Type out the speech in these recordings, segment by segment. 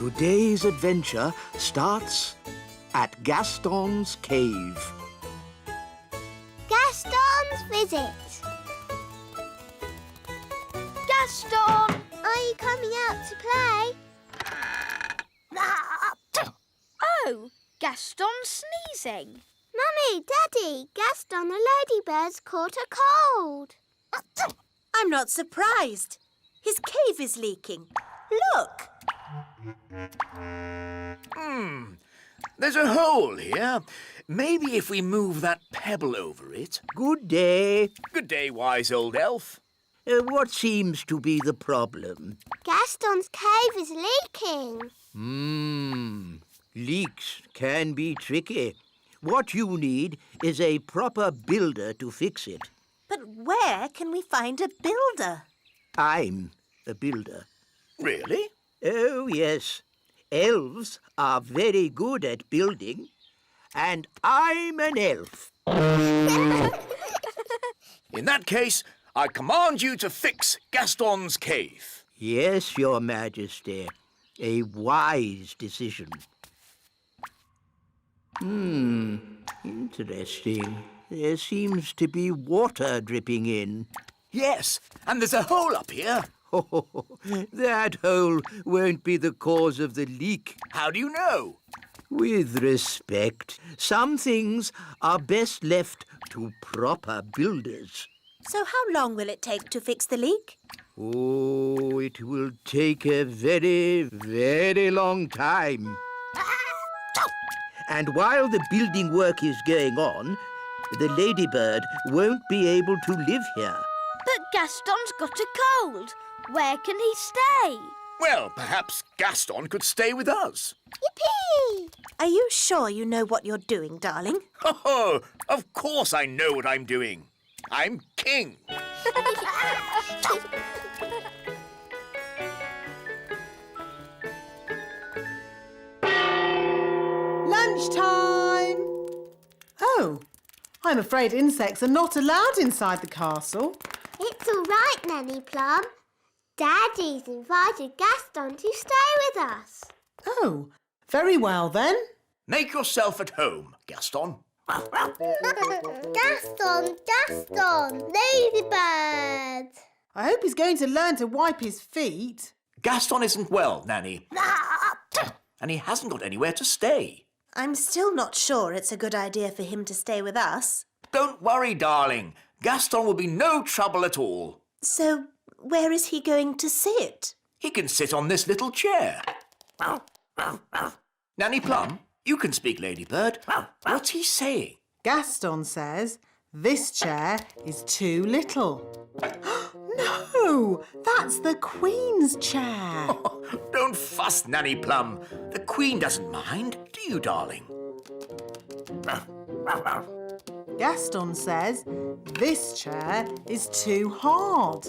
Today's adventure starts at Gaston's cave. Gaston's visit. Gaston! Are you coming out to play? Oh, Gaston's sneezing. Mummy, Daddy, Gaston the ladybird's caught a cold. I'm not surprised. His cave is leaking. Look. There's a hole here. Maybe if we move that pebble over it. Good day. Good day, wise old elf. What seems to be the problem? Gaston's cave is leaking. Leaks can be tricky. What you need is a proper builder to fix it. But where can we find a builder? I'm a builder. Really? Oh, yes. Elves are very good at building. And I'm an elf. In that case, I command you to fix Gaston's cave. Yes, Your Majesty. A wise decision. Interesting. There seems to be water dripping in. Yes, and there's a hole up here. Oh, that hole won't be the cause of the leak. How do you know? With respect, some things are best left to proper builders. So how long will it take to fix the leak? Oh, it will take a very, very long time. And while the building work is going on, the ladybird won't be able to live here. But Gaston's got a cold. Where can he stay? Well, perhaps Gaston could stay with us. Yippee! Are you sure you know what you're doing, darling? Oh, of course I know what I'm doing. I'm king. Lunchtime! Oh, I'm afraid insects are not allowed inside the castle. It's all right, Nanny Plum. Daddy's invited Gaston to stay with us. Oh, very well then. Make yourself at home, Gaston. Gaston, Gaston, ladybird. I hope he's going to learn to wipe his feet. Gaston isn't well, Nanny. And he hasn't got anywhere to stay. I'm still not sure it's a good idea for him to stay with us. Don't worry, darling. Gaston will be no trouble at all. So, where is he going to sit? He can sit on this little chair. Nanny Plum, you can speak, Ladybird. What's he saying? Gaston says this chair is too little. No, that's the Queen's chair. Don't fuss, Nanny Plum. The Queen doesn't mind, do you, darling? Gaston says this chair is too hard.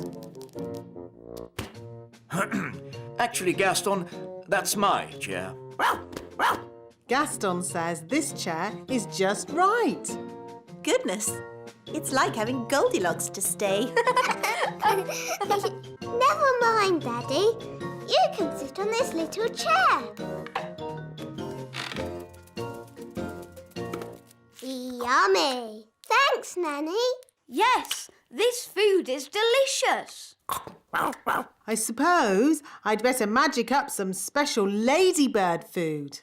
Actually, Gaston, that's my chair. Gaston says this chair is just right. Goodness, it's like having Goldilocks to stay. Never mind, Daddy. You can sit on this little chair. Yummy. Thanks, Nanny. Yes, this food is delicious. I suppose I'd better magic up some special ladybird food.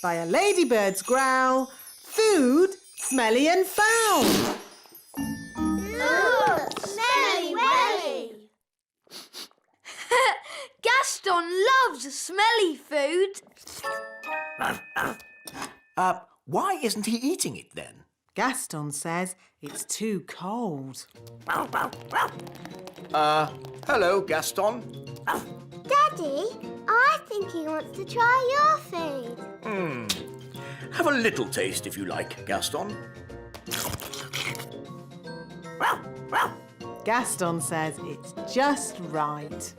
By a ladybird's growl, food smelly and foul. Smelly welly. Gaston loves smelly food. Why isn't he eating it then? Gaston says it's too cold. Hello, Gaston. Daddy, I think he wants to try your food. Have a little taste if you like, Gaston. Gaston says it's just right.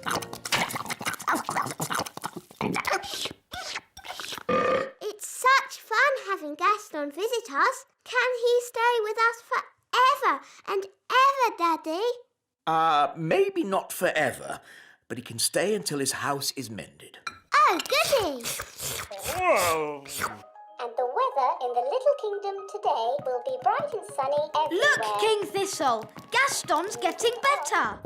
It's such fun having Gaston visit us. Can he stay with us forever and ever, Daddy? Maybe not forever, but he can stay until his house is mended. Oh, goody! Whoa! And the weather in the Little Kingdom today will be bright and sunny everywhere. Look, King Thistle, Gaston's getting better.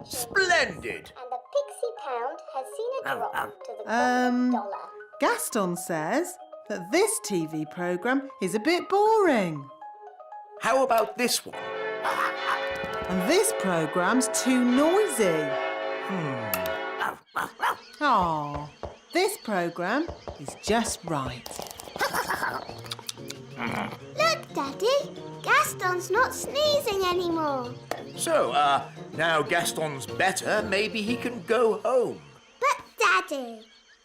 Splendid! And the Pixie Pound has seen a drop to the golden dollar. Gaston says that this TV programme is a bit boring. How about this one? And this programme's too noisy. Aw, this programme is just right. Look, Daddy, Gaston's not sneezing anymore. So, now Gaston's better, maybe he can go home. But, Daddy,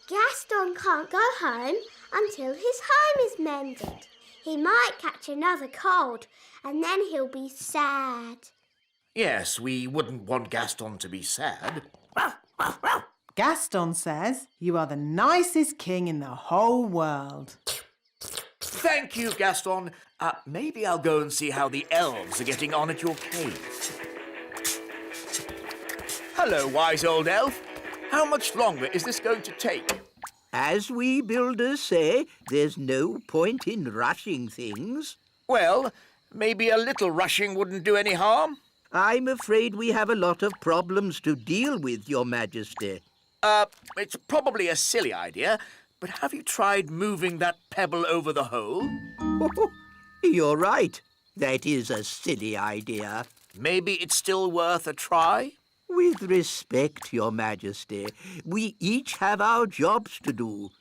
Gaston can't go home until his home is mended. He might catch another cold and then he'll be sad. Yes, we wouldn't want Gaston to be sad. Gaston says you are the nicest king in the whole world. Thank you, Gaston. Maybe I'll go and see how the elves are getting on at your cave. Hello, wise old elf. How much longer is this going to take? As we builders say, there's no point in rushing things. Well, maybe a little rushing wouldn't do any harm. I'm afraid we have a lot of problems to deal with, Your Majesty. It's probably a silly idea, but have you tried moving that pebble over the hole? You're right. That is a silly idea. Maybe it's still worth a try? With respect, Your Majesty, we each have our jobs to do.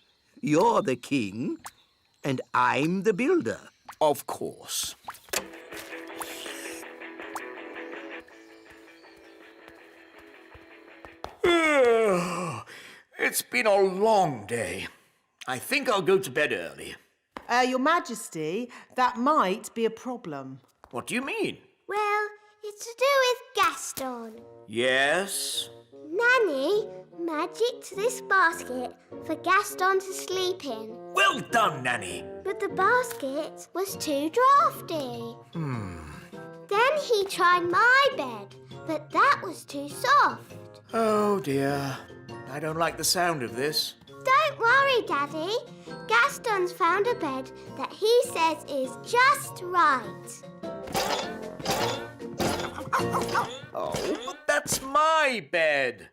You're the king, and I'm the builder. Of course. It's been a long day. I think I'll go to bed early. Your Majesty, that might be a problem. What do you mean? Well, it's to do with Gaston. Yes? Nanny magicked this basket for Gaston to sleep in. Well done, Nanny. But the basket was too drafty. Then he tried my bed, but that was too soft. Oh, dear. I don't like the sound of this. Don't worry, Daddy. Gaston's found a bed that he says is just right. Oh, but that's my bed.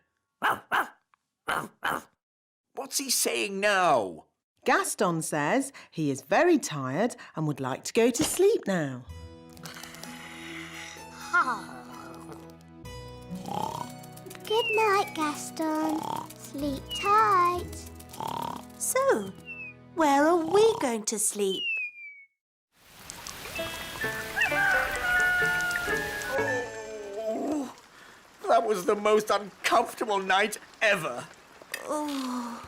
What's he saying now? Gaston says he is very tired and would like to go to sleep now. Good night, Gaston. Sleep tight. So, where are we going to sleep? Oh, that was the most uncomfortable night ever. Oh,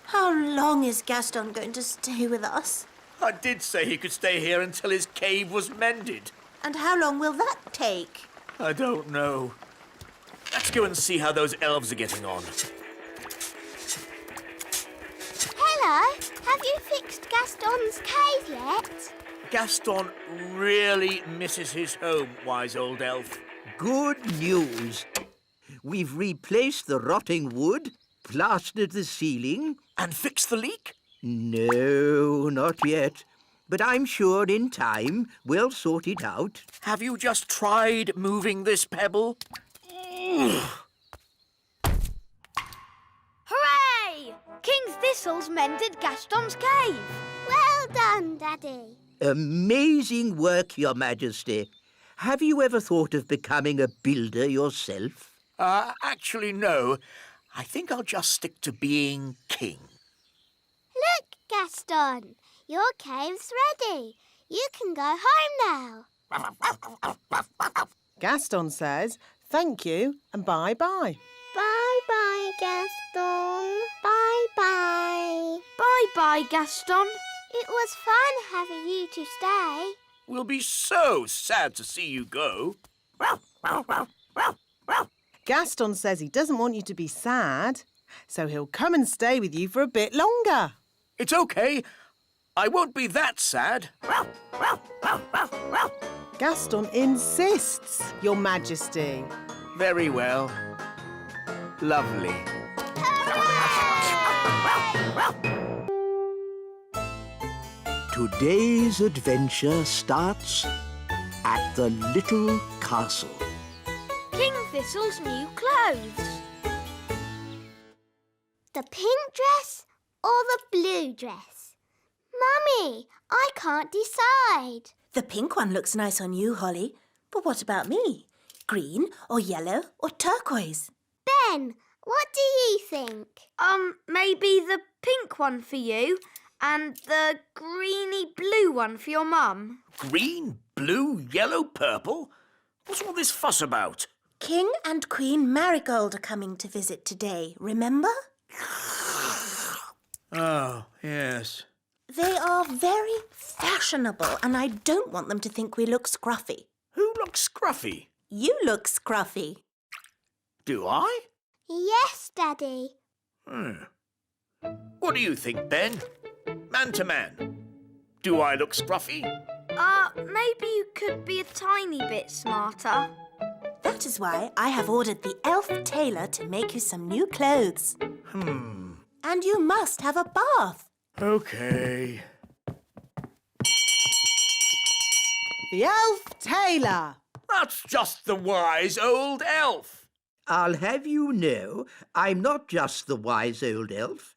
how long is Gaston going to stay with us? I did say he could stay here until his cave was mended. And how long will that take? I don't know. Let's go and see how those elves are getting on. Hello. Have you fixed Gaston's cave yet? Gaston really misses his home, wise old elf. Good news. We've replaced the rotting wood, plastered the ceiling. And fix the leak? No, not yet. But I'm sure in time we'll sort it out. Have you just tried moving this pebble? Hooray! King Thistle's mended Gaston's cave. Well done, Daddy. Amazing work, Your Majesty. Have you ever thought of becoming a builder yourself? Actually, no. I think I'll just stick to being king. Look, Gaston. Your cave's ready. You can go home now. Gaston says thank you and bye-bye. Bye-bye, Gaston. Bye-bye. Bye-bye, Gaston. It was fun having you to stay. We'll be so sad to see you go. Gaston says he doesn't want you to be sad, so he'll come and stay with you for a bit longer. It's okay. I won't be that sad. Gaston insists, Your Majesty. Very well. Lovely. Hooray! Today's adventure starts at the little castle. King Thistle's new clothes. The pink dress or the blue dress? Mummy, I can't decide. The pink one looks nice on you, Holly. But what about me? Green or yellow or turquoise? Ben, what do you think? Maybe the pink one for you and the greeny blue one for your mum. Green, blue, yellow, purple? What's all this fuss about? King and Queen Marigold are coming to visit today, remember? Oh, yes. They are very fashionable and I don't want them to think we look scruffy. Who looks scruffy? You look scruffy. Do I? Yes, Daddy. What do you think, Ben? Man to man. Do I look scruffy? Maybe you could be a tiny bit smarter. That is why I have ordered the elf tailor to make you some new clothes. And you must have a bath. Okay. The elf tailor. That's just the wise old elf. I'll have you know, I'm not just the wise old elf.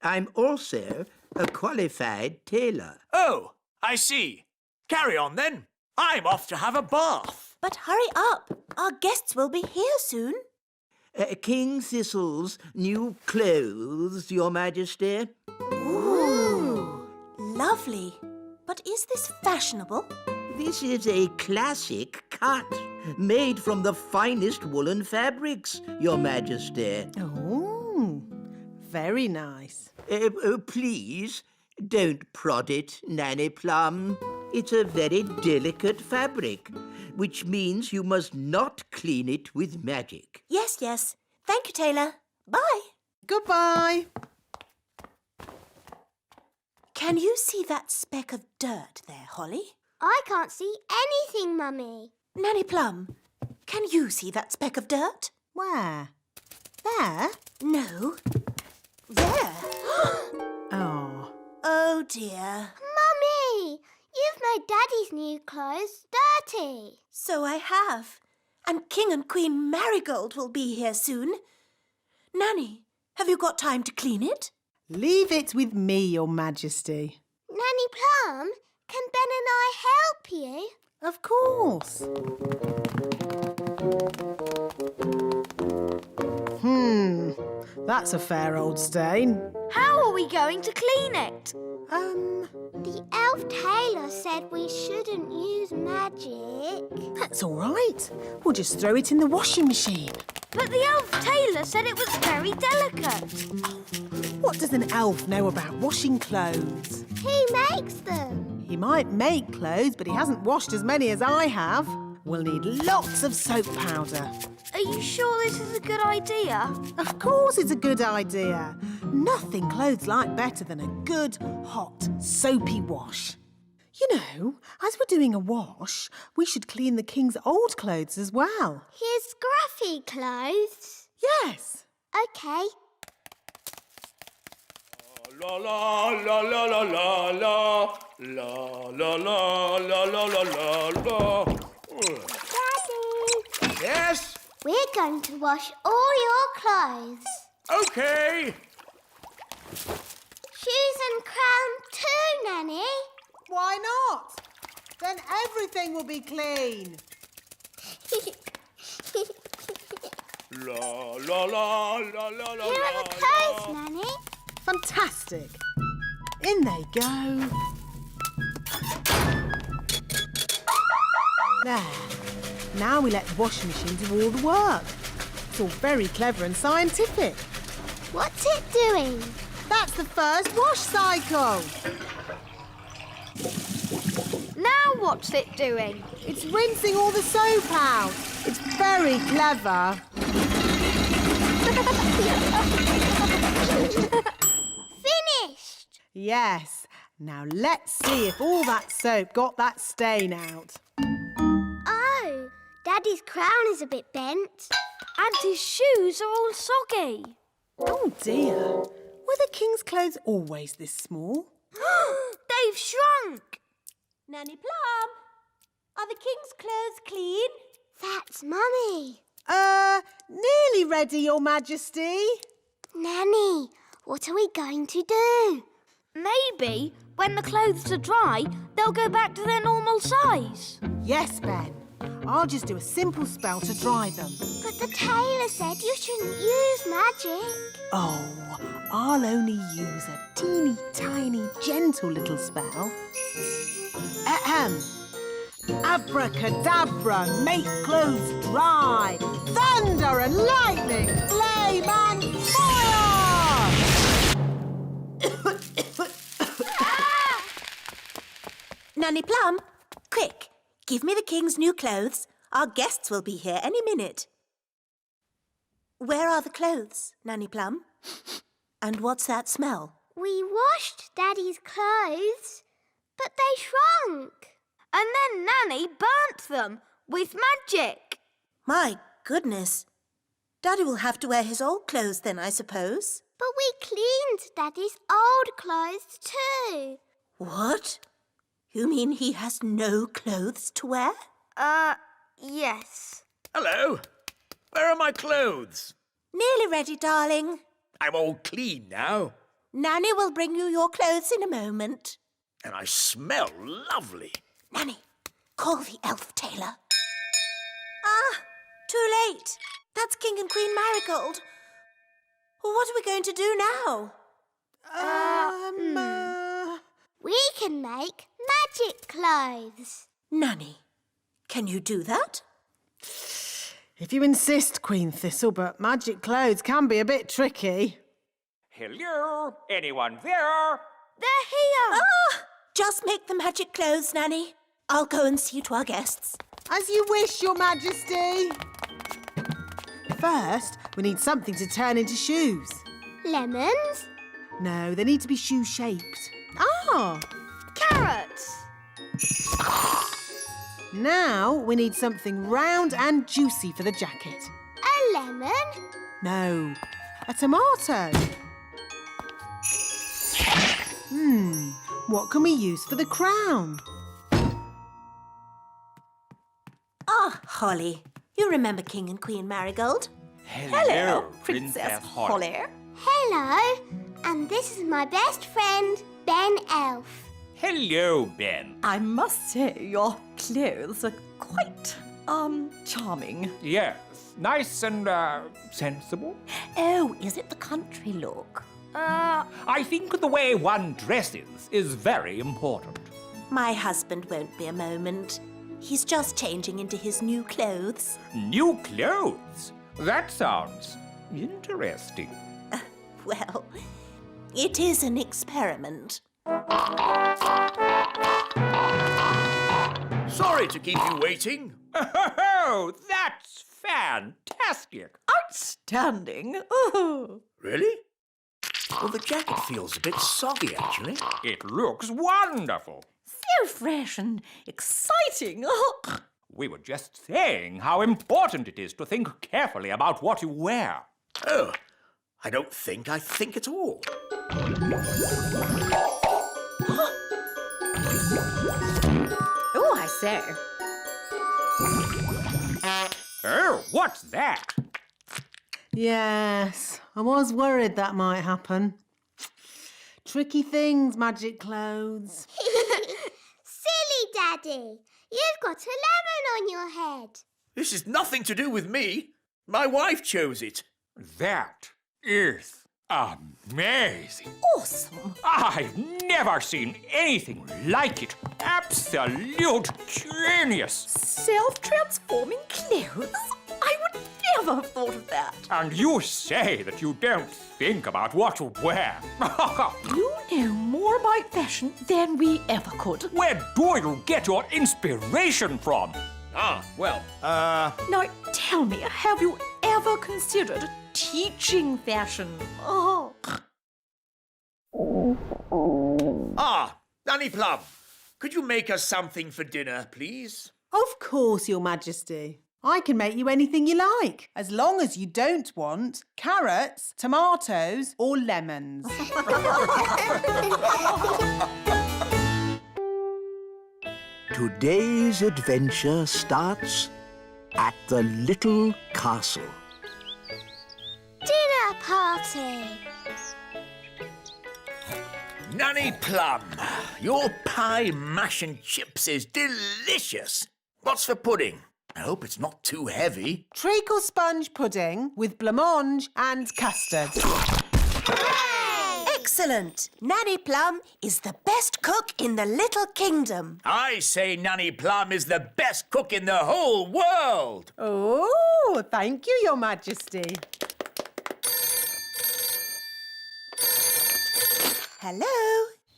I'm also a qualified tailor. Oh, I see. Carry on then. I'm off to have a bath. But hurry up. Our guests will be here soon. King Thistle's new clothes, Your Majesty. Ooh, lovely. But is this fashionable? This is a classic cut, made from the finest woolen fabrics, Your Majesty. Oh, very nice. Please, don't prod it, Nanny Plum. It's a very delicate fabric, which means you must not clean it with magic. Yes, yes. Thank you, tailor. Bye. Goodbye. Can you see that speck of dirt there, Holly? I can't see anything, Mummy. Nanny Plum, can you see that speck of dirt? Where? There? No. There. Oh. Oh, dear. Mummy, you've made Daddy's new clothes dirty. So I have. And King and Queen Marigold will be here soon. Nanny, have you got time to clean it? Leave it with me, Your Majesty. Nanny Plum, can Ben and I help you? Of course. That's a fair old stain. How are we going to clean it? The elf tailor said we shouldn't use magic. That's all right. We'll just throw it in the washing machine. But the elf tailor said it was very delicate. What does an elf know about washing clothes? He makes them. He might make clothes, but he hasn't washed as many as I have. We'll need lots of soap powder. Are you sure this is a good idea? Of course it's a good idea. Nothing clothes like better than a good, hot, soapy wash. You know, as we're doing a wash, we should clean the king's old clothes as well. His scruffy clothes. Yes. OK. La la la la la la la la la la la la la la. Daddy, Yes? we're going to wash all your clothes. Okay. Shoes and crown too, Nanny. Why not? Then everything will be clean. La la la la la la. Here are the clothes, Nanny. Fantastic. In they go. There. Now we let the washing machine do all the work. It's all very clever and scientific. What's it doing? That's the first wash cycle. Now what's it doing? It's rinsing all the soap out. It's very clever. Finished. Yes. Now let's see if all that soap got that stain out. Oh, Daddy's crown is a bit bent. And his shoes are all soggy. Oh dear. Were the king's clothes always this small? They they've shrunk. Nanny Plum, are the king's clothes clean? That's Mummy. Nearly ready, Your Majesty. Nanny, what are we going to do? Maybe when the clothes are dry, they'll go back to their normal size. Yes, Ben. I'll just do a simple spell to dry them. But the tailor said you shouldn't use magic. Oh, I'll only use a teeny tiny gentle little spell. Ahem. Abracadabra, make clothes dry. Thunder and lightning, flame and fire! Nanny Plum, quick, give me the king's new clothes. Our guests will be here any minute. Where are the clothes, Nanny Plum? And what's that smell? We washed Daddy's clothes, but they shrunk. And then Nanny burnt them with magic. My goodness. Daddy will have to wear his old clothes then, I suppose. But we cleaned Daddy's old clothes too. What? You mean he has no clothes to wear? Yes. Hello. Where are my clothes? Nearly ready, darling. I'm all clean now. Nanny will bring you your clothes in a moment. And I smell lovely. Nanny, call the elf tailor. Ah, too late. That's King and Queen Marigold. What are we going to do now? We can make magic clothes. Nanny, can you do that? If you insist, Queen Thistle, but magic clothes can be a bit tricky. Hello? Anyone there? They're here. Just make the magic clothes, Nanny. I'll go and see to our guests. As you wish, Your Majesty. First, we need something to turn into shoes. Lemons? No, they need to be shoe-shaped. Ah! Carrots. Now we need something round and juicy for the jacket. A lemon? No, a tomato. What can we use for the crown? Ah, Holly. You remember King and Queen Marigold? Hello, Princess Holly. Hello. And this is my best friend, Ben Elf. Hello, Ben. I must say your clothes are quite, charming. Yes, nice and, sensible. Oh, is it the country look? I think the way one dresses is very important. My husband won't be a moment. He's just changing into his new clothes. New clothes? That sounds interesting. Well, it is an experiment. Sorry to keep you waiting. Oh, that's fantastic. Outstanding. Oh. Really? Well, the jacket feels a bit soggy, actually. It looks wonderful. So fresh and exciting. Oh. We were just saying how important it is to think carefully about what you wear. Oh, I don't think I think at all. Oh, I say. Oh, what's that? Yes, I was worried that might happen. Tricky things, magic clothes. Silly Daddy. You've got a lemon on your head. This is nothing to do with me. My wife chose it. That is amazing. Awesome. I've never seen anything like it. Absolute genius. Self-transforming clothes? I would never have thought of that. And you say that you don't think about what to wear. You know more about fashion than we ever could. Where do you get your inspiration from? Now, tell me, have you ever considered teaching fashion? Oh. Ah, Nanny Plum, could you make us something for dinner, please? Of course, Your Majesty. I can make you anything you like, as long as you don't want carrots, tomatoes, or lemons. Today's adventure starts at the little castle. Dinner party. Nanny Plum, your pie, mash and chips is delicious. What's for pudding? I hope it's not too heavy. Treacle sponge pudding with blancmange and custard. Excellent! Nanny Plum is the best cook in the Little Kingdom. I say Nanny Plum is the best cook in the whole world. Oh, thank you, Your Majesty. Hello.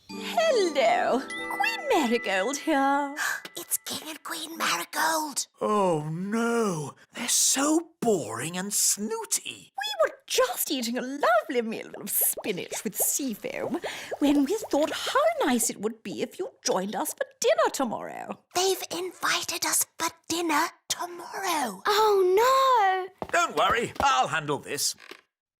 Hello. Queen Marigold here. It's King and Queen Marigold. Oh no, they're so boring and snooty. We were just eating a lovely meal of spinach with sea foam when we thought how nice it would be if you joined us for dinner tomorrow. They've invited us for dinner tomorrow. Oh no! Don't worry, I'll handle this.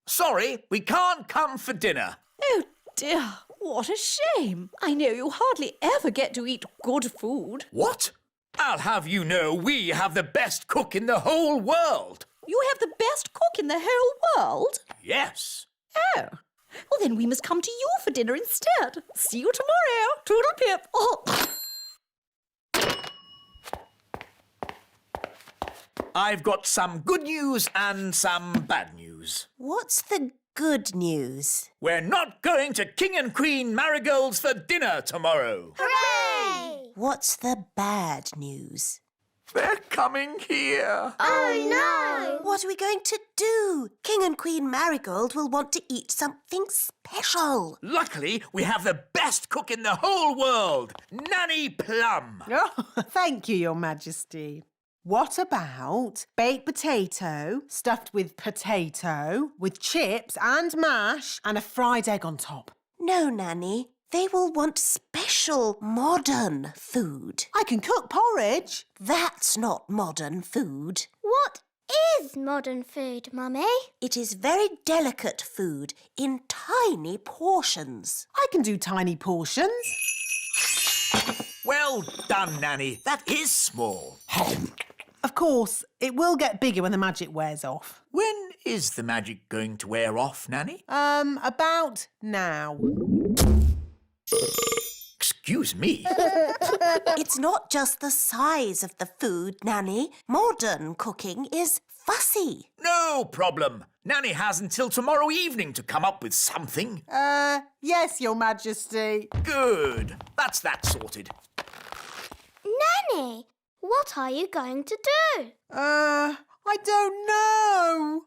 Sorry, we can't come for dinner. Oh dear, what a shame. I know you hardly ever get to eat good food. What? I'll have you know we have the best cook in the whole world. You have the best cook in the whole world? Yes. Oh. Well, then we must come to you for dinner instead. See you tomorrow. Toodle pip. Oh. I've got some good news and some bad news. What's the good news? We're not going to King and Queen Marigold's for dinner tomorrow. Hooray! What's the bad news? They're coming here. Oh no! What are we going to do? King and Queen Marigold will want to eat something special. Luckily, we have the best cook in the whole world, Nanny Plum. Oh, thank you, Your Majesty. What about baked potato stuffed with potato, with chips and mash and a fried egg on top? No, Nanny. They will want special modern food. I can cook porridge. That's not modern food. What is modern food, Mummy? It is very delicate food in tiny portions. I can do tiny portions. Well done, Nanny. That is small. Of course, it will get bigger when the magic wears off. When is the magic going to wear off, Nanny? About now. Excuse me. It's not just the size of the food, Nanny. Modern cooking is fussy. No problem. Nanny has until tomorrow evening to come up with something. Yes, Your Majesty. Good. That's that sorted. Nanny, what are you going to do? I don't know.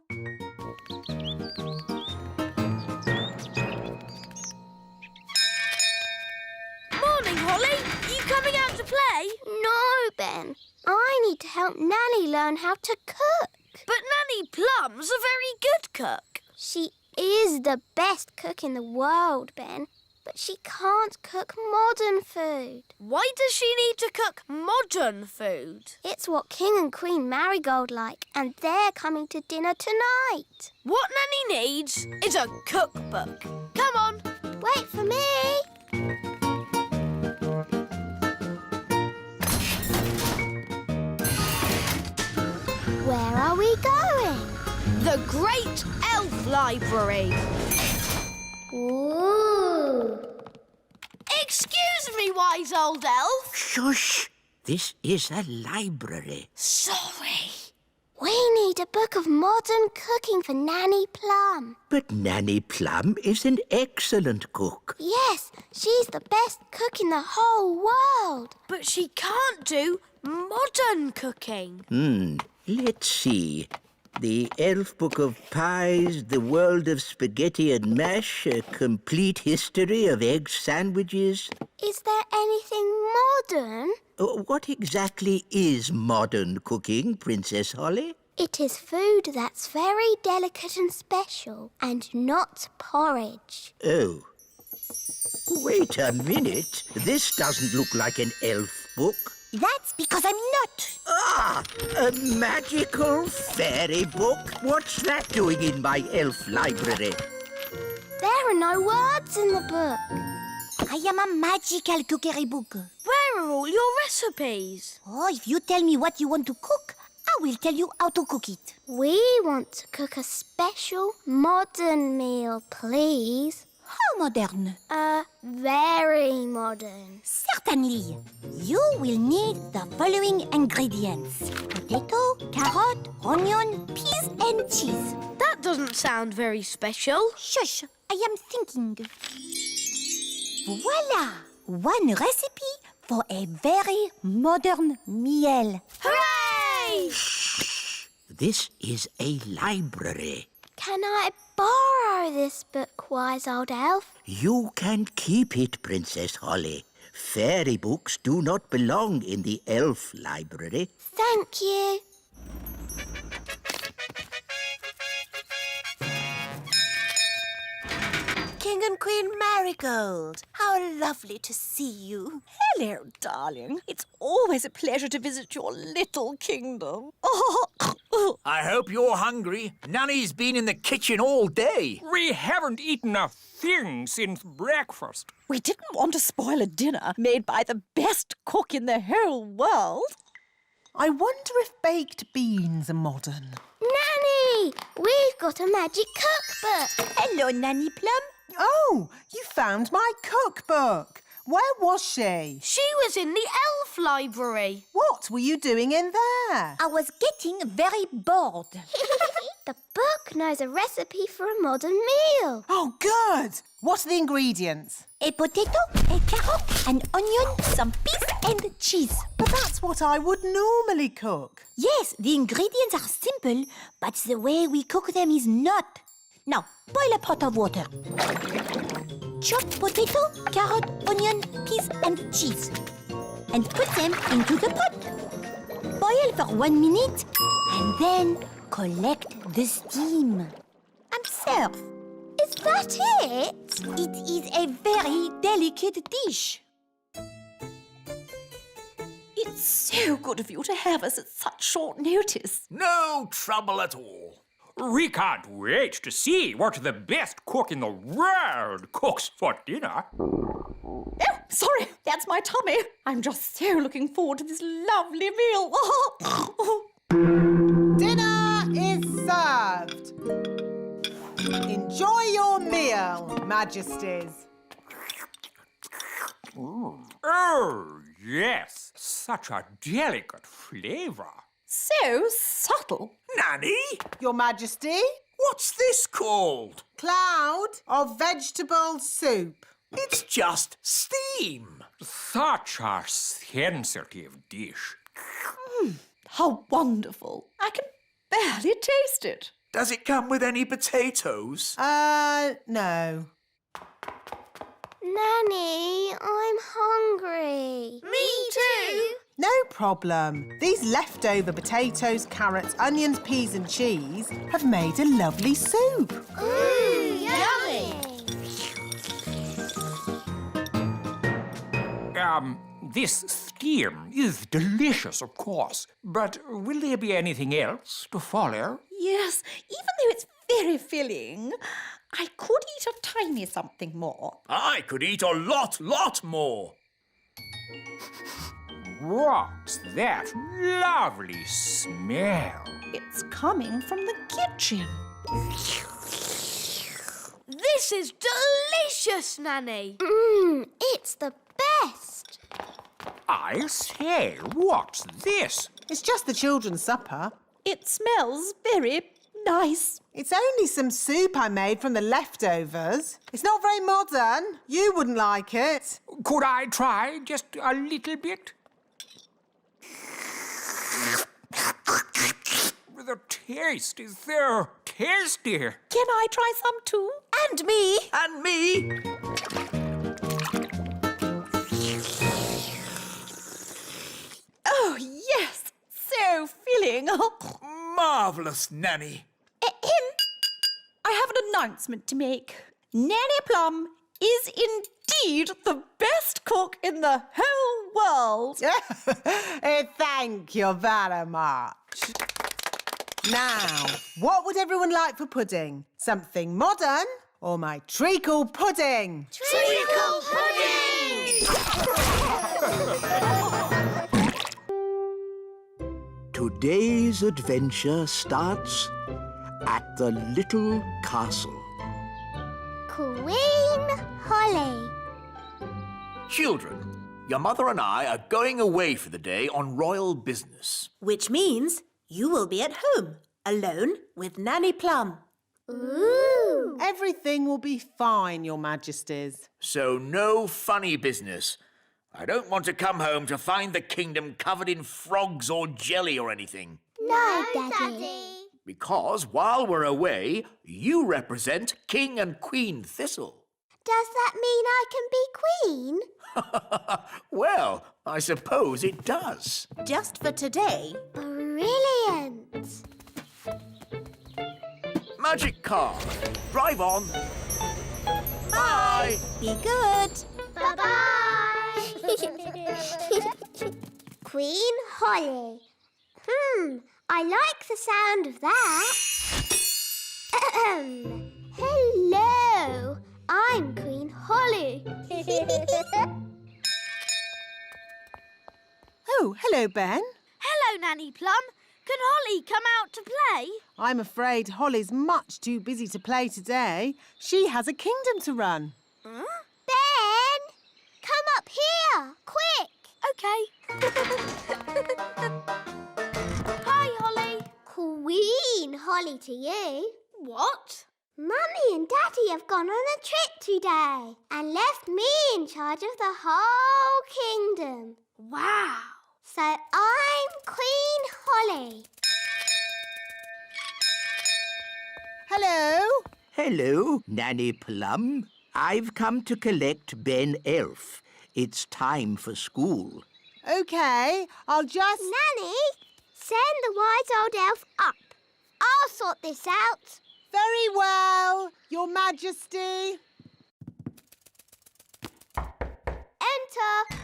Morning, Holly. Are you coming out to play? No, Ben. I need to help Nanny learn how to cook. But Nanny Plum's a very good cook. She is the best cook in the world, Ben. But she can't cook modern food. Why does she need to cook modern food? It's what King and Queen Marigold like, and they're coming to dinner tonight. What Nanny needs is a cookbook. Come on. Wait for me. Where are we going? The Great Elf Library. Ooh. Excuse me, wise old elf. Shush! This is a library. Sorry. We need a book of modern cooking for Nanny Plum. But Nanny Plum is an excellent cook. Yes, she's the best cook in the whole world. But she can't do modern cooking. Let's see. The Elf Book of Pies, The World of Spaghetti and Mash, A Complete History of Egg Sandwiches. Is there anything modern? What exactly is modern cooking, Princess Holly? It is food that's very delicate and special, and not porridge. Oh. Wait a minute. This doesn't look like an elf book. That's because I'm not. Ah! A magical fairy book? What's that doing in my elf library? There are no words in the book. I am a magical cookery book. Where are all your recipes? Oh, if you tell me what you want to cook, I will tell you how to cook it. We want to cook a special modern meal, please. How modern? Very modern. Certainly. You will need the following ingredients. Potato, carrot, onion, peas and cheese. That doesn't sound very special. Shush, I am thinking. Voila! One recipe for a very modern meal. Hooray! This is a library. Can I borrow this book, wise old elf? You can keep it, Princess Holly. Fairy books do not belong in the elf library. Thank you. King and Queen Marigold, how lovely to see you. Hello, darling. It's always a pleasure to visit your little kingdom. I hope you're hungry. Nanny's been in the kitchen all day. We haven't eaten a thing since breakfast. We didn't want to spoil a dinner made by the best cook in the whole world. I wonder if baked beans are modern. Nanny, we've got a magic cookbook. Hello, Nanny Plum. Oh, you found my cookbook. Where was she? She was in the elf library. What were you doing in there? I was getting very bored. The book knows a recipe for a modern meal. Oh, good. What are the ingredients? A potato, a carrot, an onion, some peas and cheese. But that's what I would normally cook. Yes, the ingredients are simple, but the way we cook them is not. Now, boil a pot of water. Chop potato, carrot, onion, peas and cheese. And put them into the pot. Boil for 1 minute and then collect the steam. And serve. Is that it? It is a very delicate dish. It's so good of you to have us at such short notice. No trouble at all. We can't wait to see what the best cook in the world cooks for dinner. Oh, sorry, that's my tummy. I'm just so looking forward to this lovely meal. Dinner is served. Enjoy your meal, Majesties. Oh, yes. Such a delicate flavour. So subtle. Nanny, Your Majesty, what's this called? cloud of vegetable soup. It's just steam. Such a sensitive dish. How wonderful. I can barely taste it. Does it come with any potatoes? No. Nanny, I'm hungry. Me too. No problem. These leftover potatoes, carrots, onions, peas and cheese have made a lovely soup. Yummy. This steam is delicious, of course. But will there be anything else to follow? Yes, even though it's very filling, I could eat a tiny something more. I could eat a lot more. What's that lovely smell? It's coming from the kitchen. This is delicious, Nanny. It's the best. I say, what's this? It's just the children's supper. It smells very nice. It's only some soup I made from the leftovers. It's not very modern. You wouldn't like it. Could I try just a little bit? The taste is so tasty. Can I try some too? And me. And me. Oh, yes. So filling. Marvellous, Nanny. I have an announcement to make. Nanny Plum is indeed the best cook in the whole world. Thank you very much. Now, what would everyone like for pudding? Something modern or my treacle pudding? Treacle pudding! Today's adventure starts at the little castle. Queen Holly. Children, your mother and I are going away for the day on royal business. Which means you will be at home, alone with Nanny Plum. Ooh. Everything will be fine, Your Majesties. So no funny business. I don't want to come home to find the kingdom covered in frogs or jelly or anything. No, Daddy. Because while we're away, you represent King and Queen Thistle. Does that mean I can be queen? Well, I suppose it does. Just for today. Brilliant. Magic car. Drive on. Bye. Be good. Bye-bye. Queen Holly. I like the sound of that. Hello, I'm Queen Holly. Oh, hello, Ben. Hello, Nanny Plum. Can Holly come out to play? I'm afraid Holly's much too busy to play today. She has a kingdom to run. Ben, come up here, quick. OK. Hi, Holly. Queen Holly to you. What? Mummy and Daddy have gone on a trip today and left me in charge of the whole kingdom. Wow. So I'm Queen Holly. Hello. Hello, Nanny Plum. I've come to collect Ben Elf. It's time for school. OK, I'll just... Nanny, send the wise old elf up. I'll sort this out. Very well, Your Majesty. Enter.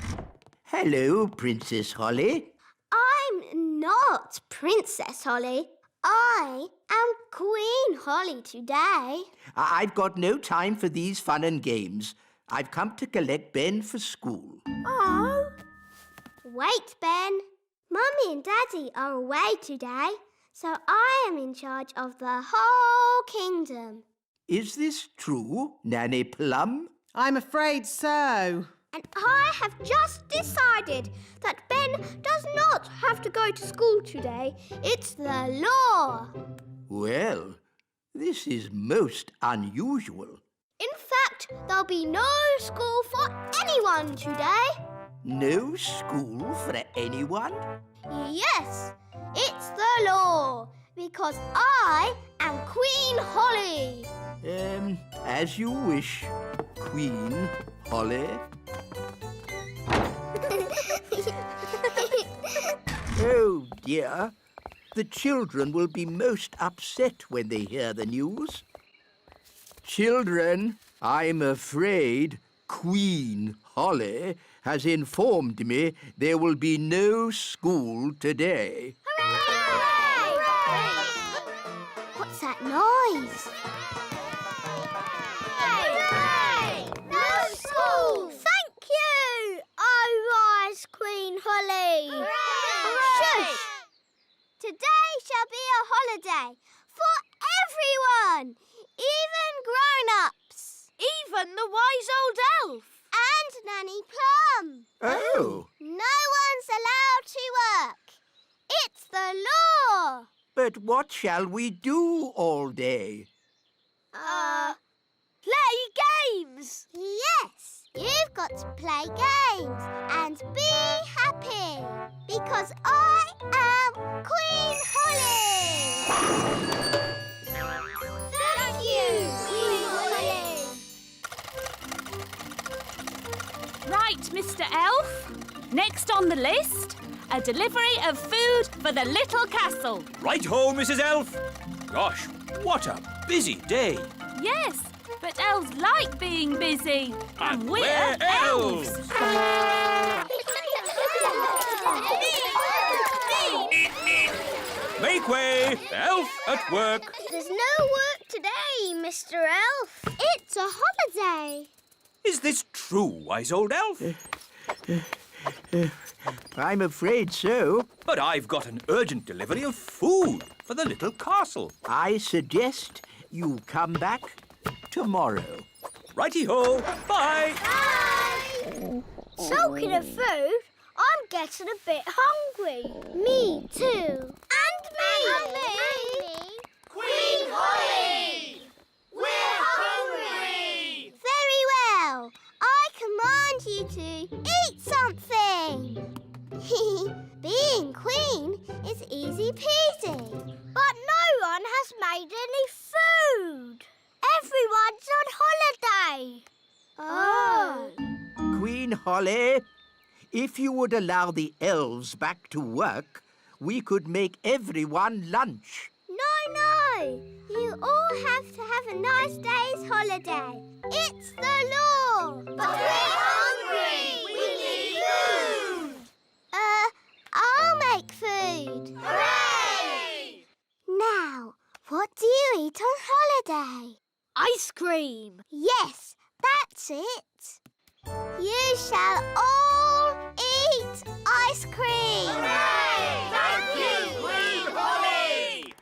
Hello, Princess Holly. I'm not Princess Holly. I am Queen Holly today. I've got no time for these fun and games. I've come to collect Ben for school. Oh. Wait, Ben. Mummy and Daddy are away today, so I am in charge of the whole kingdom. Is this true, Nanny Plum? I'm afraid so. And I have just decided that Ben does not have to go to school today. It's the law. Well, this is most unusual. In fact, there'll be no school for anyone today. No school for anyone? Yes, it's the law, because I am Queen Holly. As you wish, Queen Holly. Oh, dear. The children will be most upset when they hear the news. Children, I'm afraid Queen Holly has informed me there will be no school today. Hooray! Hooray! What's that noise? Hooray! No school! Thank you! Oh, rise, Queen Holly! Hooray! Shush! Today shall be a holiday for everyone, even grown-ups. Even the wise old elf. And Nanny Plum. Oh, No one's allowed to work. It's the law. but what shall we do all day? Play games. Yes, you've got to play games and be happy because I am Queen Holly. Thank you, Queen Holly. Right, Mr. Elf. Next on the list, a delivery of food for the little castle. Right-ho, Mrs. Elf. Gosh, what a busy day. Yes, but elves like being busy. And we're we're elves. Make way, elf at work. There's no work today, Mr. Elf. It's a holiday. Is this true, wise old elf? I'm afraid so. But I've got an urgent delivery of food for the little castle. I suggest you come back tomorrow. Righty-ho. Bye. Talking of food, I'm getting a bit hungry. Me too. And me. And me. Queen Holly! We're hungry! Very well. I command you to eat something. Being queen is easy peasy. But no one has made any food. Everyone's on holiday. Oh. Queen Holly, if you would allow the elves back to work, we could make everyone lunch. No. You all have to have a nice day's holiday. It's the law. But we're hungry. We need food. I'll make food. Hooray! Now, what do you eat on holiday? Ice cream. Yes, that's it. You shall all eat ice cream. Hooray! Thank you, Queen Holly!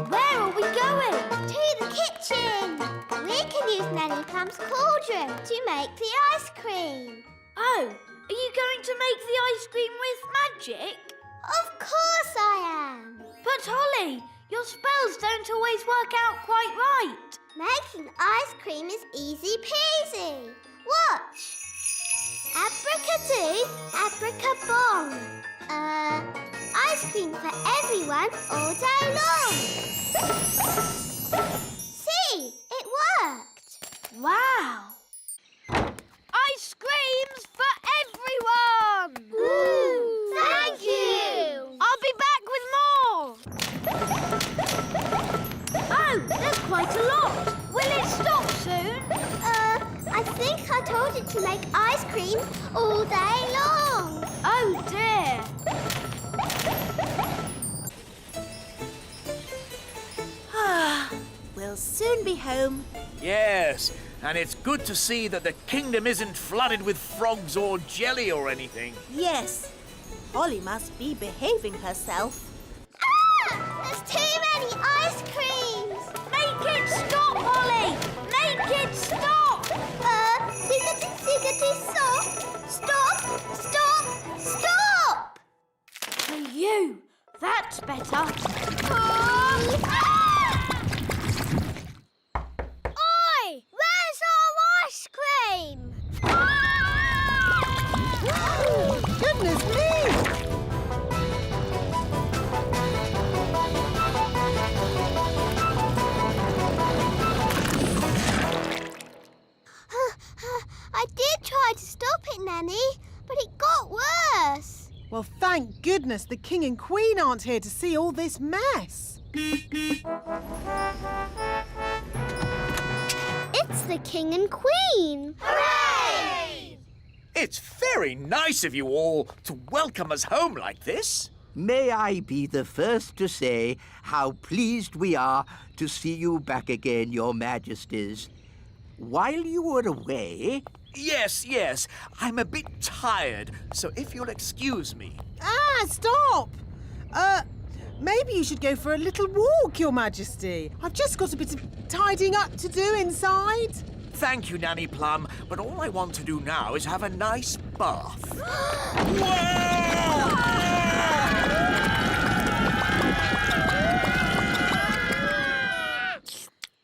Where are we going? To the kitchen. We can use Nanny Plum's cauldron to make the ice cream. Oh, are you going to make the ice cream with magic? Of course I am. But Holly, your spells don't always work out quite right. Making ice cream is easy peasy. Watch. Abracadoo, abracabong. Ice cream for everyone all day long. See, it worked. Wow. Ice creams for everyone! Ooh, thank you. I'll be back with more. Oh, there's quite a lot. Will it stop soon? I think I told it to make ice cream all day long. Oh dear. We'll soon be home. Yes, and it's good to see that the kingdom isn't flooded with frogs or jelly or anything. Yes, Holly must be behaving herself. There's too many ice creams. Make it stop, Holly! Make it stop! Ziggity, stop. Stop, stop, stop. For you. That's better. Oi, where's our ice cream? Goodness me! I did try to stop it, Nanny, but it got worse. Well, thank goodness the King and Queen aren't here to see all this mess. It's the King and Queen. Hooray! It's very nice of you all to welcome us home like this. May I be the first to say how pleased we are to see you back again, Your Majesties. While you were away... Yes. I'm a bit tired, so if you'll excuse me. Stop! Maybe you should go for a little walk, Your Majesty. I've just got a bit of tidying up to do inside. Thank you, Nanny Plum, but all I want to do now is have a nice bath.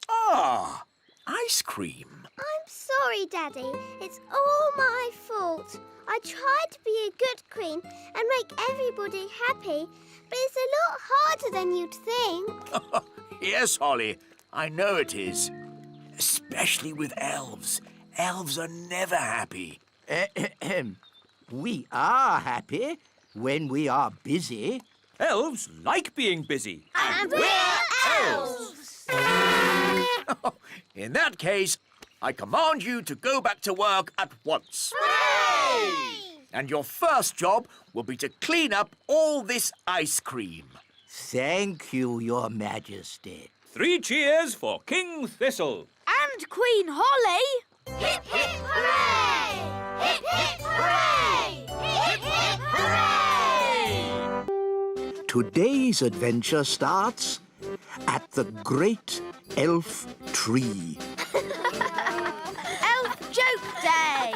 Ah, ice cream. I'm sorry, Daddy. It's all my fault. I tried to be a good queen and make everybody happy, but it's a lot harder than you'd think. Yes, Holly, I know it is. Especially with elves. Elves are never happy. We are happy when we are busy. Elves like being busy. And we're elves! In that case, I command you to go back to work at once. Hooray! And your first job will be to clean up all this ice cream. Thank you, Your Majesty. 3 cheers for King Thistle. And Queen Holly. Hip, hip, hooray! Hip, hip! today's adventure starts at the Great Elf Tree. Elf Joke Day!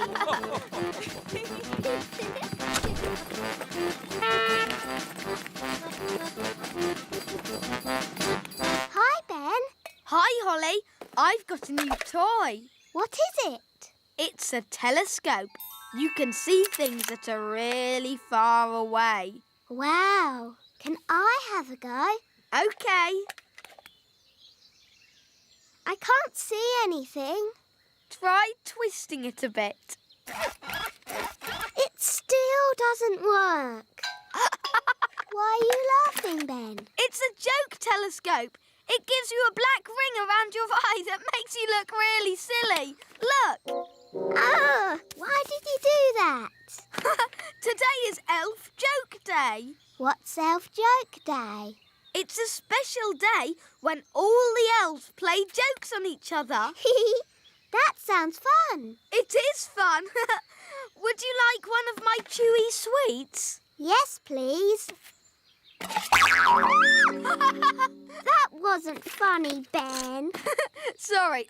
Hi, Ben. Hi, Holly. I've got a new toy. What is it? It's a telescope. You can see things that are really far away. Wow. Can I have a go? OK. I can't see anything. Try twisting it a bit. It still doesn't work. Why are you laughing, Ben? It's a joke telescope. It gives you a black ring around your eye that makes you look really silly. Look. Ah! Why did you do that? Today is Elf Joke Day. What's Elf Joke Day? It's a special day when all the elves play jokes on each other. That sounds fun. It is fun. Would you like one of my chewy sweets? Yes, please. That wasn't funny, Ben. Sorry.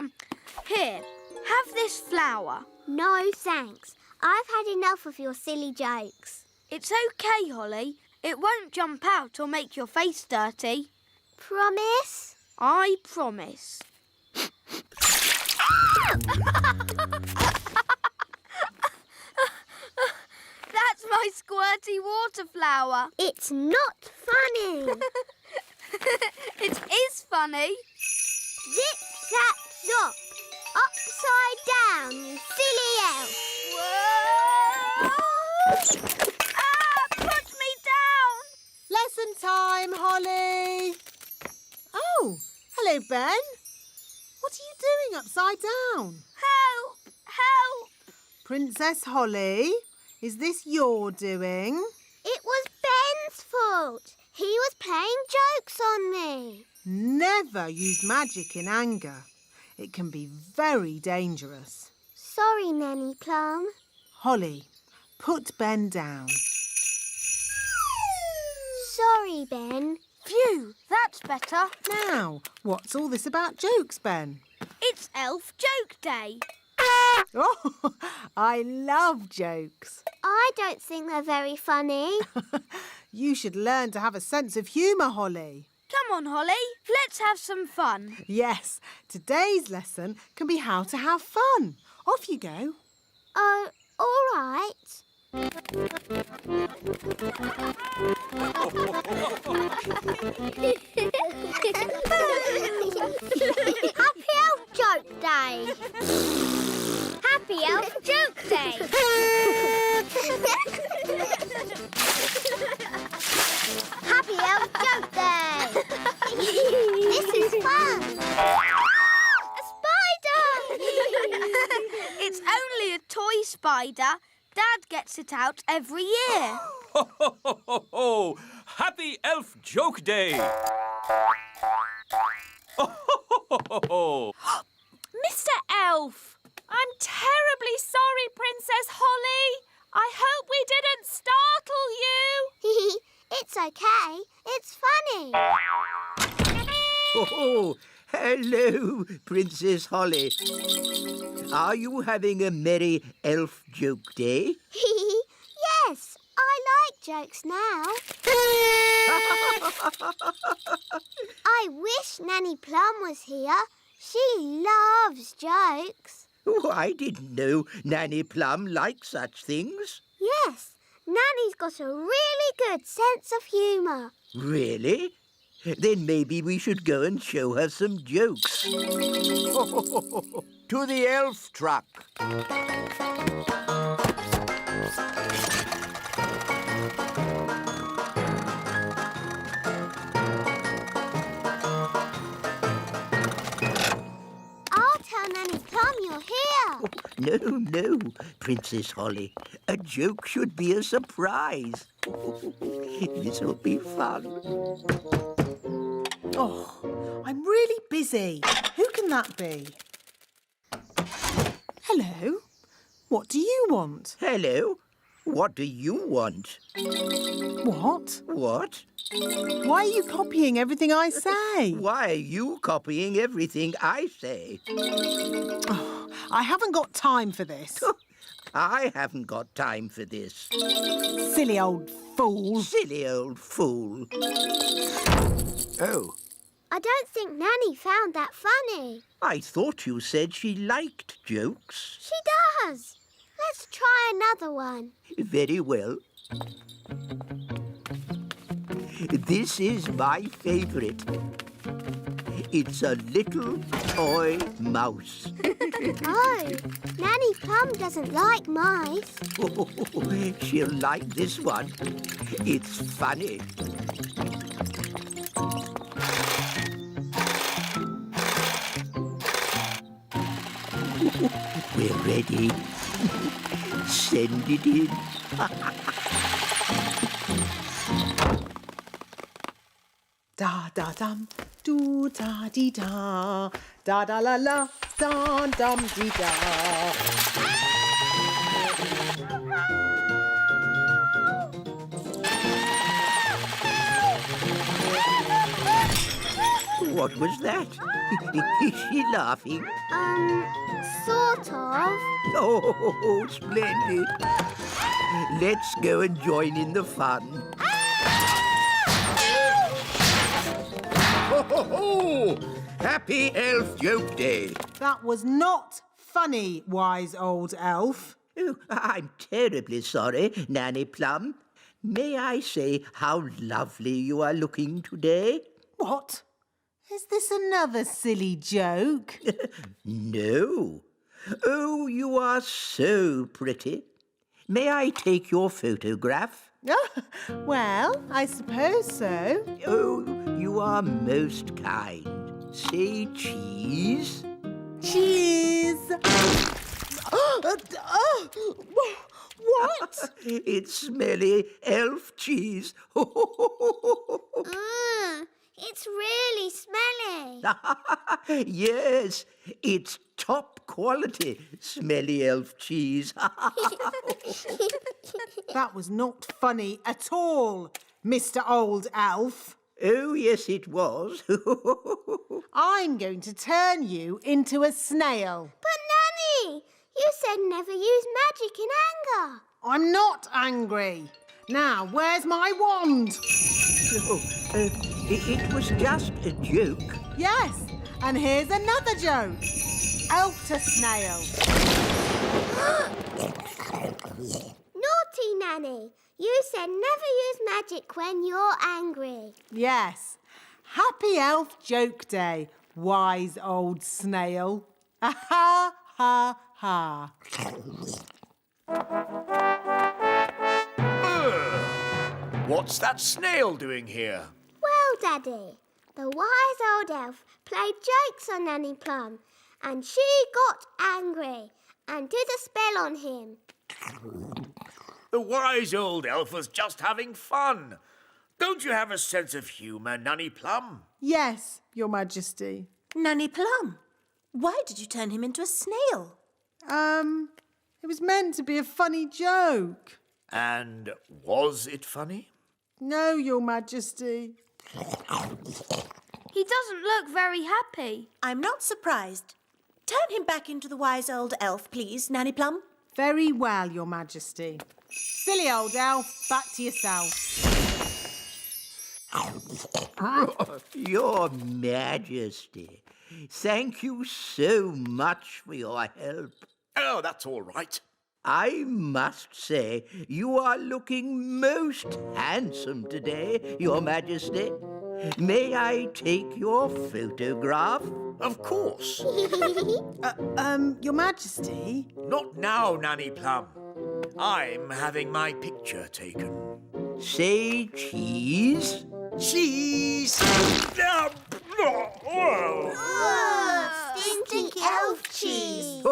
Here, have this flower. No, thanks. I've had enough of your silly jokes. It's OK, Holly. It won't jump out or make your face dirty. Promise? I promise. That's my squirty water flower. It's not funny. It is funny. Zip, zap, zop. Upside down, you silly elf. Whoa! Put me down! Lesson time, Holly. Oh, hello, Ben. What are you doing upside down? Help! Help! Princess Holly, is this your doing? It was Ben's fault. He was playing jokes on me. Never use magic in anger. It can be very dangerous. Sorry, Nanny Plum. Holly, put Ben down. Sorry, Ben. Phew, that's better. Now, what's all this about jokes, Ben? It's Elf Joke Day. Oh, I love jokes. I don't think they're very funny. You should learn to have a sense of humour, Holly. Come on, Holly. Let's have some fun. Yes, today's lesson can be how to have fun. Off you go. Oh, all right. Happy Elf Joke Day. Happy Elf Joke Day. Happy Elf Joke Day. This is fun. A spider. It's only a toy spider. Dad gets it out every year. Ho, ho, ho, ho, ho! Happy Elf Joke Day! Ho, ho, ho, ho, ho! Mr. Elf, I'm terribly sorry, Princess Holly. I hope we didn't startle you. It's okay. It's funny. Oh, hello, Princess Holly. Are you having a merry elf joke day? Yes, I like jokes now. I wish Nanny Plum was here. She loves jokes. Oh, I didn't know Nanny Plum liked such things. Yes, Nanny's got a really good sense of humour. Really? Then maybe we should go and show her some jokes. To the elf truck. I'll tell Nanny Plum you're here. No, no, Princess Holly. A joke should be a surprise. This'll be fun. Oh, I'm really busy. Who can that be? Hello. What do you want? Hello. What do you want? What? What? Why are you copying everything I say? Why are you copying everything I say? I haven't got time for this. I haven't got time for this. Silly old fool. Silly old fool. Oh, I don't think Nanny found that funny. I thought you said she liked jokes. She does. Let's try another one. Very well. This is my favourite. It's a little toy mouse. Oh, Nanny Plum doesn't like mice. She'll like this one. It's funny. We're ready. Send it in. Da da dum, do da dee da, da da la la, da dum dee da. What was that? Is she laughing? Sort of. Oh, splendid. Let's go and join in the fun. Ho, ho, ho! Happy Elf Joke Day. That was not funny, wise old elf. Oh, I'm terribly sorry, Nanny Plum. May I say how lovely you are looking today? What? Is this another silly joke? No. Oh, you are so pretty. May I take your photograph? Well, I suppose so. Oh, you are most kind. Say cheese. Cheese! What? It's smelly elf cheese. It's really smelly. Yes, it's top quality smelly elf cheese. That was not funny at all, Mr. Old Elf. Oh, yes, it was. I'm going to turn you into a snail. But Nanny, you said never use magic in anger. I'm not angry. Now, where's my wand? It was just a joke. Yes, and here's another joke. Elf to snail. Naughty Nanny, you said never use magic when you're angry. Yes. Happy Elf Joke Day, wise old snail. Ha ha ha. What's that snail doing here? Well, Daddy, the wise old elf played jokes on Nanny Plum, and she got angry and did a spell on him. The wise old elf was just having fun. Don't you have a sense of humour, Nanny Plum? Yes, Your Majesty. Nanny Plum, why did you turn him into a snail? It was meant to be a funny joke. And was it funny? No, Your Majesty. He doesn't look very happy. I'm not surprised. Turn him back into the wise old elf, please, Nanny Plum. Very well, Your Majesty. Silly old elf, back to yourself. Your Majesty, thank you so much for your help. Oh, that's all right. I must say, you are looking most handsome today, Your Majesty. May I take your photograph? Of course. Your Majesty? Not now, Nanny Plum. I'm having my picture taken. Say cheese. Cheese! Stinky elf cheese.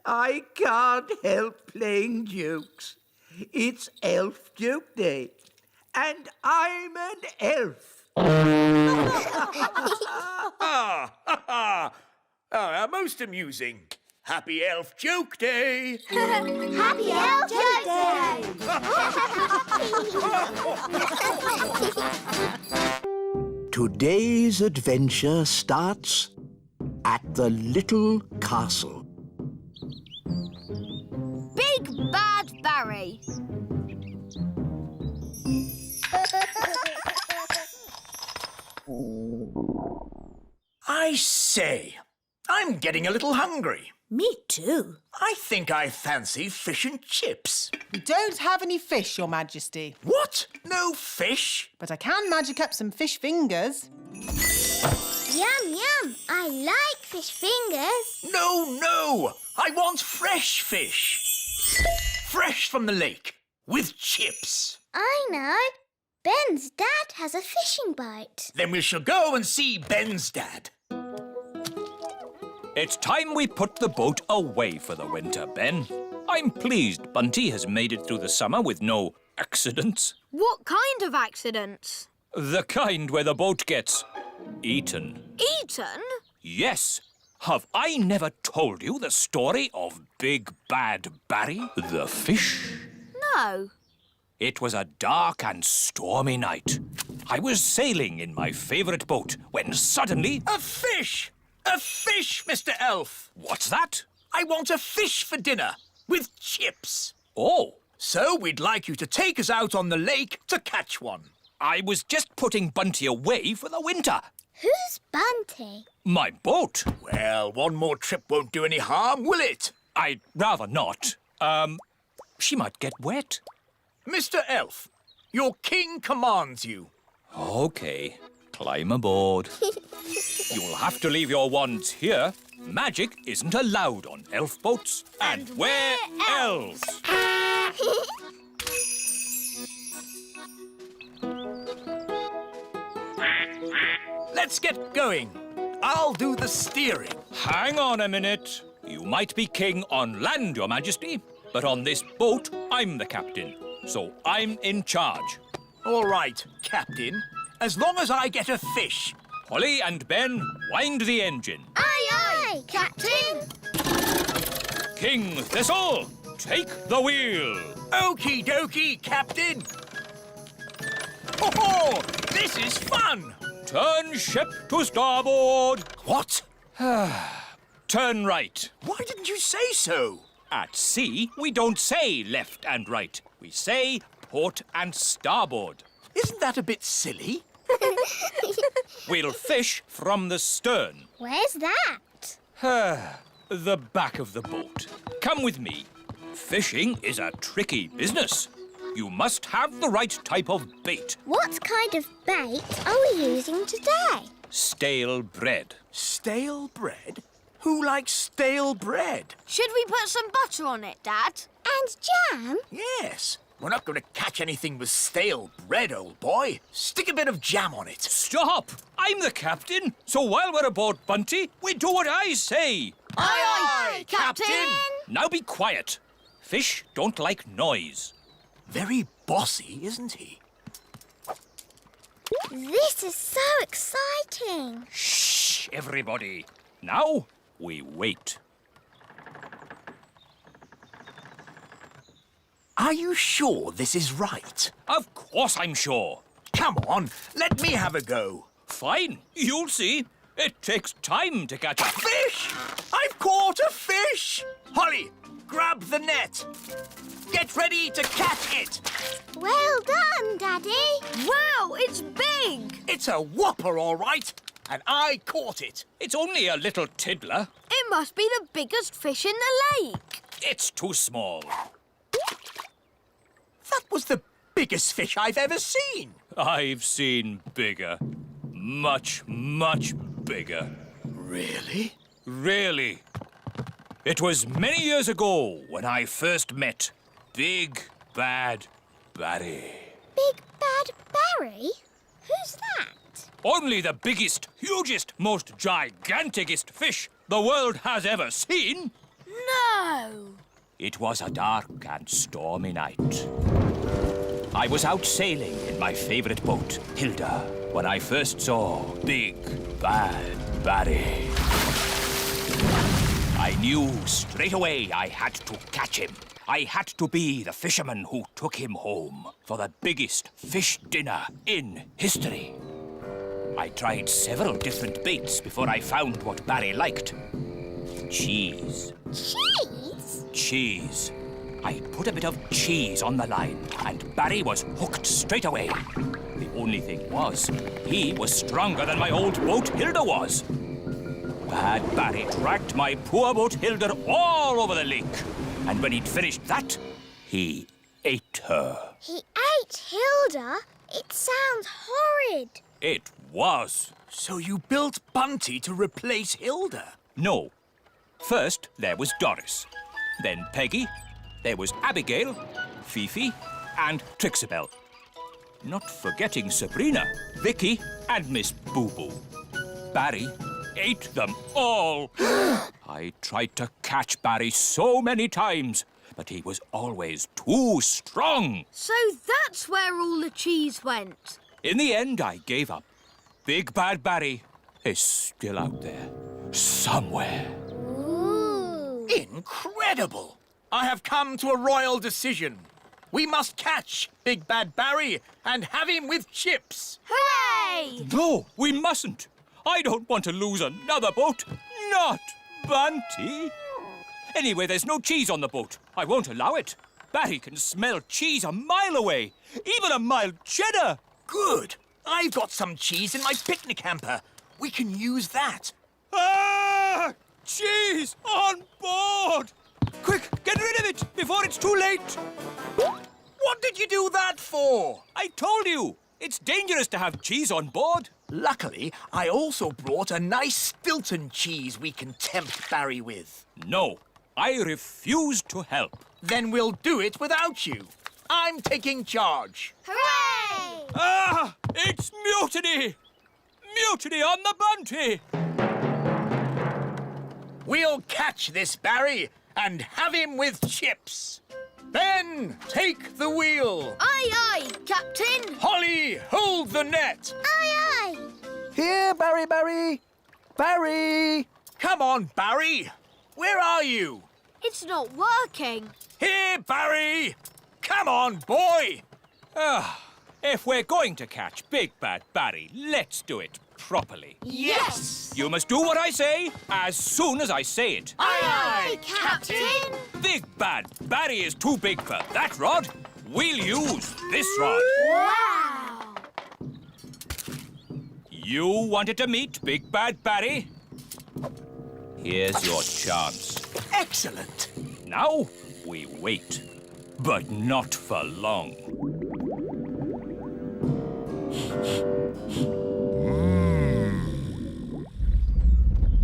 I can't help playing jokes. It's Elf Joke Day, and I'm an elf. Most amusing. Happy Elf Joke Day! Happy Elf Joke Day! Today's adventure starts at the little castle. Big Bad Barry. I say, I'm getting a little hungry. Me too. I think I fancy fish and chips. We don't have any fish, Your Majesty. What? No fish? But I can magic up some fish fingers. Yum, yum. I like fish fingers. No! I want fresh fish. Fresh from the lake, with chips. I know. Ben's dad has a fishing boat. Then we shall go and see Ben's dad. It's time we put the boat away for the winter, Ben. I'm pleased Bunty has made it through the summer with no accidents. What kind of accidents? The kind where the boat gets eaten. Eaten? Yes. Have I never told you the story of Big Bad Barry, the fish? No. It was a dark and stormy night. I was sailing in my favourite boat when suddenly... A fish! A fish, Mr. Elf! What's that? I want a fish for dinner, with chips. Oh, So we'd like you to take us out on the lake to catch one. I was just putting Bunty away for the winter. Who's Bunty? My boat. Well, one more trip won't do any harm, will it? I'd rather not. She might get wet. Mr. Elf, your king commands you. OK, climb aboard. You'll have to leave your wands here. Magic isn't allowed on elf boats. And we're elves. Let's get going. I'll do the steering. Hang on a minute. You might be king on land, Your Majesty, but on this boat, I'm the captain. So I'm in charge. All right, Captain. As long as I get a fish. Holly and Ben, wind the engine. Aye, aye, Captain. King Thistle, take the wheel. Okie dokie, Captain. Oh, this is fun. Turn ship to starboard. What? Turn right. Why didn't you say so? At sea, we don't say left and right. We say port and starboard. Isn't that a bit silly? We'll fish from the stern. Where's that? The back of the boat. Come with me. Fishing is a tricky business. You must have the right type of bait. What kind of bait are we using today? Stale bread. Stale bread? Who likes stale bread? Should we put some butter on it, Dad? And jam? Yes. We're not going to catch anything with stale bread, old boy. Stick a bit of jam on it. Stop! I'm the captain, so while we're aboard Bunty, we do what I say. Aye, Captain! Now be quiet. Fish don't like noise. Very bossy, isn't he? This is so exciting. Shh, everybody. Now we wait. Are you sure this is right? Of course I'm sure. Come on, let me have a go. Fine, you'll see. It takes time to catch a Fish! I've caught a fish! Holly, grab the net. Get ready to catch it. Well done, Daddy. Wow, it's big! It's a whopper, all right. And I caught it. It's only a little tiddler. It must be the biggest fish in the lake. It's too small. That was the biggest fish I've ever seen. I've seen bigger. Much, much bigger. Really? Really. It was many years ago when I first met Big Bad Barry. Big Bad Barry? Who's that? Only the biggest, hugest, most giganticest fish the world has ever seen. No! It was a dark and stormy night. I was out sailing in my favourite boat, Hilda, when I first saw Big Bad Barry. I knew straight away I had to catch him. I had to be the fisherman who took him home for the biggest fish dinner in history. I tried several different baits before I found what Barry liked. Cheese. Cheese? Cheese. I put a bit of cheese on the line, and Barry was hooked straight away. The only thing was, he was stronger than my old boat Hilda was. Bad Barry dragged my poor boat Hilda all over the lake. And when he'd finished that, he ate her. He ate Hilda? It sounds horrid. It was. So you built Bunty to replace Hilda? No. First, there was Doris. Then Peggy. There was Abigail, Fifi, and Trixabel. Not forgetting Sabrina, Vicky, and Miss Boo Boo. Barry ate them all. I tried to catch Barry so many times, but he was always too strong. So that's where all the cheese went. In the end, I gave up. Big Bad Barry is still out there, somewhere. Ooh. Incredible! I have come to a royal decision. We must catch Big Bad Barry and have him with chips. Hooray! No, we mustn't. I don't want to lose another boat. Not Bunty. Anyway, there's no cheese on the boat. I won't allow it. Barry can smell cheese a mile away, even a mild cheddar. Good. I've got some cheese in my picnic hamper. We can use that. Ah! Cheese on board! Quick, get rid of it before it's too late. What did you do that for? I told you, it's dangerous to have cheese on board. Luckily, I also brought a nice Stilton cheese we can tempt Barry with. No, I refuse to help. Then we'll do it without you. I'm taking charge. Hooray! Ah! It's mutiny! Mutiny on the Bunty! We'll catch this Barry and have him with chips. Ben, take the wheel. Aye, aye, Captain. Holly, hold the net. Aye, aye. Here, Barry. Barry! Come on, Barry. Where are you? It's not working. Here, Barry. Come on, boy. If we're going to catch Big Bad Barry, let's do it properly. Yes! You must do what I say as soon as I say it. Aye, Captain. Big Bad Barry is too big for that rod. We'll use this rod. Wow. You wanted to meet Big Bad Barry? Here's your chance. Excellent. Now we wait, but not for long.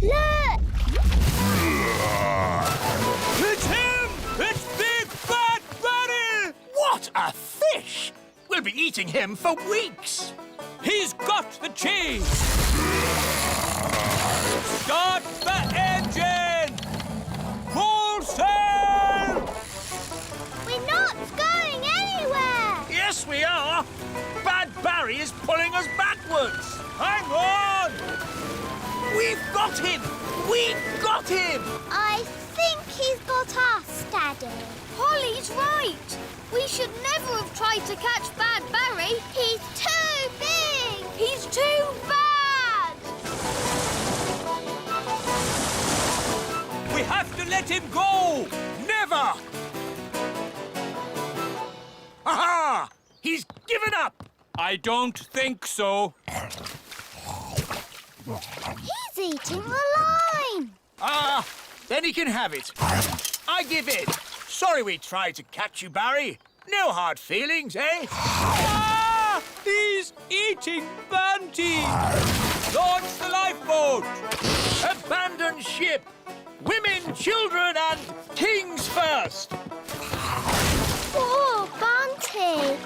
Look! It's him! It's Big Bad Barry! What a fish! We'll be eating him for weeks. He's got the cheese! Start the engine! Full sail! We're not going anywhere! Yes, we are. Bad Barry is pulling us backwards. Hang on! We've got him! We've got him! I think he's got us, Daddy. Holly's right. We should never have tried to catch Bad Barry. He's too big! He's too bad. We have to let him go! Never! Aha! He's given up! I don't think so. He's eating the line! Ah, then he can have it. I give in. Sorry we tried to catch you, Barry. No hard feelings, eh? Ah! He's eating Bunty! Launch the lifeboat! Abandon ship! Women, children, and kings first! Poor Bunty!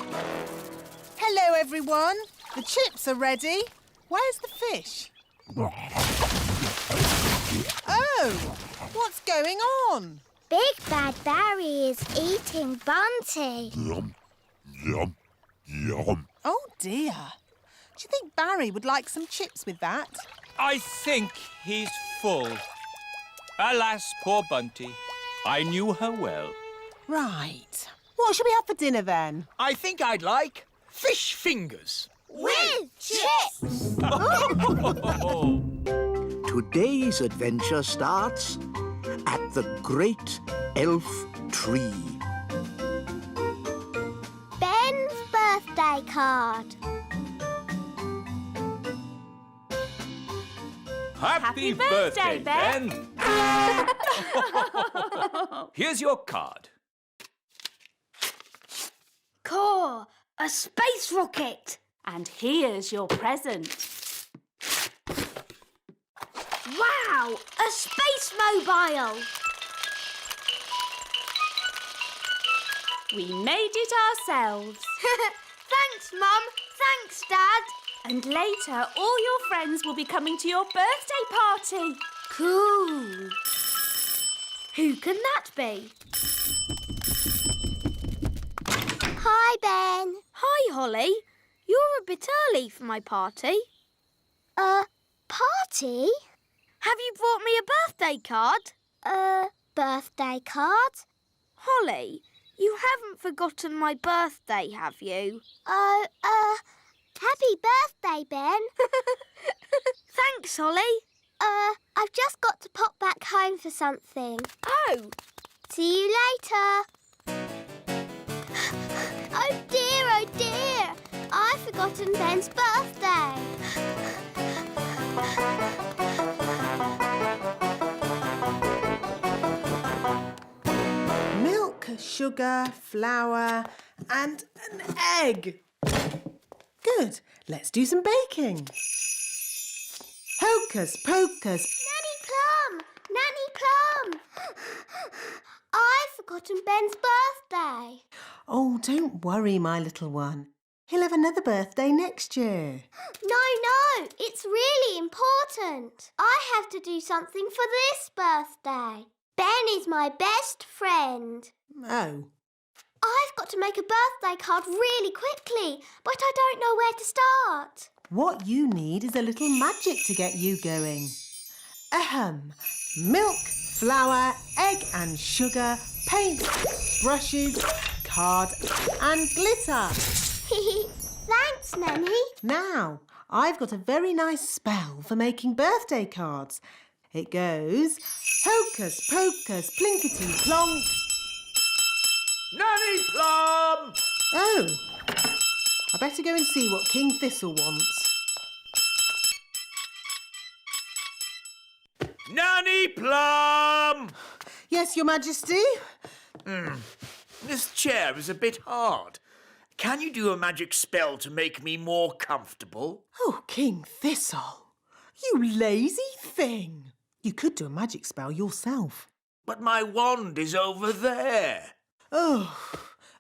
Hello, everyone. The chips are ready. Where's the fish? Oh, what's going on? Big Bad Barry is eating Bunty. Oh, dear. Do you think Barry would like some chips with that? I think he's full. Alas, poor Bunty. I knew her well. Right. What shall we have for dinner then? I think I'd like fish fingers. With chips! Today's adventure starts at the Great Elf Tree. Ben's birthday card. Happy birthday, Ben. Here's your card. Core, a space rocket. And here's your present. Wow, a space mobile. We made it ourselves. Thanks, Mum. Thanks, Dad. And later, all your friends will be coming to your birthday party. Cool. Who can that be? Hi, Ben. Hi, Holly. You're a bit early for my party. Party? Have you brought me a birthday card? Birthday card? Holly, you haven't forgotten my birthday, have you? Oh, happy birthday, Ben. Thanks, Holly. I've just got to pop back home for something. Oh, See you later. Oh dear, I've forgotten Ben's birthday. Milk, sugar, flour, and an egg. Good. Let's do some baking. Hocus pocus. Nanny Plum! Nanny Plum! I've forgotten Ben's birthday. Oh, don't worry, my little one. He'll have another birthday next year. No, it's really important. I have to do something for this birthday. Ben is my best friend. Oh. I've got to make a birthday card really quickly, but I don't know where to start. What you need is a little magic to get you going. Ahem. Milk, flour, egg and sugar, paint, brushes, card and glitter. Thanks, Nanny. Now, I've got a very nice spell for making birthday cards. It goes, hocus pocus, plinkety plonk. Nanny Plum! Oh, I better go and see what King Thistle wants. Nanny Plum! Yes, Your Majesty? This chair is a bit hard. Can you do a magic spell to make me more comfortable? Oh, King Thistle, you lazy thing. You could do a magic spell yourself. But my wand is over there. Oh,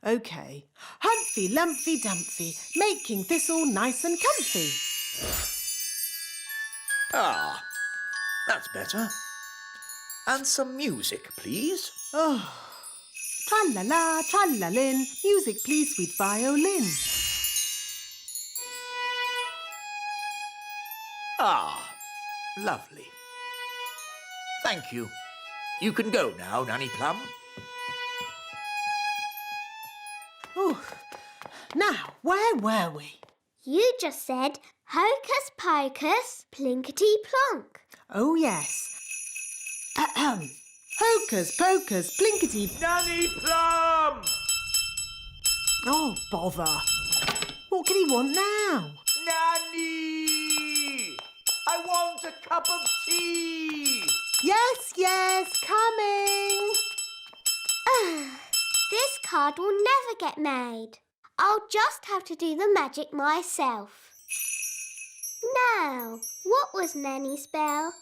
OK. Humphy, Lumphy, Dumphy, make King Thistle nice and comfy. Ah, that's better. And some music, please. Oh, tra-la-la, tra-la-lin, music please, sweet violin. Ah, lovely. Thank you. You can go now, Nanny Plum. Oh, now, where were we? You just said hocus pocus, plinkety plonk. Oh, yes. Ahem. Hocus pocus, plinkety... Nanny Plum! Oh, bother. What can he want now? Nanny! I want a cup of tea! Yes, coming. This card will never get made. I'll just have to do the magic myself. Now, what was Nanny's spell?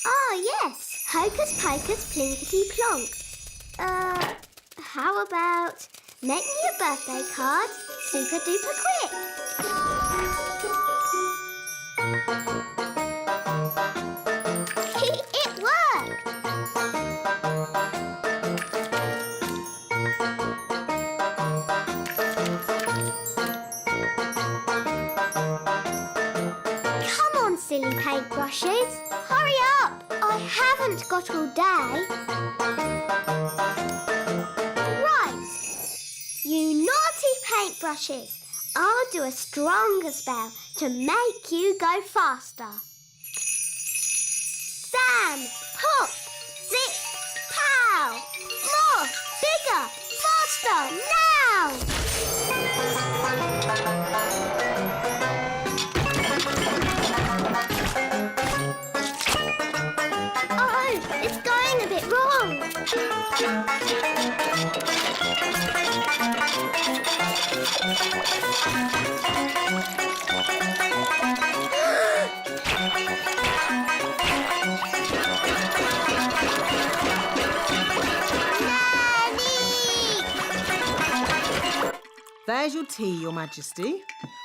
Ah, yes. Hocus pocus, plinkety plonk. How about make me a birthday card super duper quick? It worked! Come on, silly paintbrushes. Hurry up! I haven't got all day. Right. You naughty paintbrushes. I'll do a stronger spell to make you go faster. Sam, pop, zip, pow. More, bigger, faster, now! Oh, it's going a bit wrong. There's your tea, Your Majesty.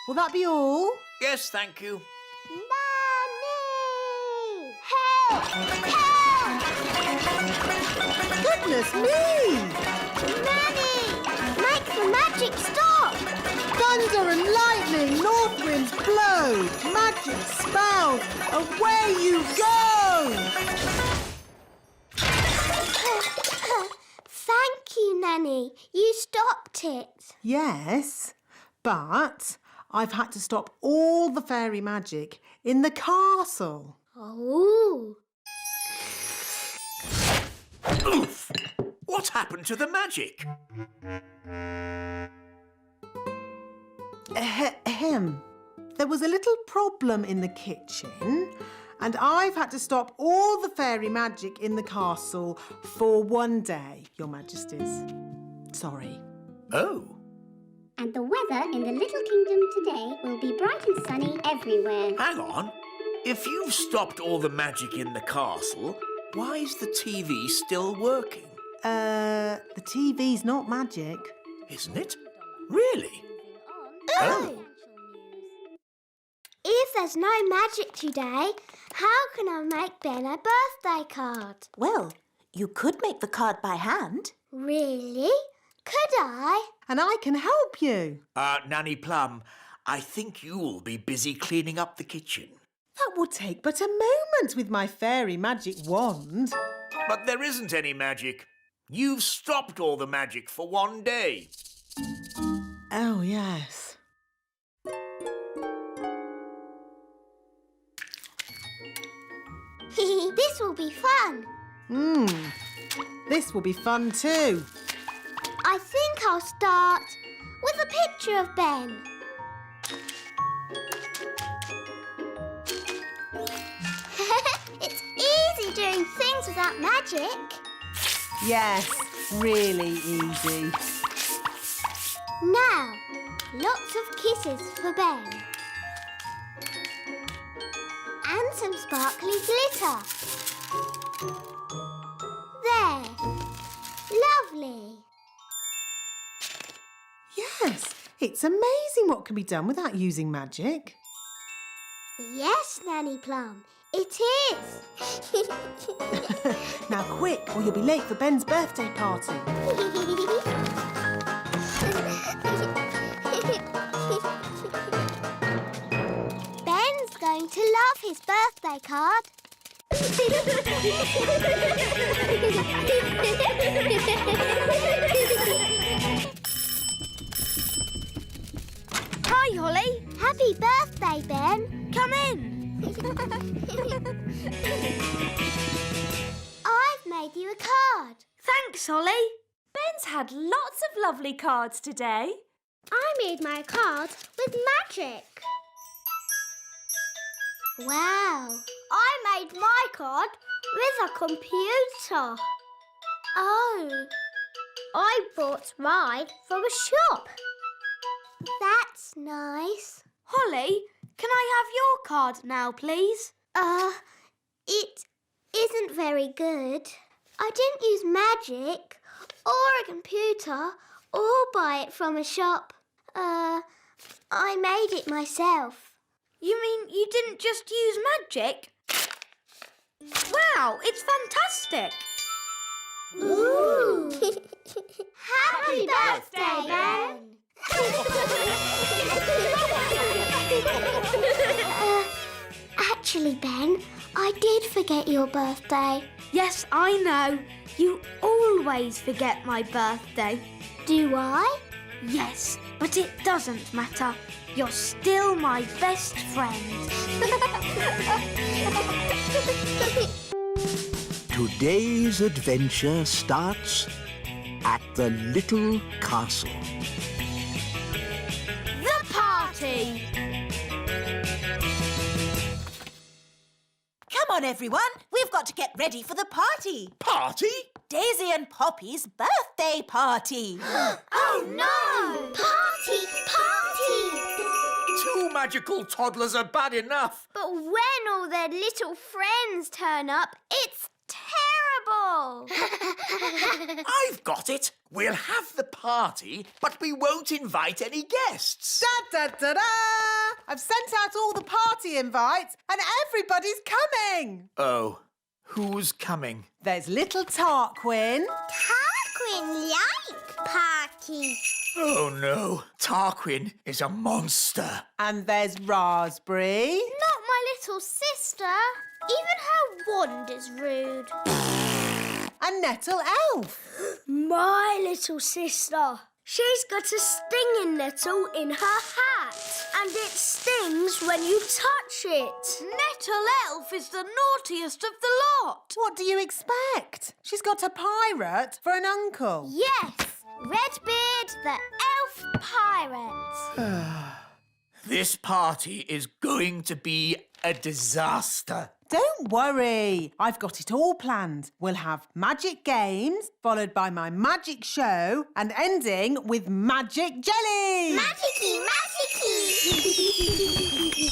Will that be all? Yes, thank you. Nanny! Help! Help! Goodness me! Nanny! Make the magic stop! Thunder and lightning, north winds blow, magic spells, away you go! Thank you, Nanny. You stopped it. Yes, but I've had to stop all the fairy magic in the castle. Oh. Oof! What happened to the magic? Ahem. There was a little problem in the kitchen, and I've had to stop all the fairy magic in the castle for one day, Your Majesties. Sorry. Oh. And the weather in the Little Kingdom today will be bright and sunny everywhere. Hang on. If you've stopped all the magic in the castle, why is the TV still working? The TV's not magic. Isn't it? Really? Oh. If there's no magic today, how can I make Ben a birthday card? Well, you could make the card by hand. Really? Could I? And I can help you. Nanny Plum, I think you'll be busy cleaning up the kitchen. That will take but a moment with my fairy magic wand. But there isn't any magic. You've stopped all the magic for one day. Oh, yes. This will be fun. This will be fun too. I think I'll start with a picture of Ben. It's easy doing things without magic. Yes, really easy. Now, lots of kisses for Ben. And some sparkly glitter. There. Lovely. Yes, it's amazing what can be done without using magic. Yes, Nanny Plum, it is. Now quick, or you'll be late for Ben's birthday party. Ben's going to love his birthday card. Hi, Holly. Happy birthday, Ben. Come in. I've made you a card. Thanks, Holly. Ben's had lots of lovely cards today. I made my card with magic. Wow. I made my card with a computer. Oh. I bought mine from a shop. That's nice. Holly, can I have your card now, please? It isn't very good. I didn't use magic or a computer or buy it from a shop. I made it myself. You mean you didn't just use magic? Wow, it's fantastic. Ooh. Happy birthday, Ben. Actually, Ben, I I did forget your birthday. Yes, I know. You always forget my birthday. Do I? Yes, but it doesn't matter. You're still my best friend. Today's adventure starts at the little castle. The party! Come on, everyone. We've got to get ready for the party. Party? Daisy and Poppy's birthday party. Oh no! Party! Party! 2 magical toddlers are bad enough. But when all their little friends turn up, it's terrible! I've got it. We'll have the party, but we won't invite any guests. Da-da-da-da! I've sent out all the party invites and everybody's coming. Oh, who's coming? There's little Tarquin. Tarquin like party. Oh no, Tarquin is a monster. And there's Raspberry. Not my little sister. Even her wand is rude. And Nettle Elf. My little sister. She's got a stinging nettle in her hat. And it stings when you touch it. Nettle Elf is the naughtiest of the lot. What do you expect? She's got a pirate for an uncle. Yes, Redbeard the elf pirate. This party is going to be a disaster. Don't worry. I've got it all planned. We'll have magic games, followed by my magic show, and ending with magic jelly. Magicy, magicy.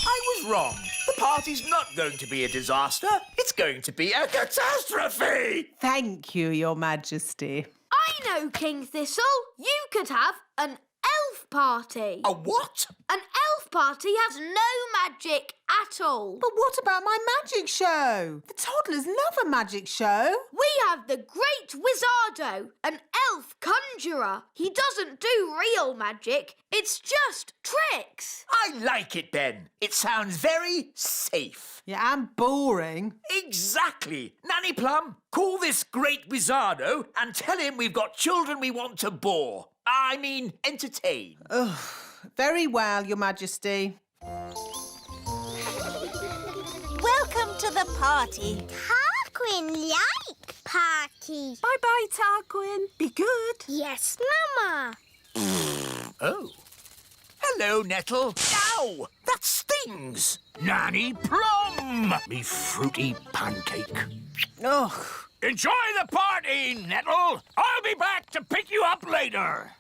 I was wrong. The party's not going to be a disaster. It's going to be a catastrophe. Thank you, Your Majesty. I know, King Thistle. You could have an elf party. A what? An elf party has no magic at all. But what about my magic show? The toddlers love a magic show. We have the Great Wizardo, an elf conjurer. He doesn't do real magic. It's just tricks. I like it, Ben. It sounds very safe. Yeah, and boring. Exactly. Nanny Plum, call this Great Wizardo and tell him we've got children we want to bore. I mean, entertain. Ugh, very well, Your Majesty. Welcome to the party. Tarquin like party. Bye-bye, Tarquin. Be good. Yes, Mama. Oh. Hello, Nettle. Ow! That stings. Nanny Plum, me fruity pancake. Ugh. Enjoy the party, Nettle. I'll be back to pick you up later.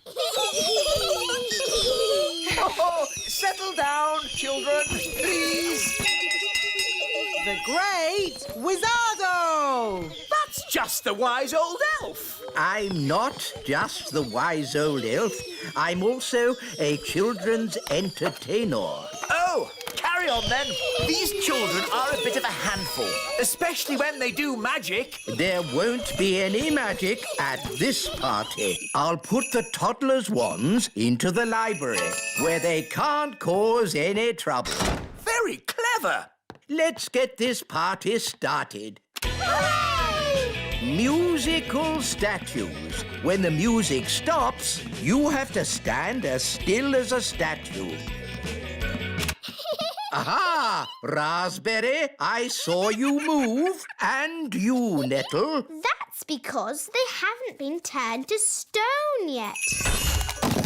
Oh, settle down, children, please. The Great Wizardo! That's just the wise old elf. I'm not just the wise old elf. I'm also a children's entertainer. Oh, carry on then. These children are a bit of a handful, especially when they do magic. There won't be any magic at this party. I'll put the toddlers' wands into the library, where they can't cause any trouble. Very clever. Let's get this party started. Musical statues. When the music stops, you have to stand as still as a statue. Aha! Raspberry, I saw you move. And you, Nettle. That's because they haven't been turned to stone yet.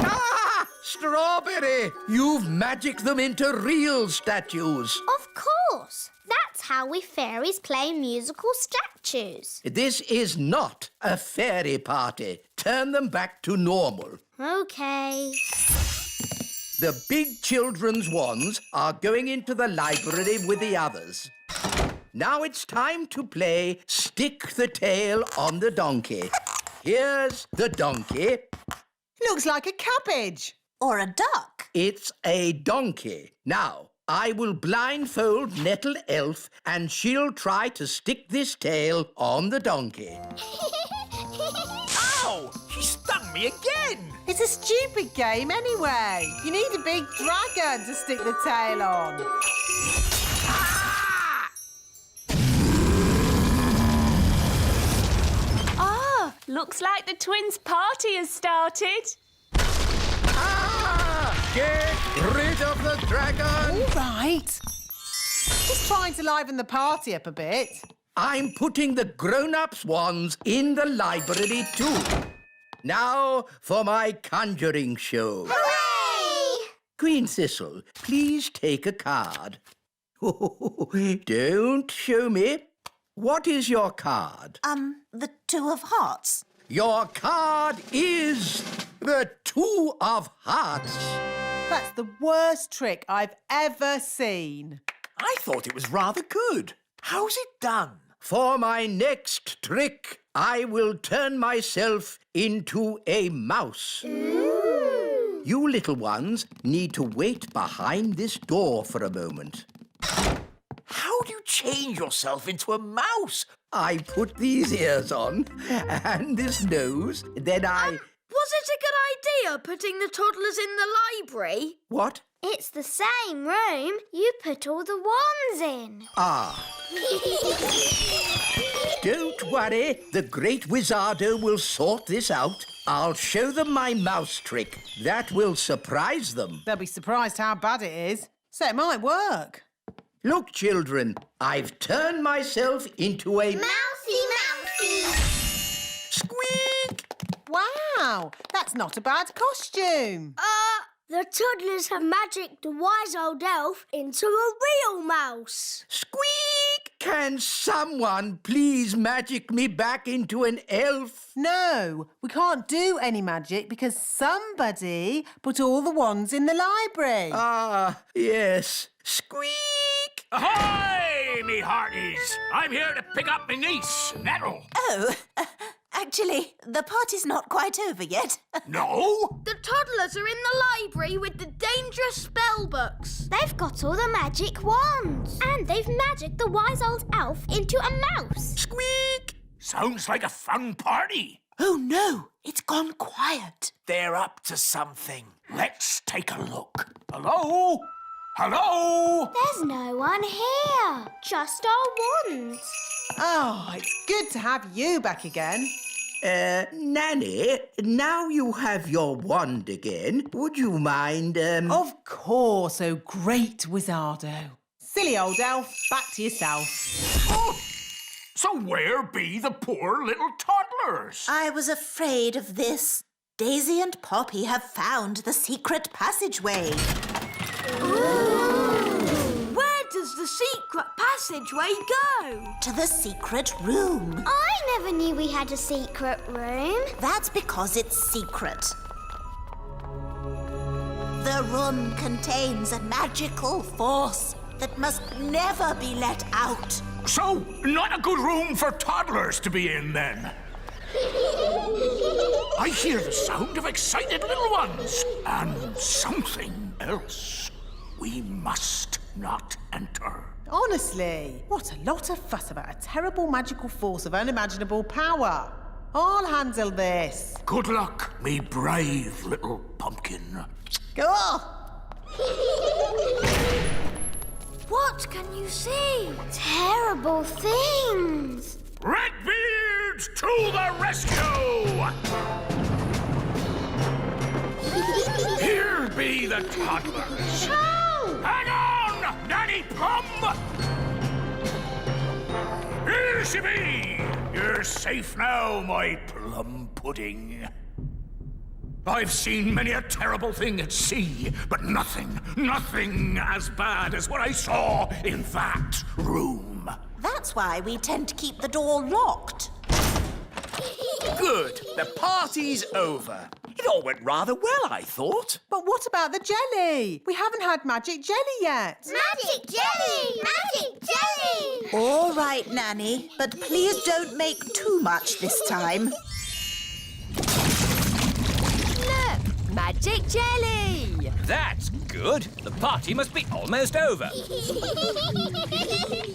Ah! Strawberry! You've magicked them into real statues. Of course. That's how we fairies play musical statues. This is not a fairy party. Turn them back to normal. OK. The big children's wands are going into the library with the others. Now it's time to play Stick the Tail on the Donkey. Here's the donkey. Looks like a cabbage. Or a duck. It's a donkey. Now, I will blindfold Nettle Elf and she'll try to stick this tail on the donkey. Ow! She stung me again. It's a stupid game anyway. You need a big dragon to stick the tail on. Ah! Looks like the twins' party has started. Get rid of the dragon! All right. Just trying to liven the party up a bit. I'm putting the grown-ups' wands in the library too. Now for my conjuring show. Hooray! Queen Thistle, please take a card. Don't show me. What is your card? The Two of Hearts. Your card is the Two of Hearts. That's the worst trick I've ever seen. I thought it was rather good. How's it done? For my next trick, I will turn myself into a mouse. Ooh. You little ones need to wait behind this door for a moment. How do you change yourself into a mouse? I put these ears on and this nose, then I... Was it a good idea putting the toddlers in the library? What? It's the same room. You put all the wands in. Ah. Don't worry, the great Wizardo will sort this out. I'll show them my mouse trick. That will surprise them. They'll be surprised how bad it is. So it might work. Look, children, I've turned myself into a... Mousy! Squeak! Wow, that's not a bad costume. The toddlers have magicked the wise old elf into a real mouse. Squeak! Can someone please magic me back into an elf? No, we can't do any magic because somebody put all the wands in the library. Ah, yes. Squeak! Ahoy, me hearties! I'm here to pick up my niece, Nettle. Oh, actually, the party's not quite over yet. No? The toddlers are in the library with the dangerous spell books. They've got all the magic wands. And they've magicked the wise old elf into a mouse. Squeak! Sounds like a fun party. Oh, no, it's gone quiet. They're up to something. Let's take a look. Hello? Hello? There's no one here. Just our wands. Oh, it's good to have you back again. Nanny, now you have your wand again. Would you mind, Of course, oh great Wizardo. Silly old elf, back to yourself. Oh, so where be the poor little toddlers? I was afraid of this. Daisy and Poppy have found the secret passageway. Where does the secret passageway go? To the secret room. I never knew we had a secret room. That's because it's secret. The room contains a magical force that must never be let out. So, not a good room for toddlers to be in, then? I hear the sound of excited little ones. And something else. We must not enter. Honestly, what a lot of fuss about a terrible magical force of unimaginable power. I'll handle this. Good luck, me brave little pumpkin. Go on. What can you see? Terrible things. Redbeards to the rescue! Here be the toddlers. Hang on, Nanny Plum! Here she be! You're safe now, my plum pudding. I've seen many a terrible thing at sea, but nothing as bad as what I saw in that room. That's why we tend to keep the door locked. Good. The party's over. It all went rather well, I thought. But what about the jelly? We haven't had magic jelly yet. Magic jelly! Magic jelly! All right, Nanny, but please don't make too much this time. Look, magic jelly. That's good. The party must be almost over.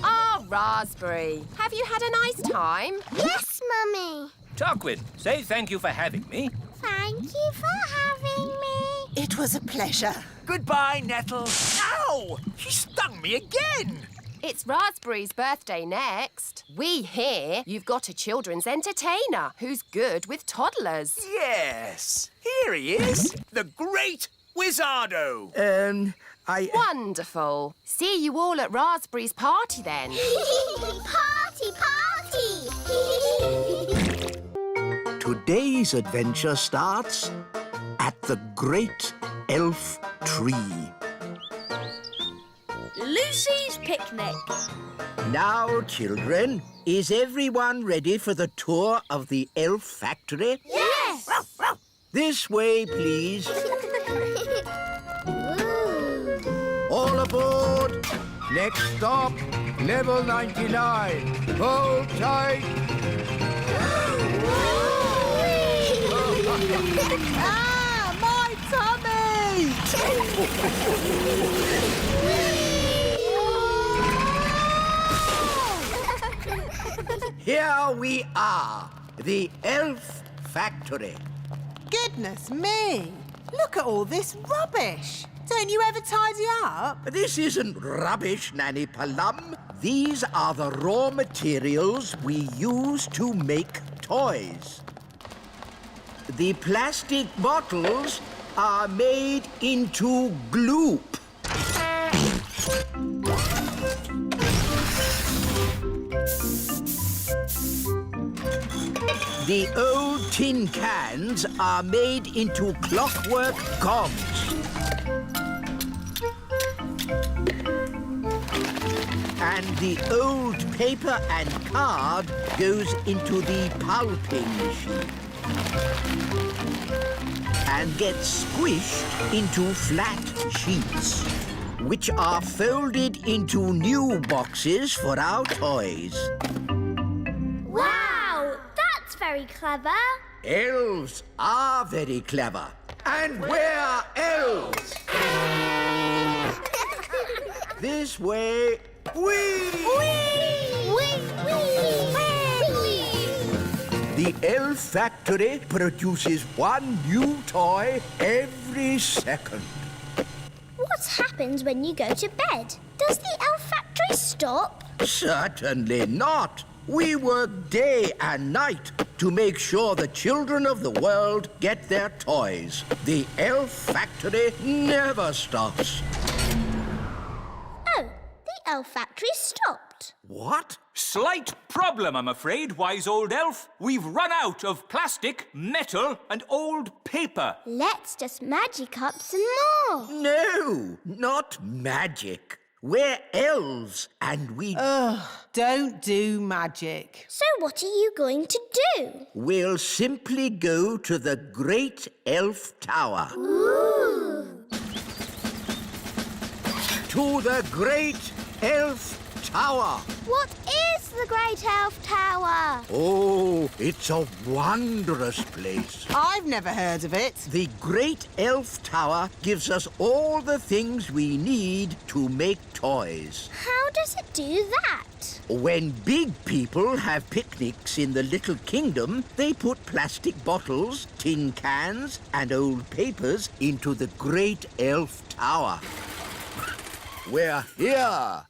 Ah, Raspberry. Have you had a nice time? Yes, Mummy. Tarquin, say thank you for having me. Thank you for having me. It was a pleasure. Goodbye, Nettle. Ow! She stung me again. It's Raspberry's birthday next. We hear you've got a children's entertainer who's good with toddlers. Yes, here he is, the great Wizardo. Wonderful. See you all at Raspberry's party then. Party, party! Today's adventure starts at the Great Elf Tree. Lucy's picnic. Now, children, is everyone ready for the tour of the elf factory? Yes! This way, please. All aboard. Next stop, level 99. Hold tight. Ah, my tummy! Here we are, the elf factory. Goodness me! Look at all this rubbish. Don't you ever tidy up? This isn't rubbish, Nanny Plum. These are the raw materials we use to make toys. The plastic bottles are made into gloop. The old tin cans are made into clockwork cogs. And the old paper and card goes into the pulping machine and gets squished into flat sheets, which are folded into new boxes for our toys. Wow! That's very clever. Elves are very clever. And we're elves! This way. Whee! The elf factory produces one new toy every second. What happens when you go to bed? Does the elf factory stop? Certainly not. We work day and night to make sure the children of the world get their toys. The elf factory never stops. Oh, the elf factory stopped. What? Slight problem, I'm afraid, wise old elf. We've run out of plastic, metal, and old paper. Let's just magic up some more. No, not magic. We're elves, and we... Don't do magic. So what are you going to do? We'll simply go to the Great Elf Tower. Ooh! To the Great Elf Tower. What is the Great Elf Tower? Oh, it's a wondrous place. I've never heard of it. The Great Elf Tower gives us all the things we need to make toys. How does it do that? When big people have picnics in the Little Kingdom, they put plastic bottles, tin cans, and old papers into the Great Elf Tower. We're here.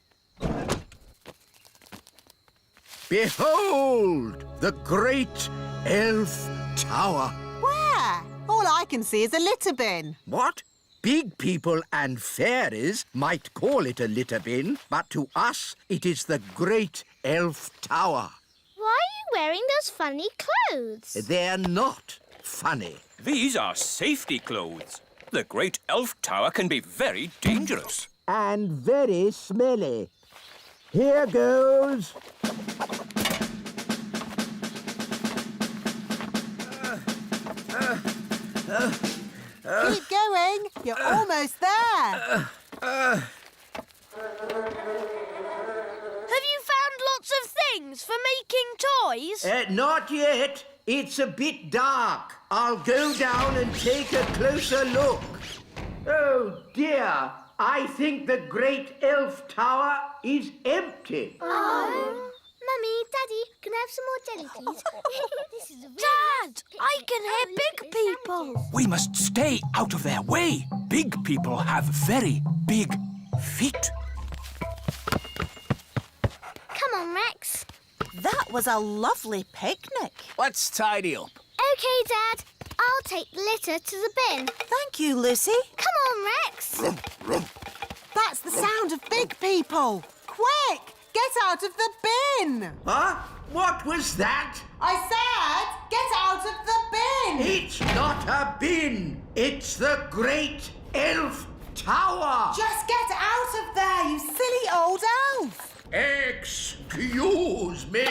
Behold, the Great Elf Tower. Where? All I can see is a litter bin. What? Big people and fairies might call it a litter bin, but to us it is the Great Elf Tower. Why are you wearing those funny clothes? They're not funny. These are safety clothes. The Great Elf Tower can be very dangerous. And very smelly. Here goes. Keep going. You're almost there. Have you found lots of things for making toys? Not yet. It's a bit dark. I'll go down and take a closer look. Oh, dear. I think the Great Elf Tower is empty. Oh. Mummy, Daddy, can I have some more jelly, please? This is a Dad, I can hear big people. We must stay out of their way. Big people have very big feet. That was a lovely picnic. Let's tidy up. OK, Dad. I'll take the litter to the bin. Thank you, Lucy. Come on, Rex. That's the sound of big people. Quick, get out of the bin. Huh? What was that? I said, get out of the bin. It's not a bin. It's the Great Elf Tower. Just get out of there, you silly old elf. Excuse me.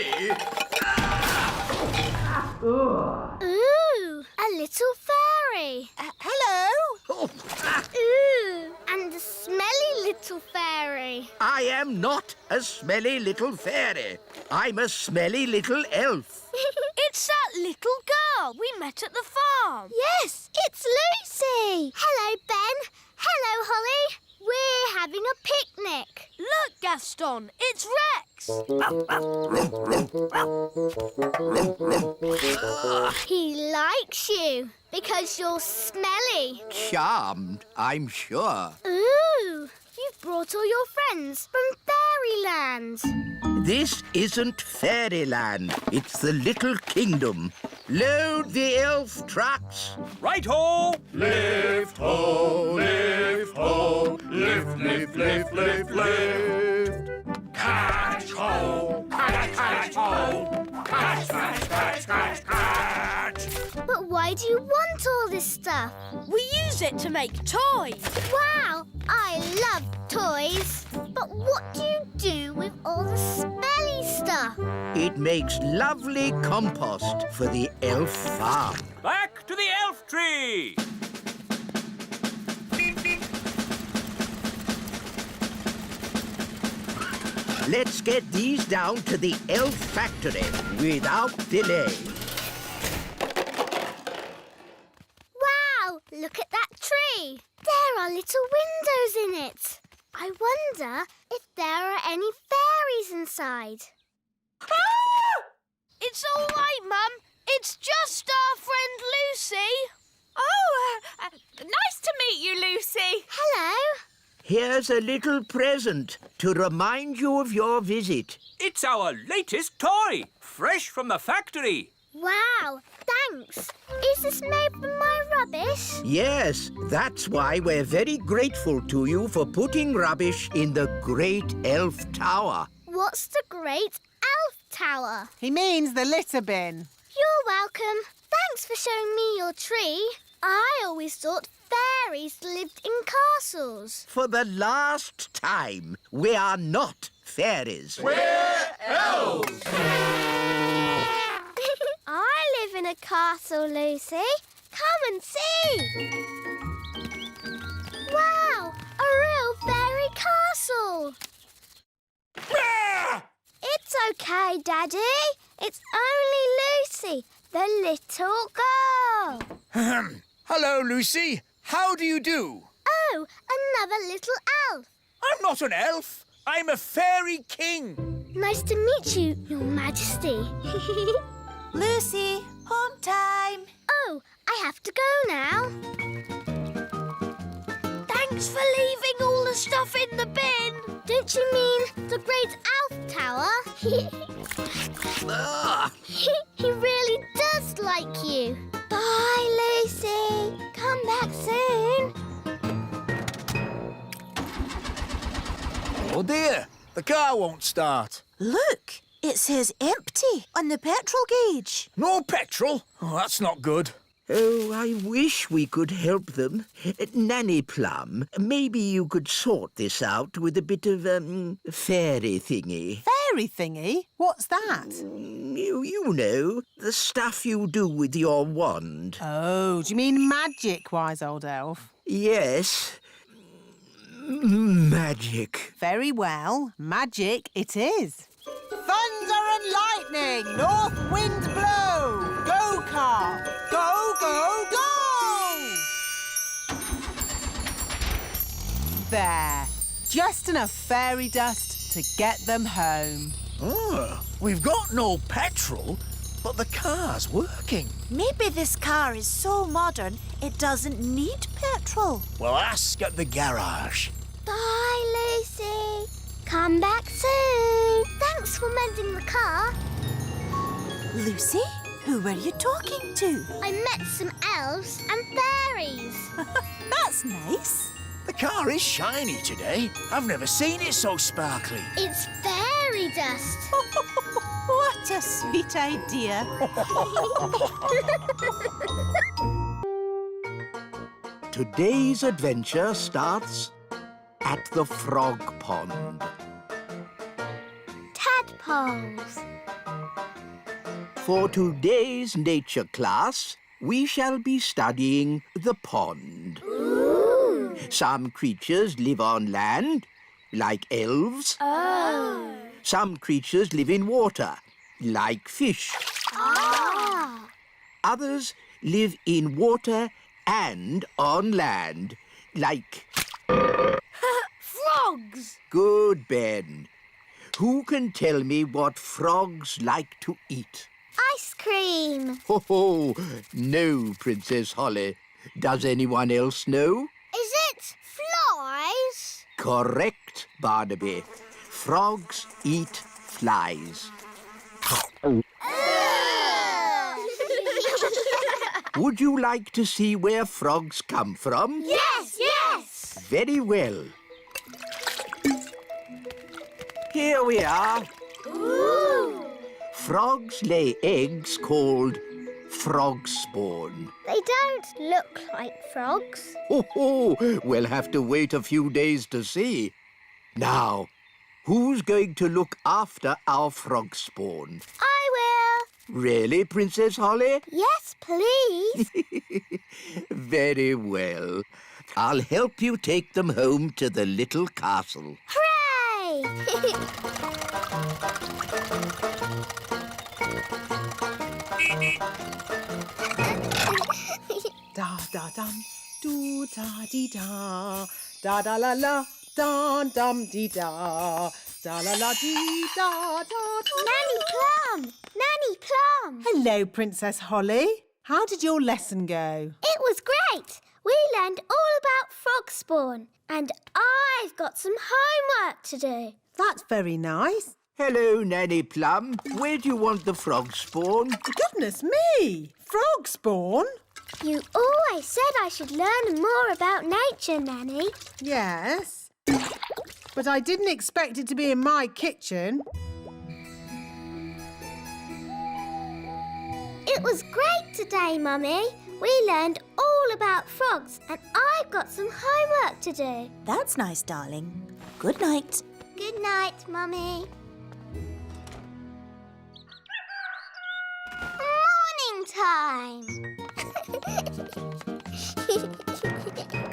Ooh, a little fairy. Hello. Ooh, and a smelly little fairy. I am not a smelly little fairy. I'm a smelly little elf. It's that little girl we met at the farm. Yes, it's Lucy. Hello, Ben. Hello, Holly. We're having a picnic. Look, Gaston, it's Rex. He likes you because you're smelly. Charmed, I'm sure. Ooh, you've brought all your friends from fairyland. This isn't fairyland. It's the Little Kingdom. Load the elf trucks. Right-ho! Lift ho, lift ho, lift, lift, lift, lift, lift. Catch ho, catch, catch ho, catch, catch, catch, catch, catch. But why do you want all this stuff? We use it to make toys. Wow, I love toys. But what do you do with all the smelly stuff? It makes lovely compost for the elf farm. Back to the elf tree! Let's get these down to the elf factory without delay. Wow, look at that tree. There are little windows in it. I wonder if there are any fairies inside. It's all right, Mum. It's just our friend Lucy. Oh, nice to meet you, Lucy. Hello. Here's a little present to remind you of your visit. It's our latest toy, fresh from the factory. Wow, thanks. Is this made from my rubbish? Yes, that's why we're very grateful to you for putting rubbish in the Great Elf Tower. What's the Great Elf Tower? He means the litter bin. You're welcome. Thanks for showing me your tree. I always thought fairies lived in castles. For the last time, we are not fairies. We're elves. I live in a castle, Lucy. Come and see. Wow, a real fairy castle. It's okay, Daddy. It's only Lucy, the little girl. Hello, Lucy. How do you do? Oh, another little elf. I'm not an elf. I'm a fairy king. Nice to meet you, Your Majesty. Lucy, home time. Oh, I have to go now. Thanks for leaving all the stuff in the bin. Don't you mean the Great Elf Tower? He really does like you. Bye, Lucy. Come back soon. Oh, dear. The car won't start. Look, it says empty on the petrol gauge. No petrol? Oh, that's not good. Oh, I wish we could help them. Nanny Plum, maybe you could sort this out with a bit of, fairy thingy. Fairy thingy? What's that? You know, the stuff you do with your wand. Oh, do you mean magic, wise old elf? Yes. Magic. Very well. Magic it is. Thunder and lightning, north wind blow. Go, car. Go, go, go! There. Just enough fairy dust to get them home. Oh, we've got no petrol, but the car's working. Maybe this car is so modern it doesn't need petrol. Well, ask at the garage. Bye, Lucy. Come back soon. Thanks for mending the car. Lucy, who were you talking to? I met some elves and fairies. That's nice. The car is shiny today. I've never seen it so sparkly. It's fairy dust. What a sweet idea. Today's adventure starts at the frog pond. Tadpoles. For today's nature class, we shall be studying the pond. Ooh. Some creatures live on land, like elves. Oh. Some creatures live in water, like fish. Ah. Others live in water and on land, like... Frogs! Good, Ben. Who can tell me what frogs like to eat? Ice cream. Ho, no, Princess Holly. Does anyone else know? Is it flies? Correct, Barnaby. Frogs eat flies. Would you like to see where frogs come from? Yes, yes. Very well. Here we are. Ooh. Frogs lay eggs called frog spawn. They don't look like frogs. Oh, we'll have to wait a few days to see. Now, who's going to look after our frog spawn? I will. Really, Princess Holly? Yes, please. Very well. I'll help you take them home to the little castle. Hooray! Da da dum, do da dee da, da da la la, dum dum dee da, da la la dee da da da. Nanny Plum! Nanny Plum! Hello, Princess Holly. How did your lesson go? It was great. We learned all about frog spawn, and I've got some homework to do. That's very nice. Hello, Nanny Plum. Where do you want the frog spawn? Goodness me! Frog spawn? You always said I should learn more about nature, Nanny. Yes. But I didn't expect it to be in my kitchen. It was great today, Mummy. We learned all about frogs, and I've got some homework to do. That's nice, darling. Good night. Good night, Mummy. Morning time.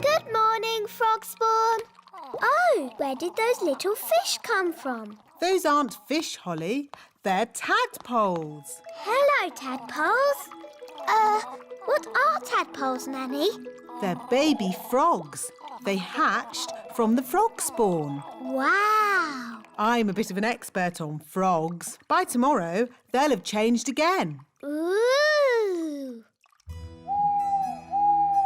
Good morning, frog spawn. Oh, where did those little fish come from? Those aren't fish, Holly. They're tadpoles. Hello, tadpoles. What are tadpoles, Nanny? They're baby frogs. They hatched from the frog spawn. Wow. I'm a bit of an expert on frogs. By tomorrow, they'll have changed again. Ooh.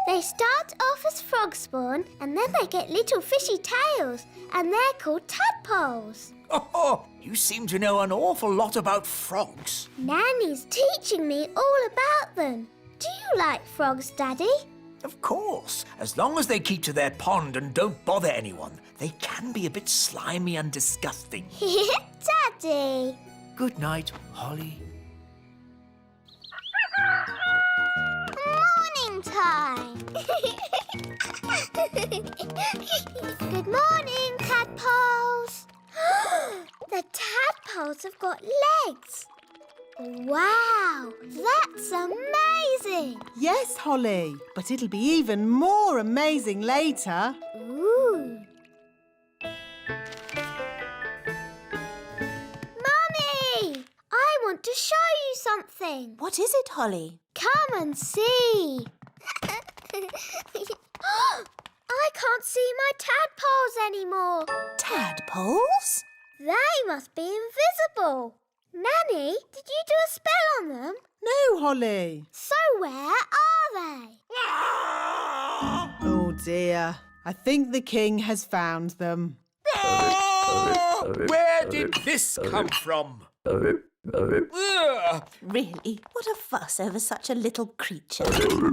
They start off as frog spawn and then they get little fishy tails and they're called tadpoles. Oh, you seem to know an awful lot about frogs. Nanny's teaching me all about them. Do you like frogs, Daddy? Of course, as long as they keep to their pond and don't bother anyone. They can be a bit slimy and disgusting. Daddy. Good night, Holly. Morning time. Good morning, tadpoles. The tadpoles have got legs. Wow, that's amazing. Yes, Holly, but it'll be even more amazing later. Ooh. Mummy, I want to show you something. What is it, Holly? Come and see. I can't see my tadpoles anymore. Tadpoles? They must be invisible. Nanny, did you do a spell on them? No, Holly. So where are they? Oh, dear. I think the king has found them. Oh, where did this come from? Ugh. Really? What a fuss over such a little creature. My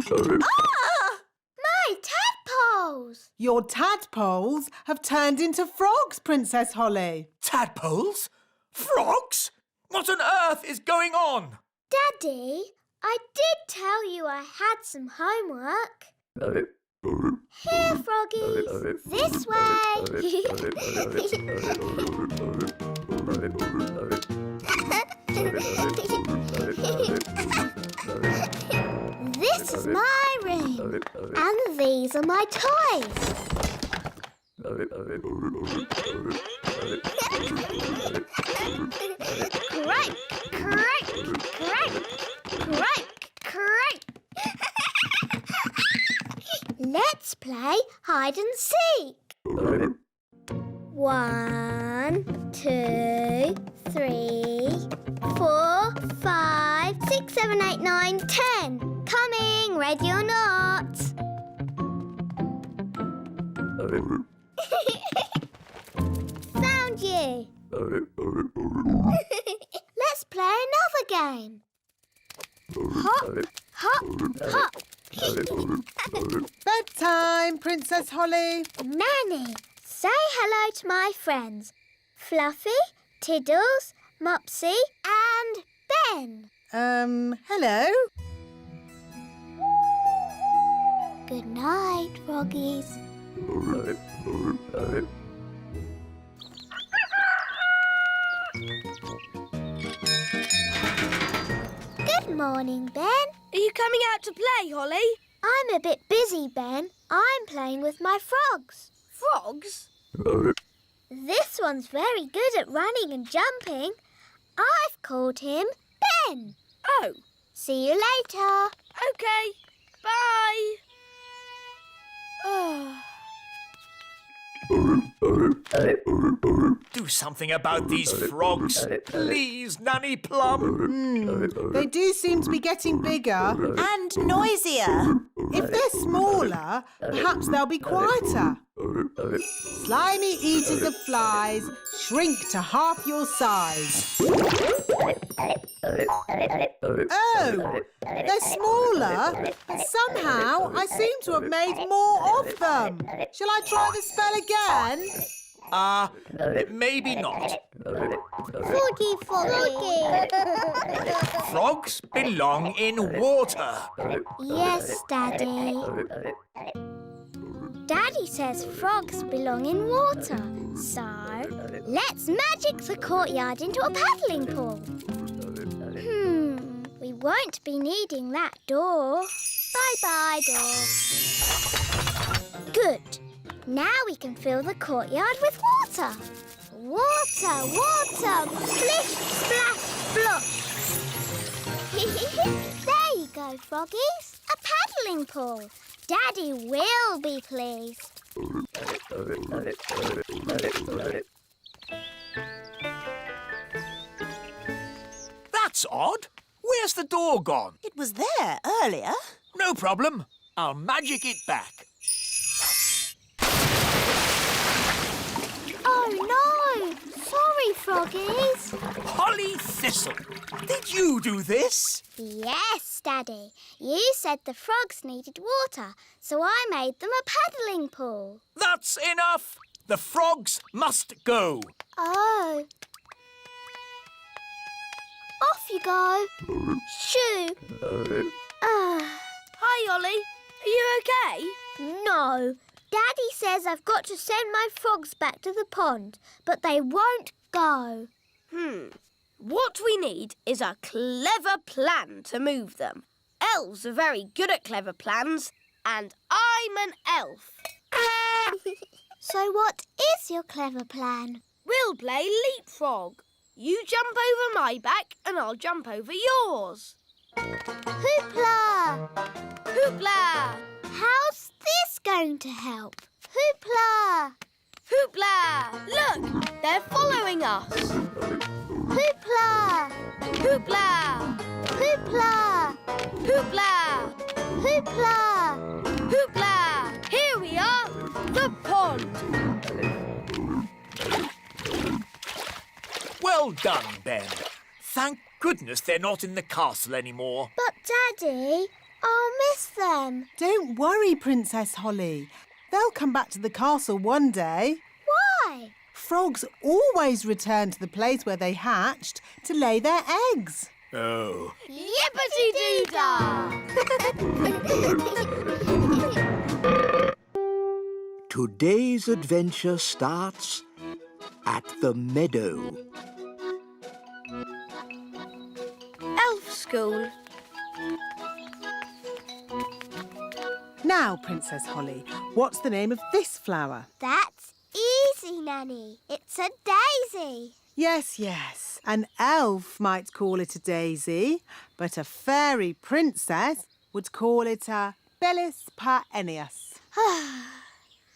tadpoles! Your tadpoles have turned into frogs, Princess Holly. Tadpoles? Frogs? What on earth is going on? Daddy, I did tell you I had some homework. Here, froggies. This way. This is my room. And these are my toys. Crank, crank, crank, crank, crank. Let's play hide and seek. 1, 2, 3, 4, 5, 6, 7, 8, 9, 10. Coming, ready or not. Found you. Let's play another game. Hop, hop, hop. Bedtime, Princess Holly. Nanny, say hello to my friends. Fluffy, Tiddles, Mopsy and Ben. Hello. Good night, froggies. Good morning, Ben. Are you coming out to play, Holly? I'm a bit busy, Ben. I'm playing with my frogs. Frogs? This one's very good at running and jumping. I've called him Ben. Oh. See you later. OK. Bye. Oh. Do something about these frogs. Please, Nanny Plum. They do seem to be getting bigger. And noisier. If they're smaller, perhaps they'll be quieter. Slimy eaters of flies, shrink to half your size. Oh, they're smaller, but somehow I seem to have made more of them. Shall I try the spell again? Maybe not. Froggy, froggy. Frogs belong in water. Yes, Daddy. Daddy says frogs belong in water. So, let's magic the courtyard into a paddling pool. We won't be needing that door. Bye-bye, door. Good. Now we can fill the courtyard with water. Water, water, splish, splash, splosh. There you go, froggies. A paddling pool. Daddy will be pleased. That's odd. Where's the door gone? It was there earlier. No problem. I'll magic it back. Oh, no! Sorry, froggies. Holly Thistle, did you do this? Yes, Daddy. You said the frogs needed water, so I made them a paddling pool. That's enough. The frogs must go. Oh. Off you go. Shoo. Hi, Ollie. Are you OK? No. Daddy says I've got to send my frogs back to the pond, but they won't go. What we need is a clever plan to move them. Elves are very good at clever plans, and I'm an elf. So what is your clever plan? We'll play leapfrog. You jump over my back and I'll jump over yours. Hoopla! Hoopla! How's this going to help? Hoopla! Hoopla! Look, they're following us. Hoopla! Hoopla! Hoopla! Hoopla! Hoopla! Hoopla! Here we are, the pond. Well done, Ben. thank goodness they're not in the castle anymore. But, Daddy, I'll miss them. Don't worry, Princess Holly. They'll come back to the castle one day. Why? Frogs always return to the place where they hatched to lay their eggs. Oh. Yippity-doo-dah! Today's adventure starts at the meadow. Elf school. Now, Princess Holly, what's the name of this flower? That's easy, Nanny. It's a daisy. Yes, yes. An elf might call it a daisy, but a fairy princess would call it a Bellis perennius.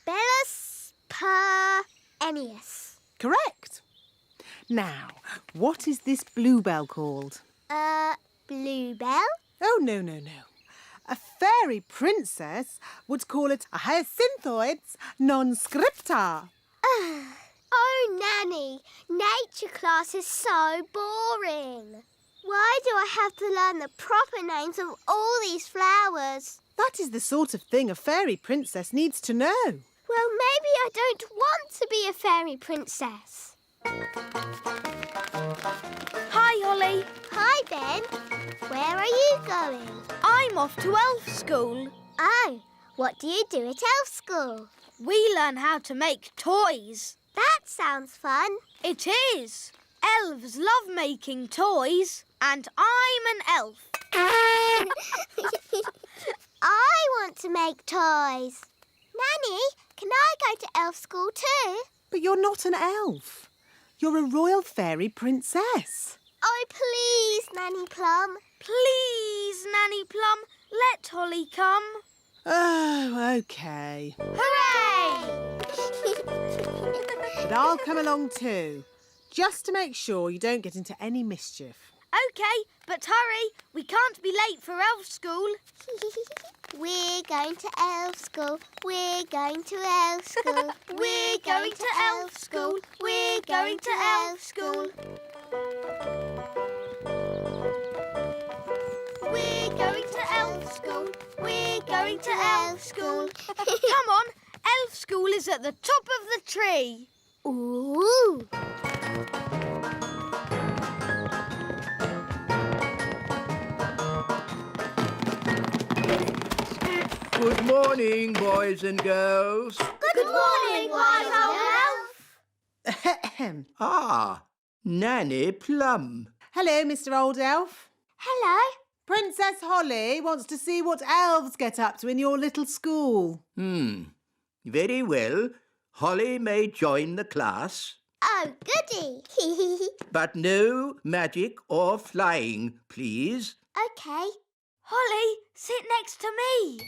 Bellis perennius. Correct. Now, what is this bluebell called? Bluebell? Oh, no, no, no. A fairy princess would call it a hyacinthoids non scripta. Oh, Nanny, nature class is so boring. Why do I have to learn the proper names of all these flowers? That is the sort of thing a fairy princess needs to know. Well, maybe I don't want to be a fairy princess. Hi, Holly. Hi, Ben. Where are you going? I'm off to elf school. Oh, what do you do at elf school? We learn how to make toys. That sounds fun. It is. Elves love making toys, and I'm an elf. I want to make toys. Nanny, can I go to elf school too? But you're not an elf. You're a royal fairy princess. Oh, please, Nanny Plum. Please, Nanny Plum, let Holly come. Oh, OK. Hooray! But I'll come along too, just to make sure you don't get into any mischief. OK, but hurry. We can't be late for elf school. We're going to elf school. We're going to elf school. We're going to elf school. We're going to elf school. We're going to elf school. We're going to elf school. Come on, elf school is at the top of the tree. Ooh! Good morning, boys and girls. Good morning, Wise Old Elf. Ah, Nanny Plum. Hello, Mr. Old Elf. Hello. Princess Holly wants to see what elves get up to in your little school. Very well. Holly may join the class, Oh, goody. but no magic or flying, please. OK. Holly, sit next to me.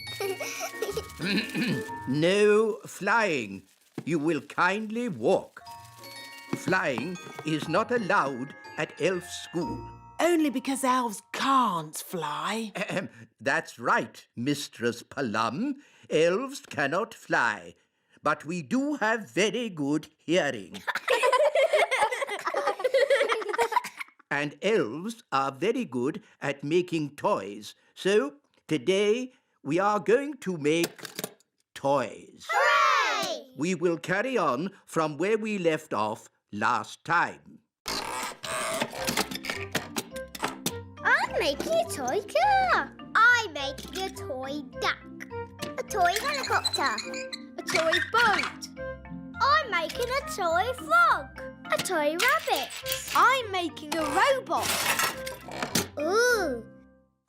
No flying. You will kindly walk. Flying is not allowed at elf school. Only because elves can't fly. That's right, Mistress Plum. Elves cannot fly, but we do have very good hearing. And elves are very good at making toys. So today we are going to make toys. Hooray! We will carry on from where we left off last time. I'm making a toy car. I'm making a toy duck. A toy helicopter. A toy boat. I'm making a toy frog. A toy rabbit. I'm making a robot. Ooh,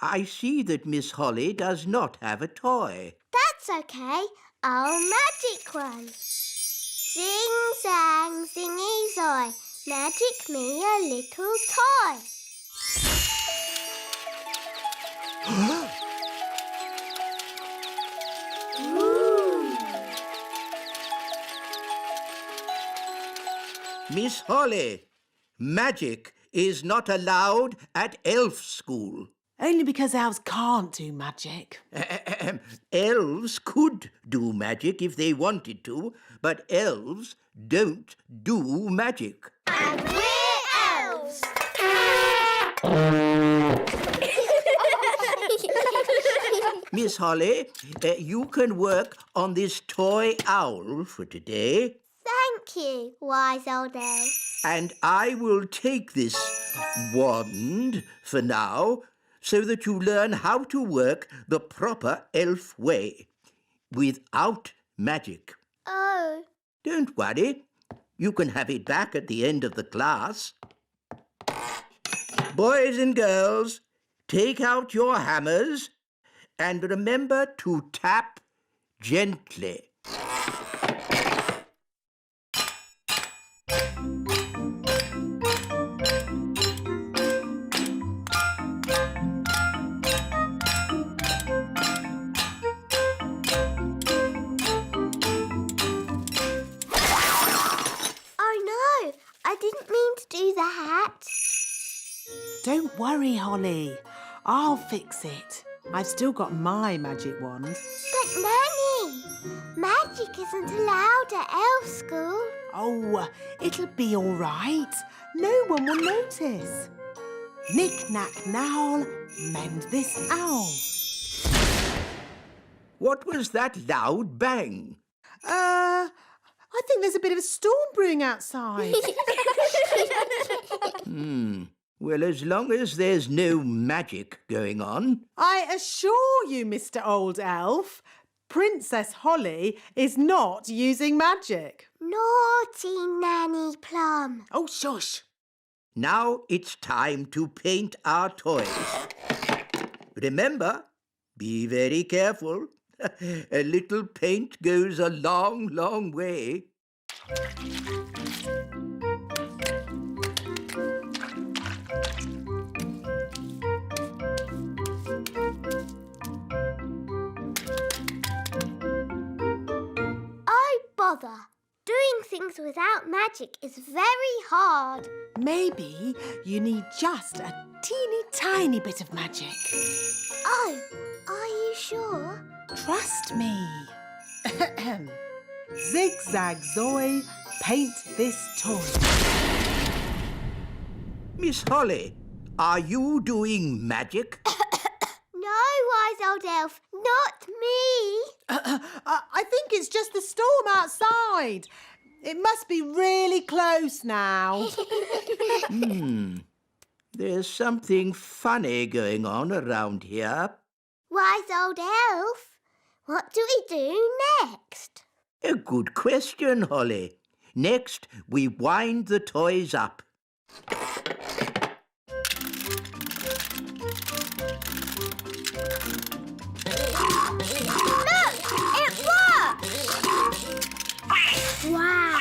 I see that Miss Holly does not have a toy. that's okay. I'll magic one. Zing, zang, zingy, zoy. Magic me a little toy. Miss Holly, magic is not allowed at elf school. Only because elves can't do magic. Elves could do magic if they wanted to, but elves don't do magic. And we're elves. Miss Holly, you can work on this toy owl for today. Thank you, wise old elf. And I will take this wand for now so that you learn how to work the proper elf way, without magic. Oh. Don't worry. You can have it back at the end of the class. Boys and girls, take out your hammers and remember to tap gently. I didn't mean to do that. Don't worry, Holly. I'll fix it. I've still got my magic wand. But, Nanny, magic isn't allowed at elf school. Oh, it'll be all right. No one will notice. Knick-knack, nowl, mend this owl. What was that loud bang? I think there's a bit of a storm brewing outside. Well, as long as there's no magic going on. I assure you, Mr. Old Elf, Princess Holly is not using magic. Naughty Nanny Plum. Oh, shush. Now it's time to paint our toys. Remember, be very careful. A little paint goes a long, long way. Oh, bother. Doing things without magic is very hard. Maybe you need just a teeny tiny bit of magic. Oh, are you sure? Trust me. Zigzag Zoe, paint this toy. Miss Holly, are you doing magic? No, wise old elf, not me. I think it's just the storm outside. It must be really close now. There's something funny going on around here. Wise old elf, what do we do next? A good question, Holly. Next, we wind the toys up. Look, it works! Wow!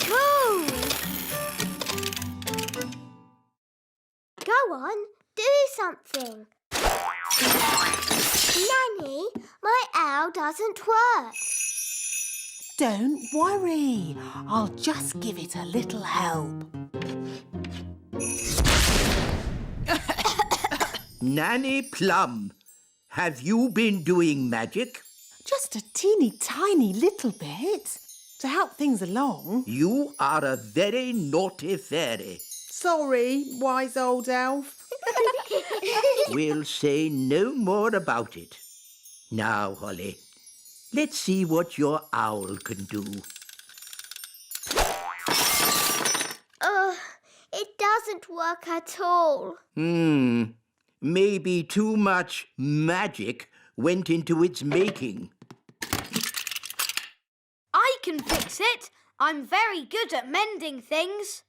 Cool! Go on, do something. Nanny, my owl doesn't work. Don't worry. I'll just give it a little help. Nanny Plum, have you been doing magic? Just a teeny tiny little bit to help things along. You are a very naughty fairy. Sorry, wise old elf. We'll say no more about it. Now, Holly, let's see what your owl can do. It doesn't work at all. Maybe too much magic went into its making. I can fix it. I'm very good at mending things.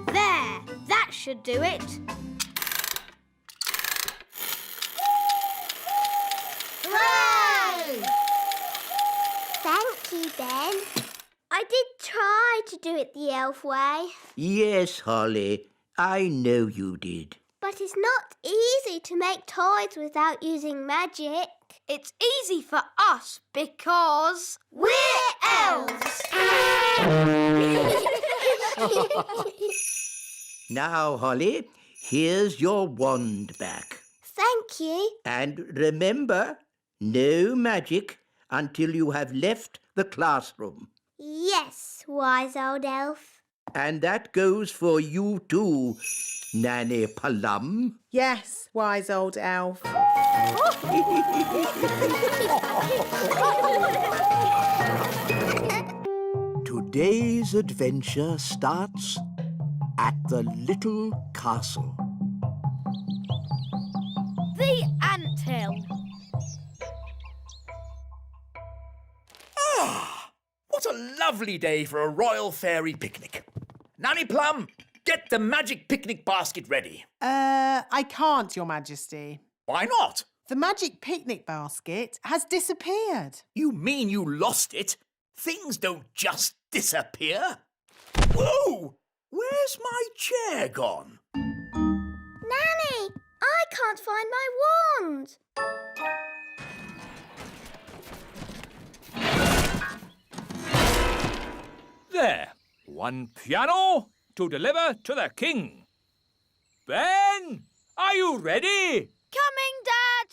There, that should do it. Hooray! Thank you, Ben. I did try to do it the elf way. Yes, Holly, I know you did. But it's not easy to make toys without using magic. It's easy for us because we're elves! Now, Holly, Here's your wand back. Thank you. And remember, no magic until you have left the classroom. Yes, wise old elf. And that goes for you too, Nanny Plum. Yes, wise old elf. Today's adventure starts at the little castle. The anthill. What a lovely day for a royal fairy picnic. Nanny Plum, get the magic picnic basket ready. I can't, Your Majesty. Why not? The magic picnic basket has disappeared. You mean you lost it? Things don't just disappear. Whoa! Where's my chair gone? Nanny, I can't find my wand. There. One piano to deliver to the king. Ben, are you ready? Coming, Dad.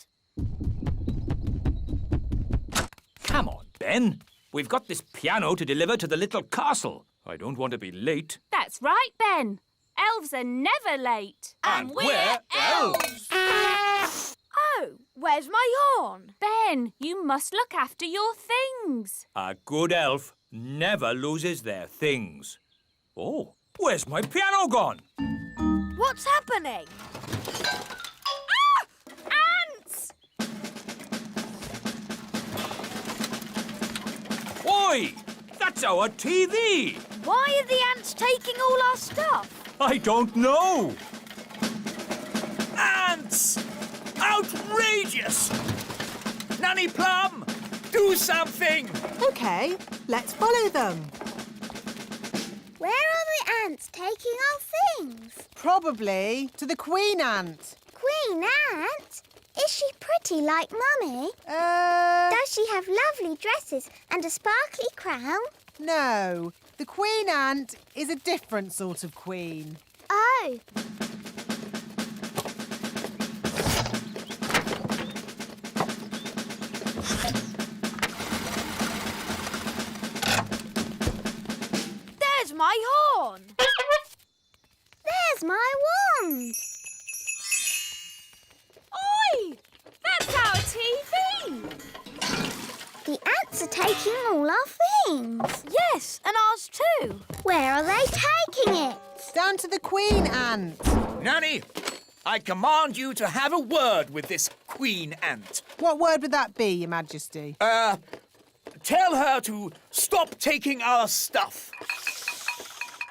Come on, Ben. We've got this piano to deliver to the little castle. I don't want to be late. That's right, Ben. Elves are never late. And we're elves. Oh, where's my horn? Ben, you must look after your things. A good elf never loses their things. Oh, where's my piano gone? What's happening? Ants! Oi! That's our TV! Why are the ants taking all our stuff? I don't know. Ants! Outrageous! Nanny Plum, do something! OK, let's follow them. Where are the ants taking our things? Probably to the Queen Ant. Queen Ant? Is she pretty like Mummy? Does she have lovely dresses and a sparkly crown? No, the Queen Ant is a different sort of queen. Oh. There's my horn. There's my wand. Oi! That's our TV! The ants are taking all our things. Yes, and ours too. Where are they taking it? Down to the Queen Ant. Nanny, I command you to have a word with this Queen Ant. What word would that be, Your Majesty? Tell her to stop taking our stuff.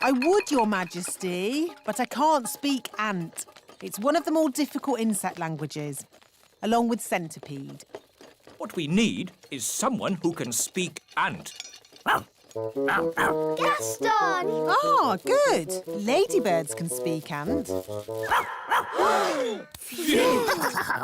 I would, Your Majesty, but I can't speak ant. It's one of the more difficult insect languages, along with centipede. What we need is someone who can speak ant. Gaston! Ah, good. Ladybirds can speak ant.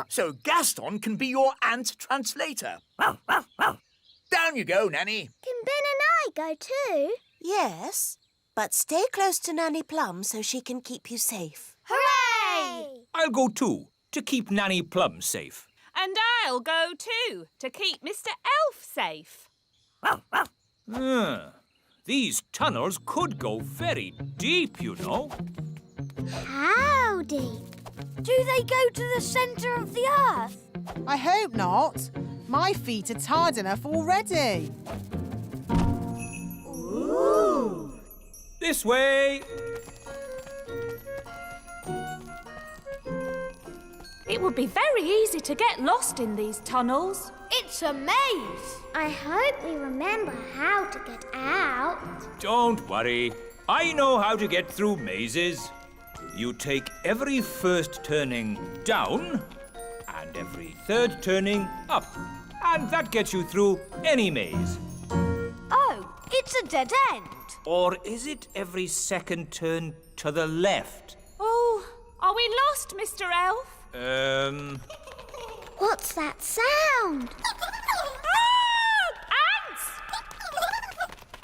So Gaston can be your ant translator. Down you go, Nanny. Can Ben and I go too? Yes, but stay close to Nanny Plum so she can keep you safe. Hooray! I'll go too, to keep Nanny Plum safe. And I'll go too, to keep Mr. Elf safe. These tunnels could go very deep, you know. How deep? Do they go to the centre of the earth? I hope not. My feet are tired enough already. Ooh! This way. It would be very easy to get lost in these tunnels. It's a maze. I hope we remember how to get out. Don't worry. I know how to get through mazes. You take every first turning down and every third turning up. And that gets you through any maze. Oh, it's a dead end. Or is it every second turn to the left? Oh, are we lost, Mr. Elf? What's that sound? Ants!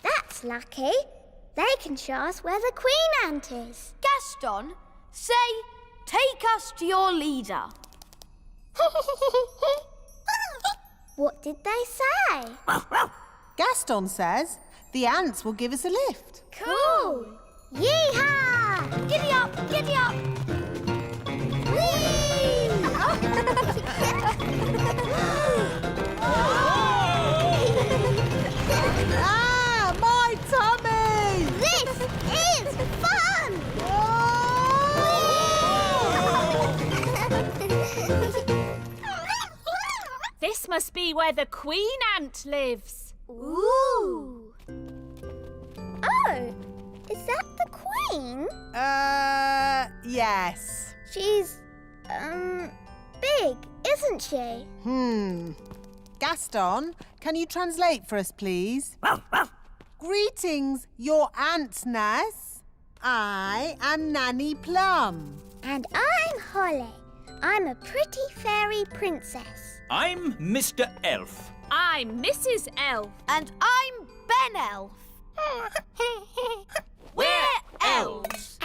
That's lucky. They can show us where the Queen Ant is. Gaston, say take us to your leader. What did they say? Gaston says the ants will give us a lift. Cool! Yee-haw! Giddy up, giddy up. Ah, my tummy! This is fun! This must be where the queen ant lives. Ooh! Oh, is that the queen? Yes. She's, big, isn't she? Gaston, can you translate for us, please? Greetings, your antness. I am Nanny Plum. And I'm Holly. I'm a pretty fairy princess. I'm Mr. Elf. I'm Mrs. Elf. And I'm Ben Elf. We're elves.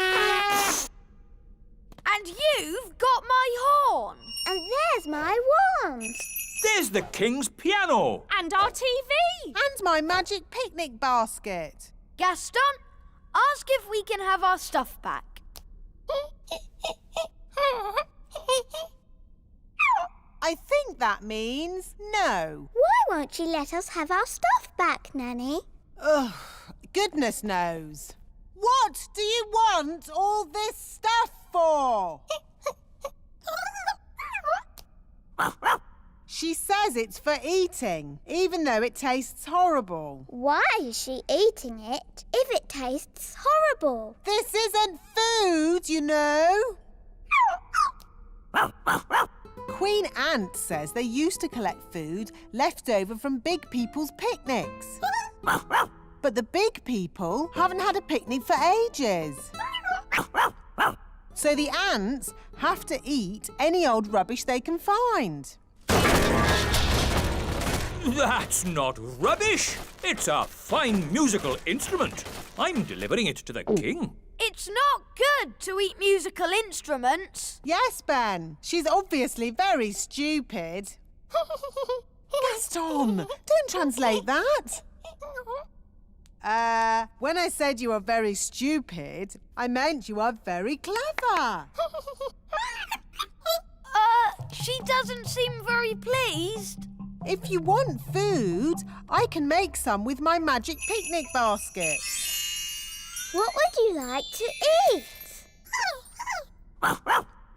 And you've got my horn. And there's my wand. There's the king's piano. And our TV. And my magic picnic basket. Gaston, ask if we can have our stuff back. I think that means no. Why won't you let us have our stuff back, Nanny? Ugh, goodness knows. What do you want all this stuff for? She says it's for eating, even though it tastes horrible. Why is she eating it if it tastes horrible? This isn't food, you know. Queen Ant says they used to collect food left over from big people's picnics. But the big people haven't had a picnic for ages. So the ants have to eat any old rubbish they can find. That's not rubbish. It's a fine musical instrument. I'm delivering it to the king. It's not good to eat musical instruments. Yes, Ben. She's obviously very stupid. Gaston, don't translate that. When I said you are very stupid, I meant you are very clever. She doesn't seem very pleased. If you want food, I can make some with my magic picnic basket. What would you like to eat?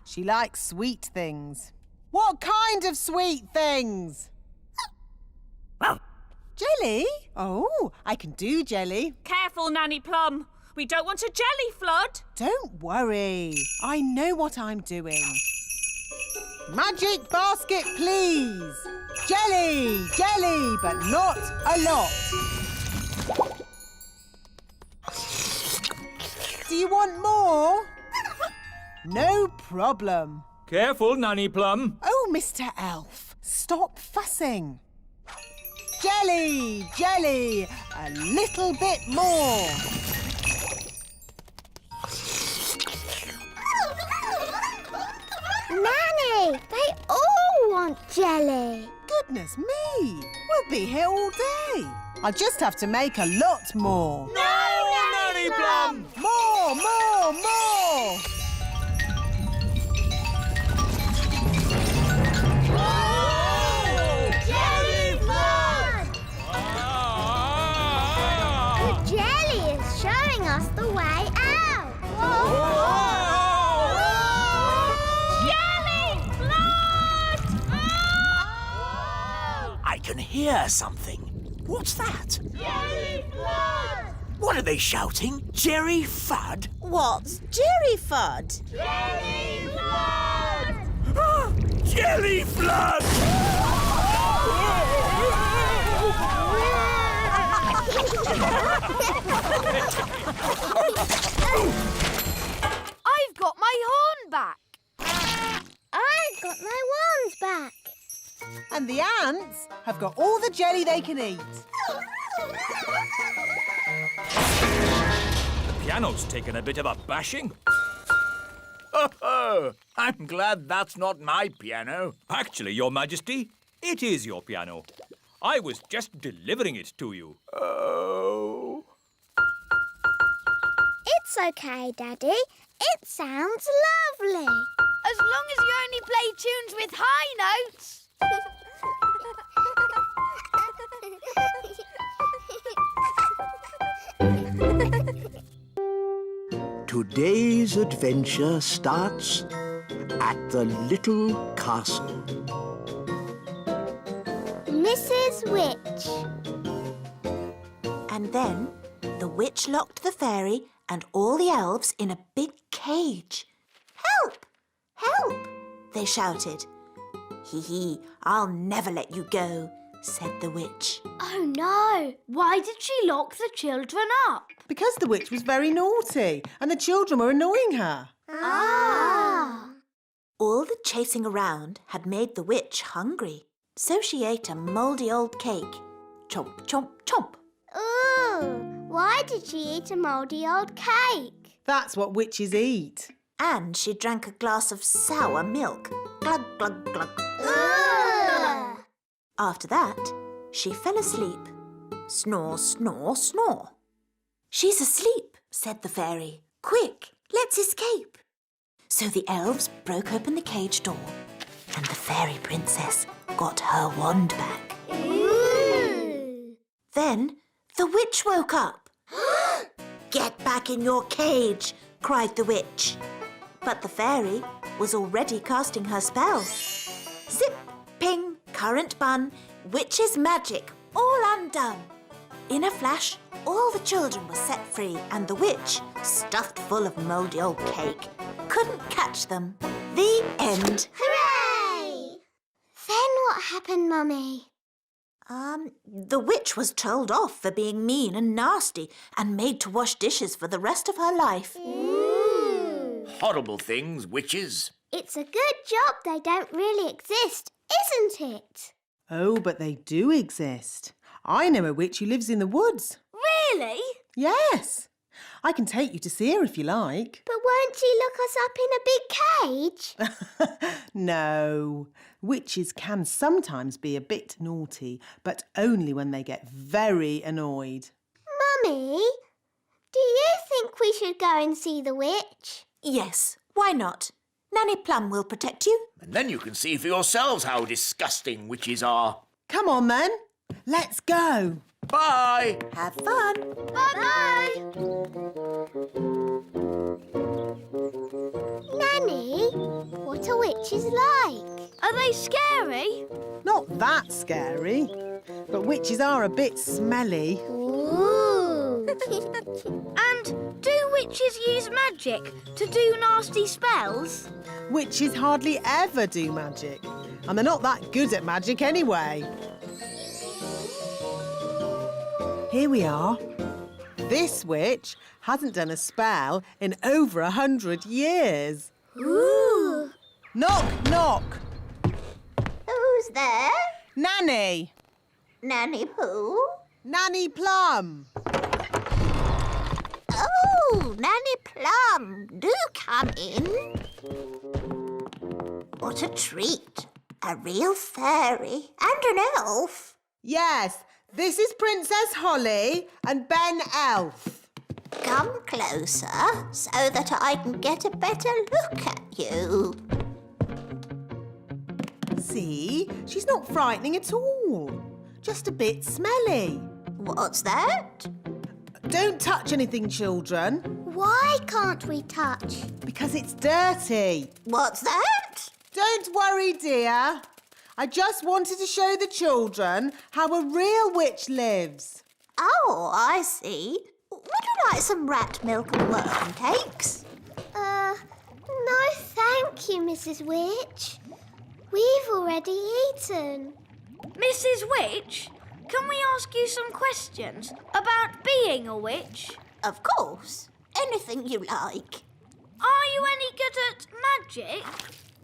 She likes sweet things. What kind of sweet things? Jelly? Oh, I can do jelly. Careful, Nanny Plum. We don't want a jelly flood. Don't worry. I know what I'm doing. Magic basket, please. Jelly, jelly, but not a lot. Do you want more? No problem. Careful, Nanny Plum. Oh, Mr. Elf, stop fussing. Jelly, jelly, a little bit more. Nanny, they all want jelly. Goodness me, we'll be here all day. I'll just have to make a lot more. No, Nanny Plum! More, more, more! Jelly flood! The jelly is showing us the way out. Jelly flood! I can hear something. What's that? Jelly flood! What are they shouting? Jerry Fudd? What's Jerry Fudd? Jelly flood! Jelly Flood! I've got my horn back. I've got my wands back. And the ants have got all the jelly they can eat. The piano's taken a bit of a bashing. Oh, I'm glad that's not my piano. Actually, Your Majesty, it is your piano. I was just delivering it to you. Oh. It's okay, Daddy. It sounds lovely. As long as you only play tunes with high notes. Today's adventure starts at the little castle. Mrs. Witch. And then the witch locked the fairy and all the elves in a big cage. Help! Help! They shouted. Hee hee, I'll never let you go, said the witch. Oh no! Why did she lock the children up? Because the witch was very naughty and the children were annoying her. Ah! All the chasing around had made the witch hungry, so she ate a mouldy old cake. Chomp, chomp, chomp. Ooh! Why did she eat a mouldy old cake? That's what witches eat. And she drank a glass of sour milk. Glug, glug, glug. Ugh! After that, she fell asleep. Snore, snore, snore. She's asleep, said the fairy. Quick, let's escape. So the elves broke open the cage door and the fairy princess got her wand back. Ooh! Then the witch woke up. Get back in your cage, cried the witch. But the fairy was already casting her spell. Zip, ping, current bun, witch's magic, all undone. In a flash, all the children were set free and the witch, stuffed full of mouldy old cake, couldn't catch them. The end. Hooray! Then what happened, Mummy? The witch was told off for being mean and nasty and made to wash dishes for the rest of her life. Ooh! Horrible things, witches. It's a good job they don't really exist, isn't it? Oh, but they do exist. I know a witch who lives in the woods. Really? Yes. I can take you to see her if you like. But won't she lock us up in a big cage? No. Witches can sometimes be a bit naughty, but only when they get very annoyed. Mummy, do you think we should go and see the witch? Yes, why not? Nanny Plum will protect you. And then you can see for yourselves how disgusting witches are. Come on, then. Let's go. Bye. Have fun. Bye-bye. Nanny, what are witches like? Are they scary? Not that scary, but witches are a bit smelly. Ooh. And do witches use magic to do nasty spells? Witches hardly ever do magic, and they're not that good at magic anyway. Here we are. This witch hasn't done a spell in over 100 years. Ooh. Knock, knock. Who's there? Nanny. Nanny who? Nanny Plum. Oh, Nanny Plum, do come in. What a treat. A real fairy and an elf. Yes, this is Princess Holly and Ben Elf. Come closer so that I can get a better look at you. See, she's not frightening at all. Just a bit smelly. What's that? Don't touch anything, children, Why can't we touch? because it's dirty. What's that? Don't worry, dear. I just wanted to show the children how a real witch lives. Oh, I see. Would you like some rat milk and worm cakes? No thank you, Mrs. Witch. We've already eaten. Mrs. Witch, can we ask you some questions about being a witch? Of course. Anything you like. Are you any good at magic?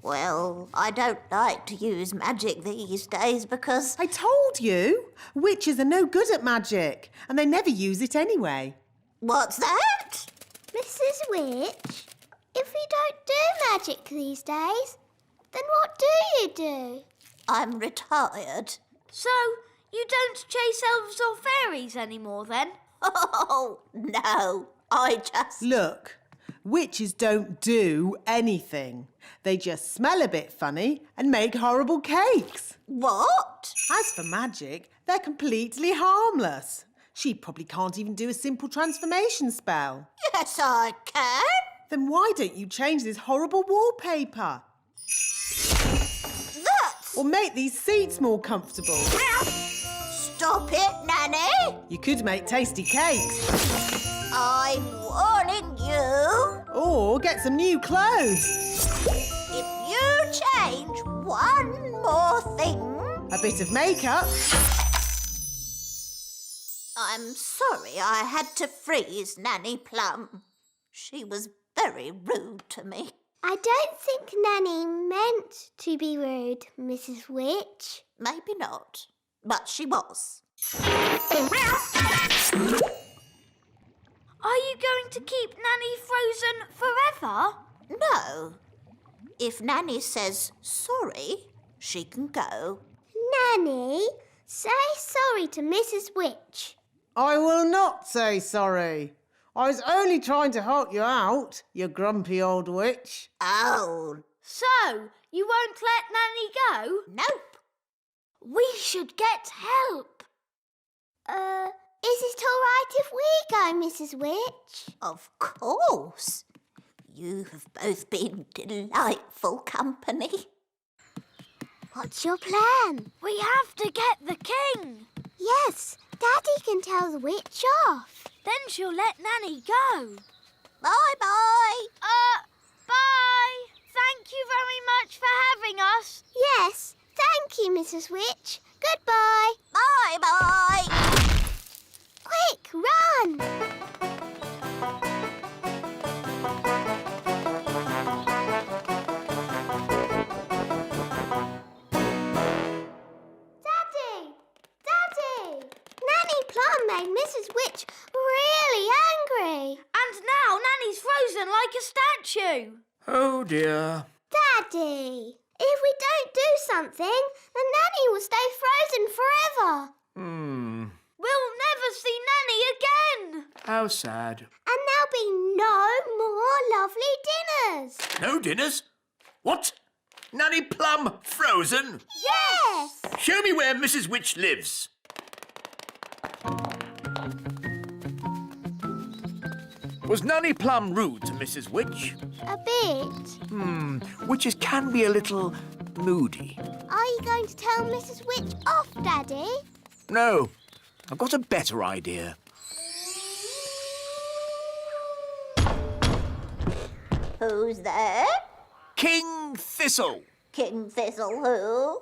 Well, I don't like to use magic these days because... I told you, witches are no good at magic, and they never use it anyway. What's that? Mrs. Witch, If we don't do magic these days, then what do you do? I'm retired. So, you don't chase elves or fairies anymore then? Oh, no. I just... Look, witches don't do anything. They just smell a bit funny and make horrible cakes. What? As for magic, they're completely harmless. She probably can't even do a simple transformation spell. Yes, I can. Then why don't you change this horrible wallpaper? That's... Or make these seats more comfortable. Stop it, Nanny. You could make tasty cakes. I'm warning you. Or get some new clothes. If you change one more thing... A bit of makeup. I'm sorry I had to freeze Nanny Plum. She was very rude to me. I don't think Nanny meant to be rude, Mrs. Witch. Maybe not, but she was. Are you going to keep Nanny frozen forever? No. If Nanny says sorry, she can go. Nanny, say sorry to Mrs. Witch. I will not say sorry. I was only trying to help you out, you grumpy old witch. Oh. So, you won't let Nanny go? Nope. We should get help. Is it all right if we go, Mrs. Witch? Of course. You have both been delightful company. What's your plan? We have to get the king. Yes, Daddy can tell the witch off. Then she'll let Nanny go. Bye-bye. Bye. Thank you very much for having us. Yes, thank you, Mrs. Witch. Goodbye. Bye-bye. Quick, run! Daddy! Daddy! Nanny Plum made Mrs. Witch really angry. And now Nanny's frozen like a statue. Oh, dear. Daddy, if we don't do something, then Nanny will stay frozen forever. We'll never see Nanny again. How sad. And there'll be no more lovely dinners. No dinners? What? Nanny Plum frozen? Yes! Show me where Mrs. Witch lives. Was Nanny Plum rude to Mrs. Witch? A bit. Witches can be a little moody. Are you going to tell Mrs. Witch off, Daddy? No, I've got a better idea. Who's there? King Thistle. King Thistle who?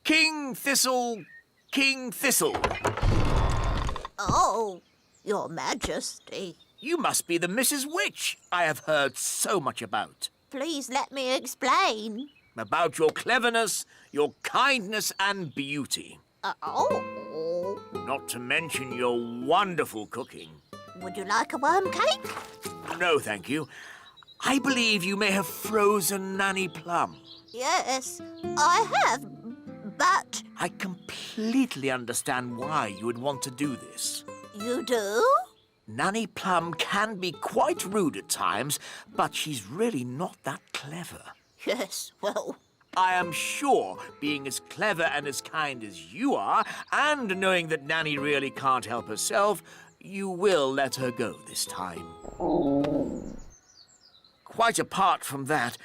King Thistle. Oh, Your Majesty. You must be the Mrs. Witch I have heard so much about. Please let me explain. About your cleverness, your kindness and beauty. Oh. Not to mention your wonderful cooking. Would you like a worm cake? No, thank you. I believe you may have frozen Nanny Plum. Yes, I have, but... I completely understand why you would want to do this. You do? Nanny Plum can be quite rude at times, but she's really not that clever. Yes, well... I am sure, being as clever and as kind as you are, and knowing that Nanny really can't help herself, you will let her go this time. Quite apart from that,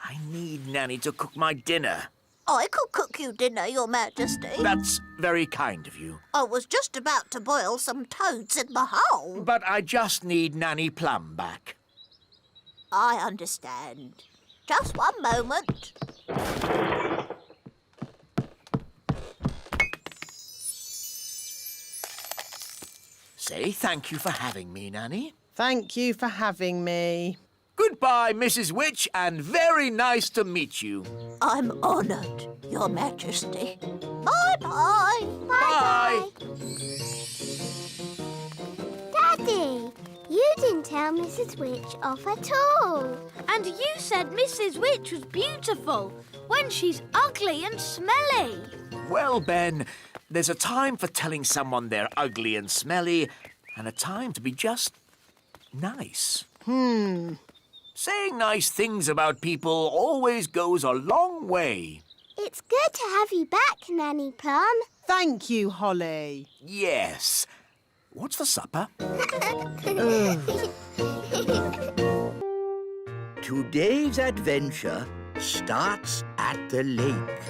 I need Nanny to cook my dinner. I could cook you dinner, Your Majesty. That's very kind of you. I was just about to boil some toads in my hole. But I just need Nanny Plum back. I understand. Just one moment. Say thank you for having me, Nanny. Thank you for having me. Goodbye, Mrs. Witch, and very nice to meet you. I'm honoured, Your Majesty. Bye-bye. Bye. Daddy, you didn't didn't tell Mrs. Witch off at all. And you said Mrs. Witch was beautiful when she's ugly and smelly. Well, Ben, there's a time for telling someone they're ugly and smelly, and a time to be just nice. Saying nice things about people always goes a long way. It's good to have you back, Nanny Plum. Thank you, Holly. Yes. What's for supper? Today's adventure starts at the lake.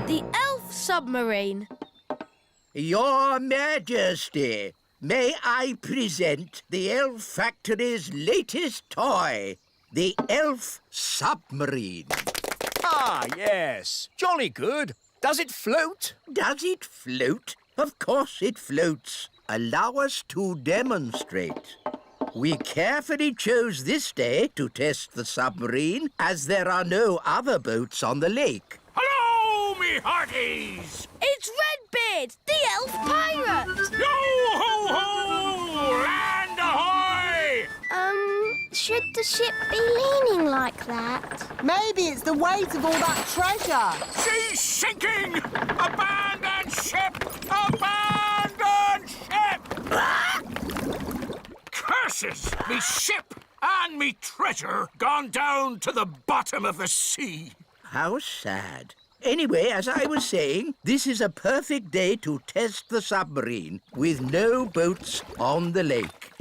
The elf submarine. Your Majesty, may I present the Elf Factory's latest toy, the elf submarine. Ah, yes. Jolly good. Does it float? Does it float? Of course it floats. Allow us to demonstrate. We carefully chose this day to test the submarine, as there are no other boats on the lake. Hello, me hearties! It's Redbeard, the elf pirate. Yo-ho-ho! Land ahoy! Should the ship be leaning like that? Maybe it's the weight of all that treasure. She's sinking! Abandon ship! Abandon ship! Curses! Me ship and me treasure gone down to the bottom of the sea. How sad. Anyway, as I was saying, this is a perfect day to test the submarine with no boats on the lake.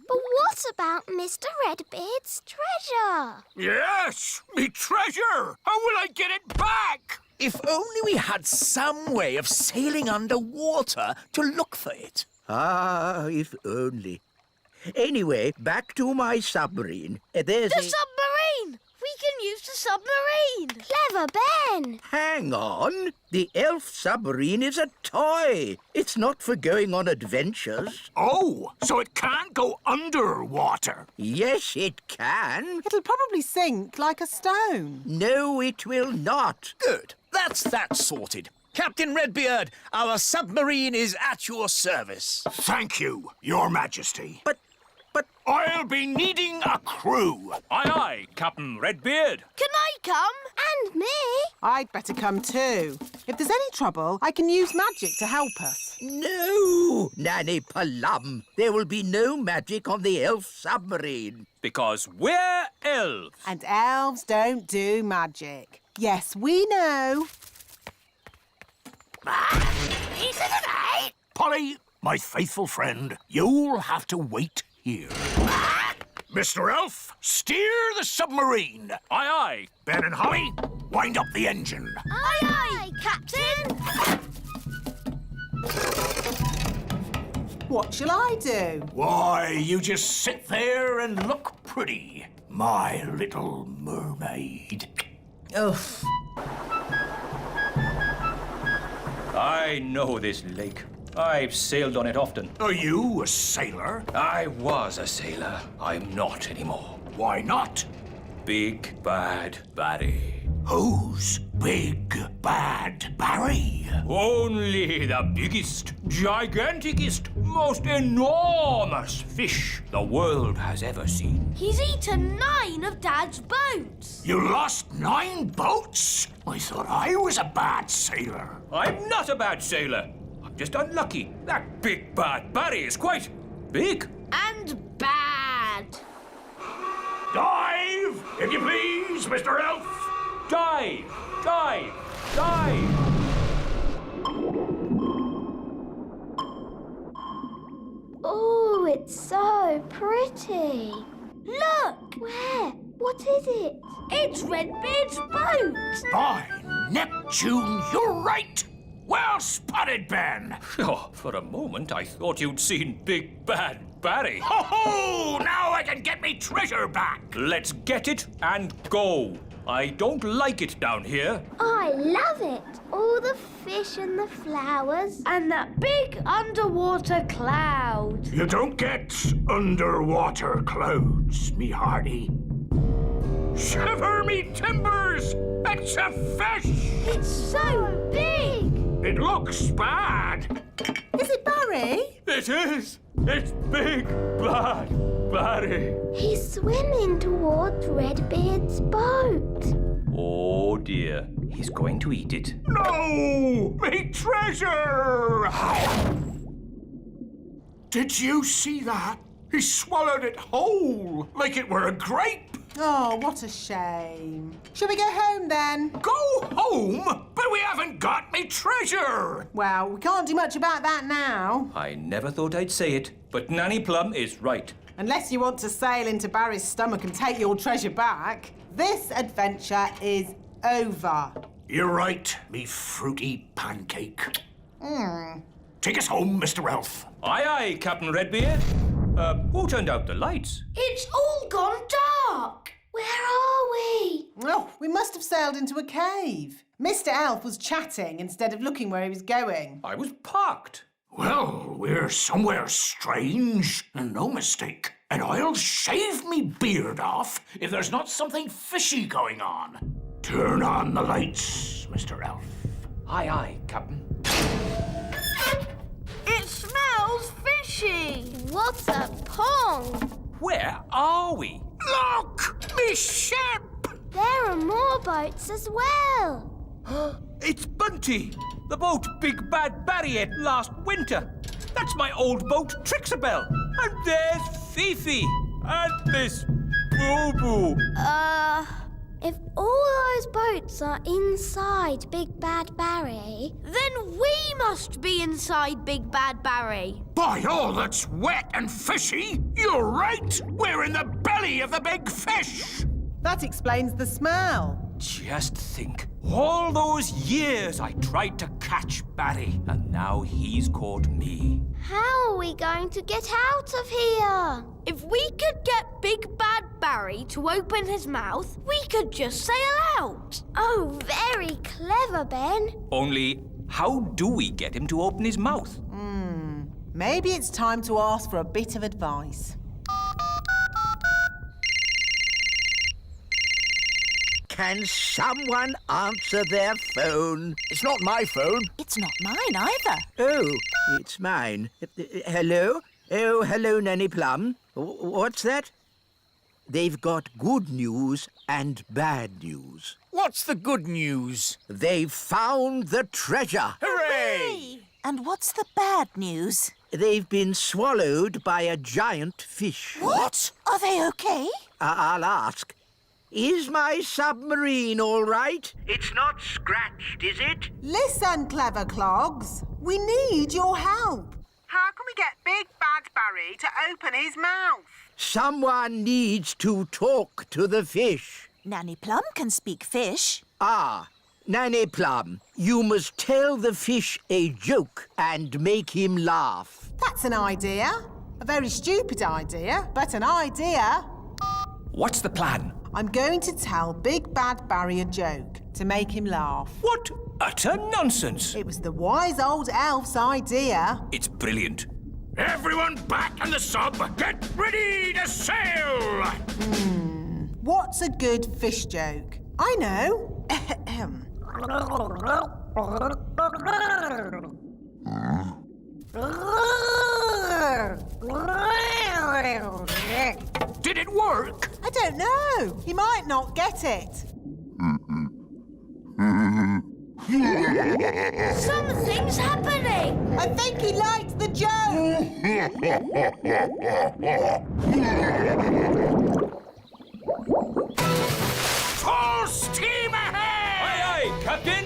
But what about Mr. Redbeard's treasure? Yes, me treasure! How will I get it back? If only we had some way of sailing underwater to look for it. Ah, if only. Anyway, back to my submarine. There's The submarine! We can use the submarine! Clever Ben! Hang on. The elf submarine is a toy. It's not for going on adventures. Oh, so it can't go underwater. Yes, it can. It'll probably sink like a stone. No, it will not. Good. That's that sorted. Captain Redbeard, our submarine is at your service. Thank you, Your Majesty. But I'll be needing a crew. Aye, aye, Captain Redbeard. Can I come? And me! I'd better come too. If there's any trouble, I can use magic to help us. no, Nanny Plum. There will be no magic on the elf submarine. Because we're elves. And elves don't do magic. Yes, we know. Polly, my faithful friend, you'll have to wait here. Mr. Elf, steer the submarine. Aye, aye. Ben and Holly, wind up the engine. Aye, aye, Captain. What shall I do? Why, you just sit there and look pretty, my little mermaid. Oh, I know this lake. I've sailed on it often. Are you a sailor? I was a sailor. I'm not anymore. Why not? Big Bad Barry. Who's Big Bad Barry? Only the biggest, giganticest, most enormous fish the world has ever seen. He's eaten 9 of Dad's boats. You lost 9 boats? I thought I was a bad sailor. I'm not a bad sailor. I'm just unlucky. That Big Bad Barry is quite big. And bad. Dive, if you please, Mr. Elf. Dive! Dive! Dive! Oh, it's so pretty. Look! Where? What is it? It's Redbeard's boat. By Neptune, you're right. Well spotted, Ben. Oh, for a moment, I thought you'd seen Big Bad Barry. Ho ho! Now I can get me treasure back. Let's get it and go. I don't like it down here. I love it. All the fish and the flowers. And that big underwater cloud. You don't get underwater clouds, me hearty. Shiver me timbers! It's a fish! It's so big. It looks bad. Is it Barry? It is. It's Big Bad Barry. He's swimming towards Redbeard's boat. Oh dear, he's going to eat it. No! Me treasure! Did you see that? He swallowed it whole, like it were a grape. Oh, what a shame. Shall we go home then? Go home? But we haven't got me treasure. Well, we can't do much about that now. I never thought I'd say it, but Nanny Plum is right. Unless you want to sail into Barry's stomach and take your treasure back, this adventure is over. You're right, me fruity pancake. Take us home, Mr. Elf. Aye, aye, Captain Redbeard. Who turned out the lights? It's all gone dark. Where are we? Oh, we must have sailed into a cave. Mr. Elf was chatting instead of looking where he was going. I was parked. Well, we're somewhere strange, and no mistake. And I'll shave me beard off if there's not something fishy going on. Turn on the lights, Mr. Elf. Aye, aye, Captain. It smells fishy. What a pong! Where are we? Look! Me ship! There are more boats as well. It's Bunty, the boat Big Bad Barry ate last winter. That's my old boat, Trixabel. And there's Fifi. And Miss Boo-Boo. If all those boats are inside Big Bad Barry, Then we must be inside Big Bad Barry. By all that's wet and fishy, you're right! We're in the belly of the big fish! That explains the smell. Just think, all those years I tried to catch Barry, and now he's caught me. how are we going to get out of here? If we could get Big Bad Barry to open his mouth, we could just sail out. Oh, very clever, Ben. Only, how do we get him to open his mouth? Maybe it's time to ask for a bit of advice. Can someone answer their phone? It's not my phone. It's not mine either. Oh, it's mine. Hello? Oh, hello, Nanny Plum. What's that? They've got good news and bad news. What's the good news? They've found the treasure. Hooray! And what's the bad news? They've been swallowed by a giant fish. What? Are they okay? I'll ask. Is my submarine all right? It's not scratched, is it? Listen, clever clogs. We need your help. How can we get Big Bad Barry to open his mouth? Someone needs to talk to the fish. Nanny Plum can speak fish. Ah, Nanny Plum, you must tell the fish a joke and make him laugh. That's an idea. A very stupid idea, but an idea. What's the plan? I'm going to tell Big Bad Barry a joke to make him laugh. What utter nonsense! It was the wise old elf's idea. It's brilliant. Everyone back in the sub! Get ready to sail! What's a good fish joke? I know. Did it work? I don't know. He might not get it. Something's happening. I think he liked the joke. Full steam ahead! Aye, aye, Captain!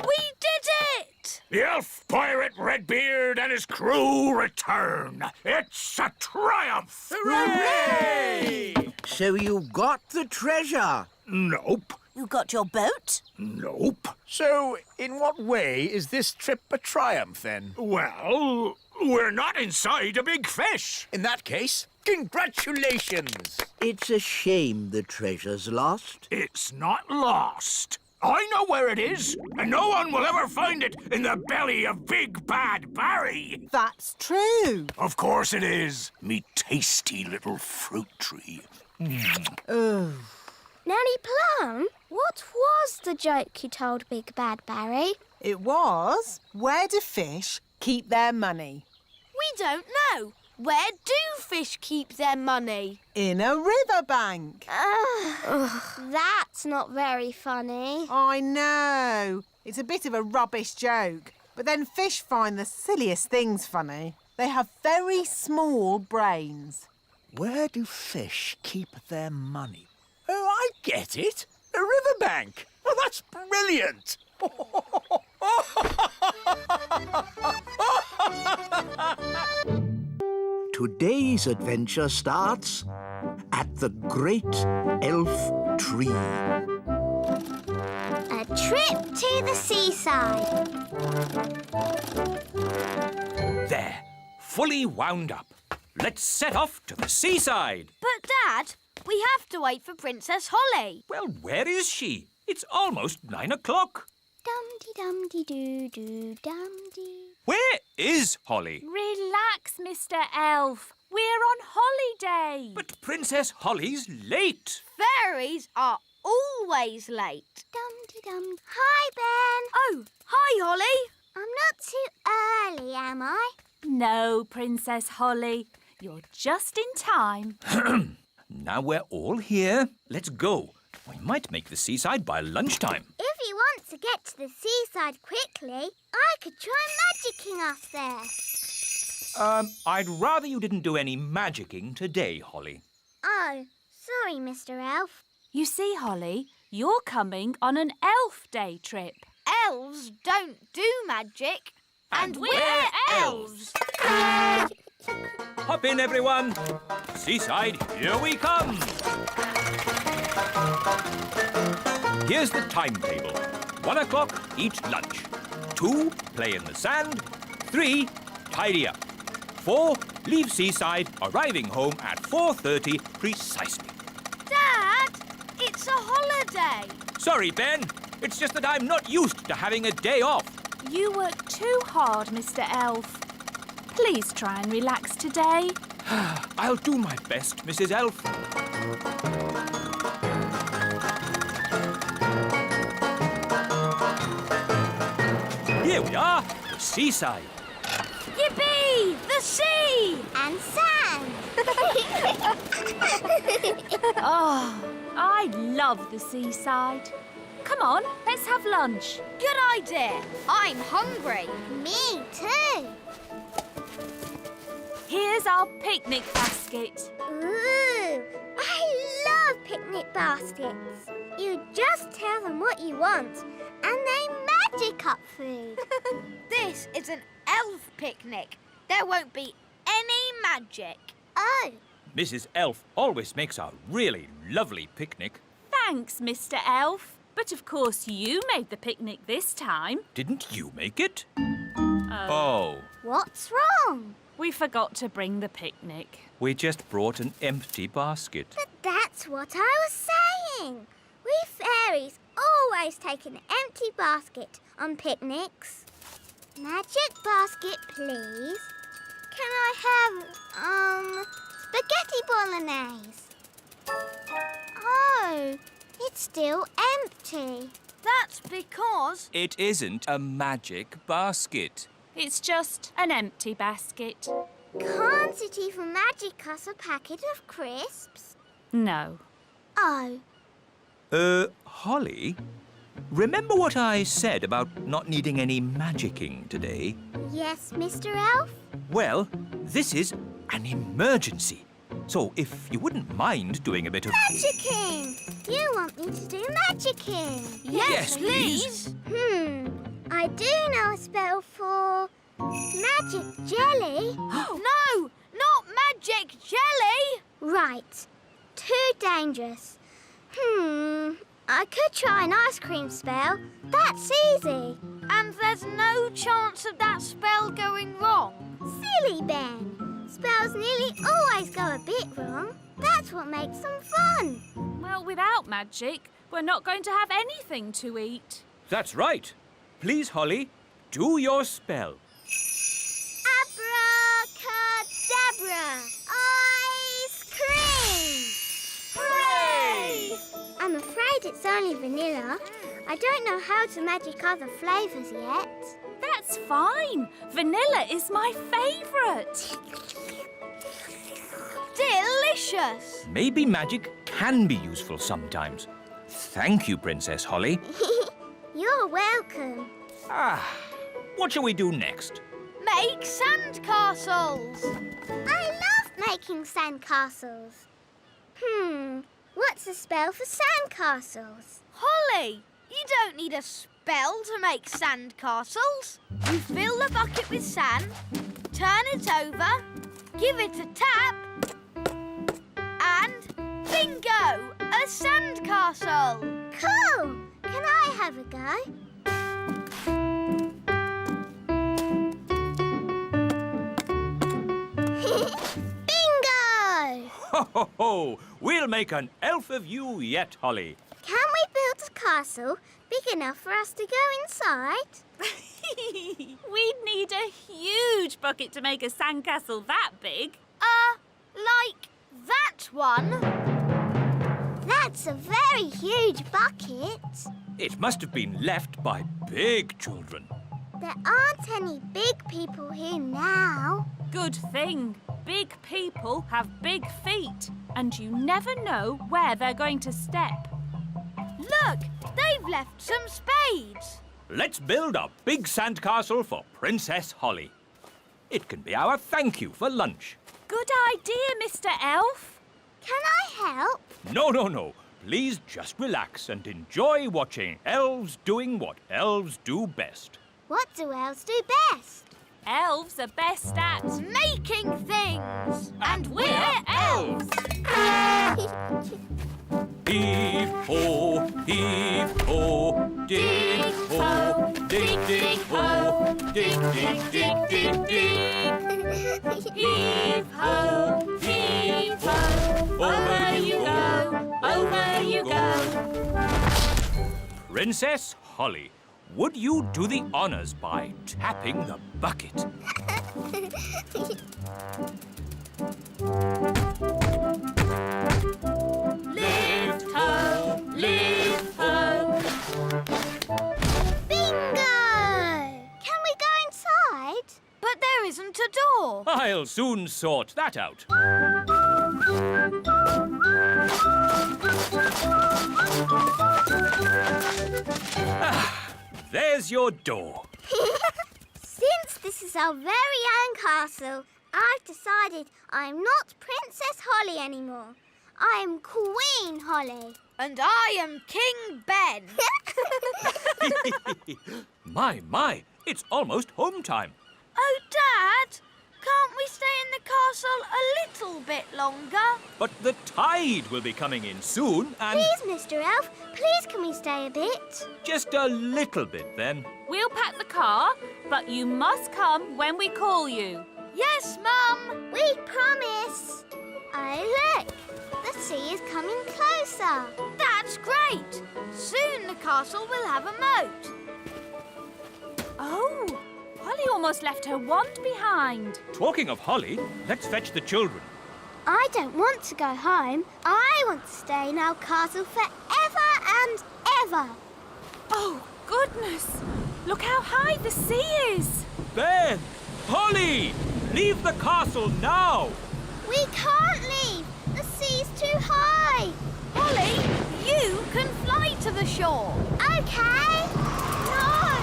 We did it! The elf pirate Redbeard and his crew return. It's a triumph! Hooray! So you got the treasure? Nope. You got your boat? Nope. So, in what way is this trip a triumph, then? Well, we're not inside a big fish. In that case, congratulations! It's a shame the treasure's lost. It's not lost. I know where it is, and no one will ever find it in the belly of Big Bad Barry. That's true. Of course it is, me tasty little fruit tree. Nanny Plum, what was the joke you told Big Bad Barry? It was, where do fish keep their money? We don't know. Where do fish keep their money? In a riverbank. That's not very funny. I know. It's a bit of a rubbish joke. But then fish find the silliest things funny. They have very small brains. Where do fish keep their money? Oh, I get it. A riverbank. Oh, that's brilliant. Today's adventure starts at the Great Elf Tree. A trip to the seaside. There, fully wound up. Let's set off to the seaside. But, Dad, we have to wait for Princess Holly. Well, where is she? It's almost 9 o'clock. Dum-de-dum-de-doo-doo-dum-de. Where is Holly? Relax, Mr. Elf. We're on holiday. But Princess Holly's late. Fairies are always late. Dum-de-dum. Hi, Ben. Oh, hi, Holly. I'm not too early, am I? No, Princess Holly. You're just in time. Now we're all here. Let's go. We might make the seaside by lunchtime. If you want to get to the seaside quickly, I could try magicking us there. I'd rather you didn't do any magicking today, Holly. Oh, sorry, Mr. Elf. You see, Holly, you're coming on an elf day trip. Elves don't do magic. And we're elves. Hop in, everyone. Seaside, here we come. Here's the timetable. 1 o'clock, eat lunch. 2, play in the sand. 3, tidy up. 4, leave Seaside, arriving home at 4:30 precisely. Dad, it's a holiday. Sorry, Ben. It's just that I'm not used to having a day off. You work too hard, Mr. Elf. Please try and relax today. I'll do my best, Mrs. Elf. Here we are, the seaside. Yippee! The sea! And sand. Oh, I love the seaside. Come on, let's have lunch. Good idea. I'm hungry. Me too. Here's our picnic basket. Ooh, I love picnic baskets. You just tell them what you want and they magic up food. This is an elf picnic. There won't be any magic. Oh, Mrs. Elf always makes a really lovely picnic. Thanks, Mr. Elf. But of course you made the picnic this time. Didn't you make it? Oh. what's wrong? We forgot to bring the picnic. We just brought an empty basket. But that's what I was saying. We fairies always take an empty basket on picnics. Magic basket, please. Can I have, spaghetti bolognese? Oh, it's still empty. That's because... It isn't a magic basket. It's just an empty basket. Can't it even magic us a packet of crisps? No. Oh, Holly? Remember what I said about not needing any magicking today? yes, Mr. Elf? Well, this is an emergency. So if you wouldn't mind doing a bit of... Magicking! You want me to do magicking? Yes, please. I do know a spell for magic jelly. No, not magic jelly. Right. Too dangerous. I could try an ice cream spell. That's easy. And there's no chance of that spell going wrong. Silly Ben. Spells nearly always go a bit wrong. That's what makes them fun. Well, without magic, we're not going to have anything to eat. That's right. Please, Holly, do your spell. Abracadabra! Ice cream! Hooray! I'm afraid it's only vanilla. I don't know how to magic other flavours yet. That's fine. Vanilla is my favourite. Delicious! Maybe magic can be useful sometimes. Thank you, Princess Holly. You're welcome. What shall we do next? Make sandcastles! I love making sandcastles. What's the spell for sandcastles? Holly, you don't need a spell to make sandcastles. You fill the bucket with sand, turn it over, give it a tap, and bingo! A sandcastle! Cool! Can I have a go? Bingo! Ho, ho, ho! We'll make an elf of you yet, Holly. Can we build a castle big enough for us to go inside? We'd need a huge bucket to make a sandcastle that big. Like that one? That's a very huge bucket. It must have been left by big children. There aren't any big people here now. Good thing. Big people have big feet, and you never know where they're going to step. Look, they've left some spades. Let's build a big sandcastle for Princess Holly. It can be our thank you for lunch. Good idea, Mr. Elf. Can I help? No, no, no. Please just relax and enjoy watching elves doing what elves do best. What do elves do best? Elves are best at Making things. And we're elves. Heave-ho, heave-ho, dig-ho, dig-dig-ho, dig-dig-dig-dig-dig. Heave-ho, heave-ho, over you go, over you go. Princess Holly, would you do the honours by tapping the bucket? Lift ho, lift ho. Bingo! Can we go inside? But there isn't a door. I'll soon sort that out. There's your door. Since this is our very own castle, I've decided I'm not Princess Holly anymore. I am Queen Holly. And I am King Ben. My, it's almost home time. Oh, Dad, can't we stay in the castle a little bit longer? But the tide will be coming in soon and... Please, Mr. Elf, please can we stay a bit? Just a little bit, then. We'll pack the car, but you must come when we call you. Yes, Mum. We promise. Oh, look, the sea is coming closer. That's great. Soon the castle will have a moat. Oh, Holly almost left her wand behind. Talking of Holly, let's fetch the children. I don't want to go home. I want to stay in our castle forever and ever. Oh, goodness. Look how high the sea is. Ben! Holly! Leave the castle now! We can't leave. The sea's too high. Holly, you can fly to the shore. Okay. No,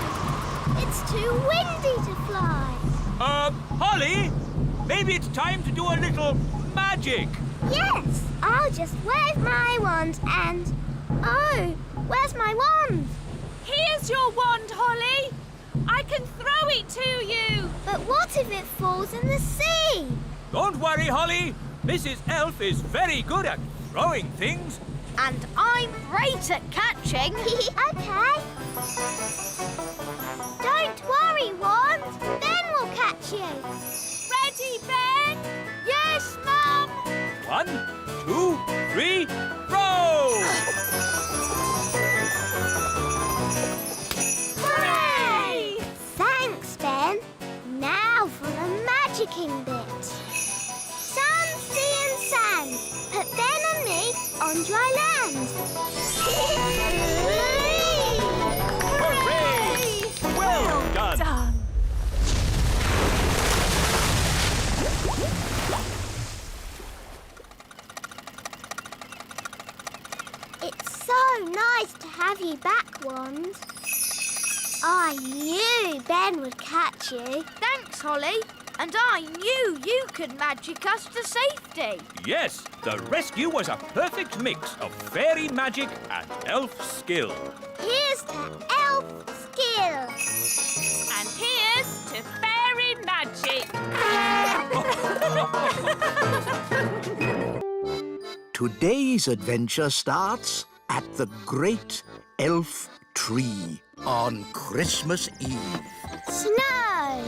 it's too windy to fly. Holly? Maybe it's time to do a little magic. Yes, I'll just wave my wand and... Oh, where's my wand? Here's your wand, Holly. I can throw it to you. But what if it falls in the sea? Don't worry, Holly. Mrs. Elf is very good at throwing things. And I'm great at catching. Okay. Don't worry, wand. Ben will catch you. Ready, Ben? Yes, Mum. 1, 2, 3, row! Hooray! Thanks, Ben. Now for the magicking bit. Sun, sea and sand. Put Ben and me on dry land. nice to have you back, Wand. I knew Ben would catch you. Thanks, Holly. And I knew you could magic us to safety. Yes, the rescue was a perfect mix of fairy magic and elf skill. Here's to elf skill. And here's to fairy magic. Today's adventure starts at the Great Elf Tree on Christmas Eve. Snow.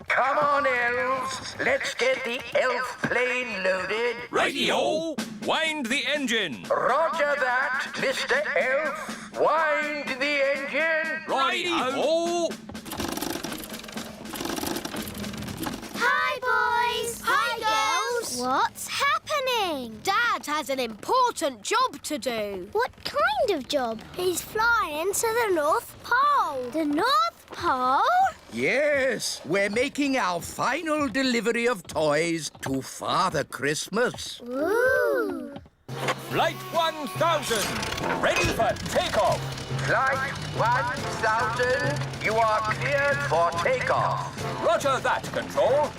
Come on, elves. Let's get the elf plane loaded. Radio! Wind the engine! Roger that, Mr. Elf. Wind the engine. Radio! Hi, boys. Hi, girls. What's happening? Dad has an important job to do. What kind of job? He's flying to the North Pole. The North Pole? Yes, we're making our final delivery of toys to Father Christmas. Ooh. Flight 1000, ready for takeoff. Flight 1000, you are cleared for takeoff. Roger that, Control.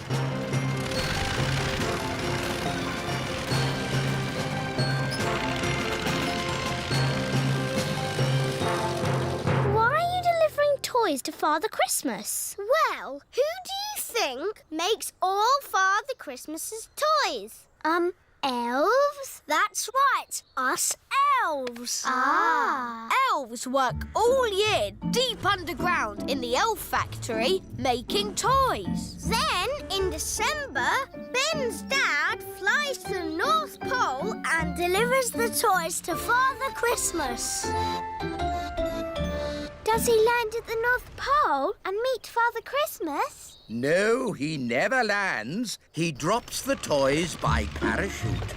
Why are you delivering toys to Father Christmas? Well, who do you think makes all Father Christmas's toys? Elves? That's right, us elves. Ah. Elves work all year deep underground in the elf factory making toys. Then, in December, Ben's dad flies to the North Pole and delivers the toys to Father Christmas. Does he land at the North Pole and meet Father Christmas? No, he never lands. He drops the toys by parachute.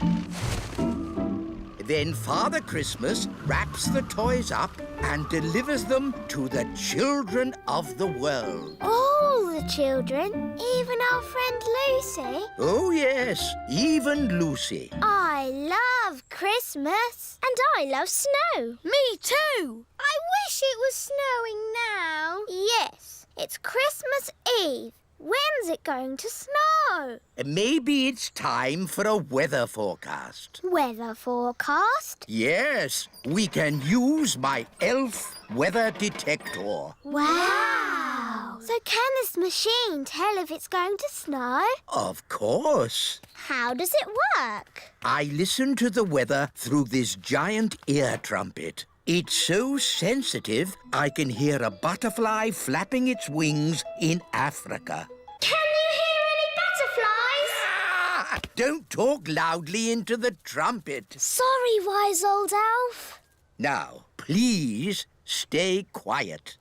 Then Father Christmas wraps the toys up and delivers them to the children of the world. All the children, even our friend Lucy. Oh, yes, even Lucy. I love Christmas. And I love snow. Me too. I wish it was snowing now. Yes, it's Christmas Eve. When's it going to snow? Maybe it's time for a weather forecast. Weather forecast? Yes, we can use my elf weather detector. Wow! So can this machine tell if it's going to snow? Of course. How does it work? I listen to the weather through this giant ear trumpet. It's so sensitive, I can hear a butterfly flapping its wings in Africa. Can you hear any butterflies? Ah! Don't talk loudly into the trumpet. Sorry, wise old elf. Now, please stay quiet.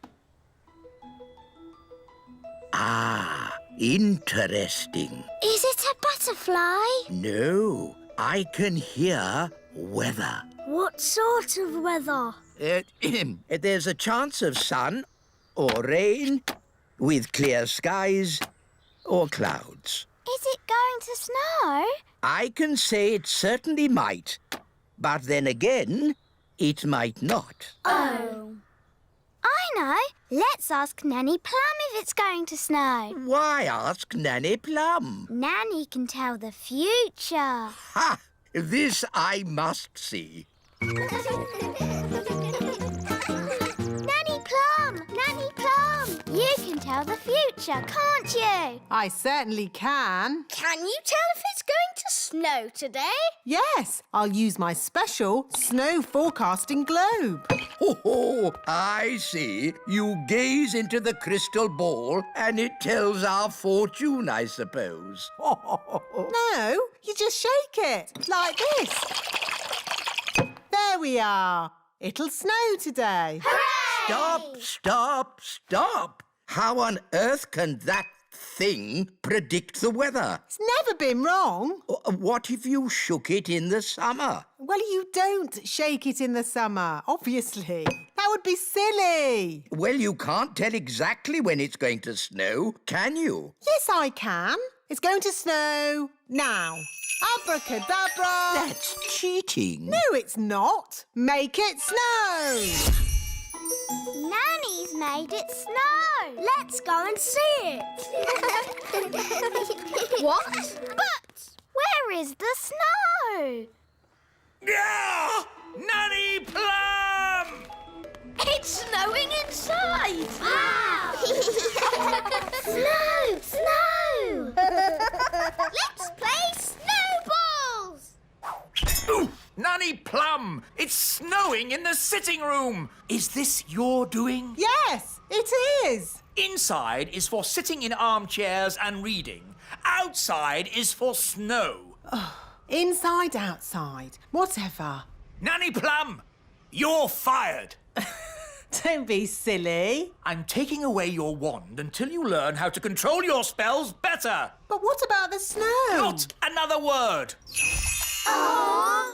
Ah, interesting. Is it a butterfly? No, I can hear weather. What sort of weather? There's a chance of sun or rain with clear skies or clouds. Is it going to snow? I can say it certainly might, but then again, it might not. Oh. I know. Let's ask Nanny Plum if it's going to snow. Why ask Nanny Plum? Nanny can tell the future. Ha! This I must see. Nanny Plum! Nanny Plum! You can tell the future, can't you? I certainly can. Can you tell if it's going to snow today? Yes, I'll use my special snow forecasting globe. Oh, I see. You gaze into the crystal ball and it tells our fortune, I suppose. No, you just shake it, like this. There we are. It'll snow today. Hooray! Stop! How on earth can that thing predict the weather? It's never been wrong. What if you shook it in the summer? Well, you don't shake it in the summer, obviously. That would be silly. Well, you can't tell exactly when it's going to snow, can you? Yes, I can. It's going to snow Now, abracadabra. That's cheating. No, it's not. Make it snow. Nanny's made it snow. Let's go and see it. What? But where is the snow? Yeah! Nanny Plum! It's snowing inside! Wow! Snow! Snow! Let's play snowballs! Ooh, Nanny Plum! It's snowing in the sitting room! Is this your doing? Yes, it is. Inside is for sitting in armchairs and reading. Outside is for snow. Inside, outside, whatever. Nanny Plum, you're fired. Don't be silly. I'm taking away your wand until you learn how to control your spells better. But what about the snow? Not another word.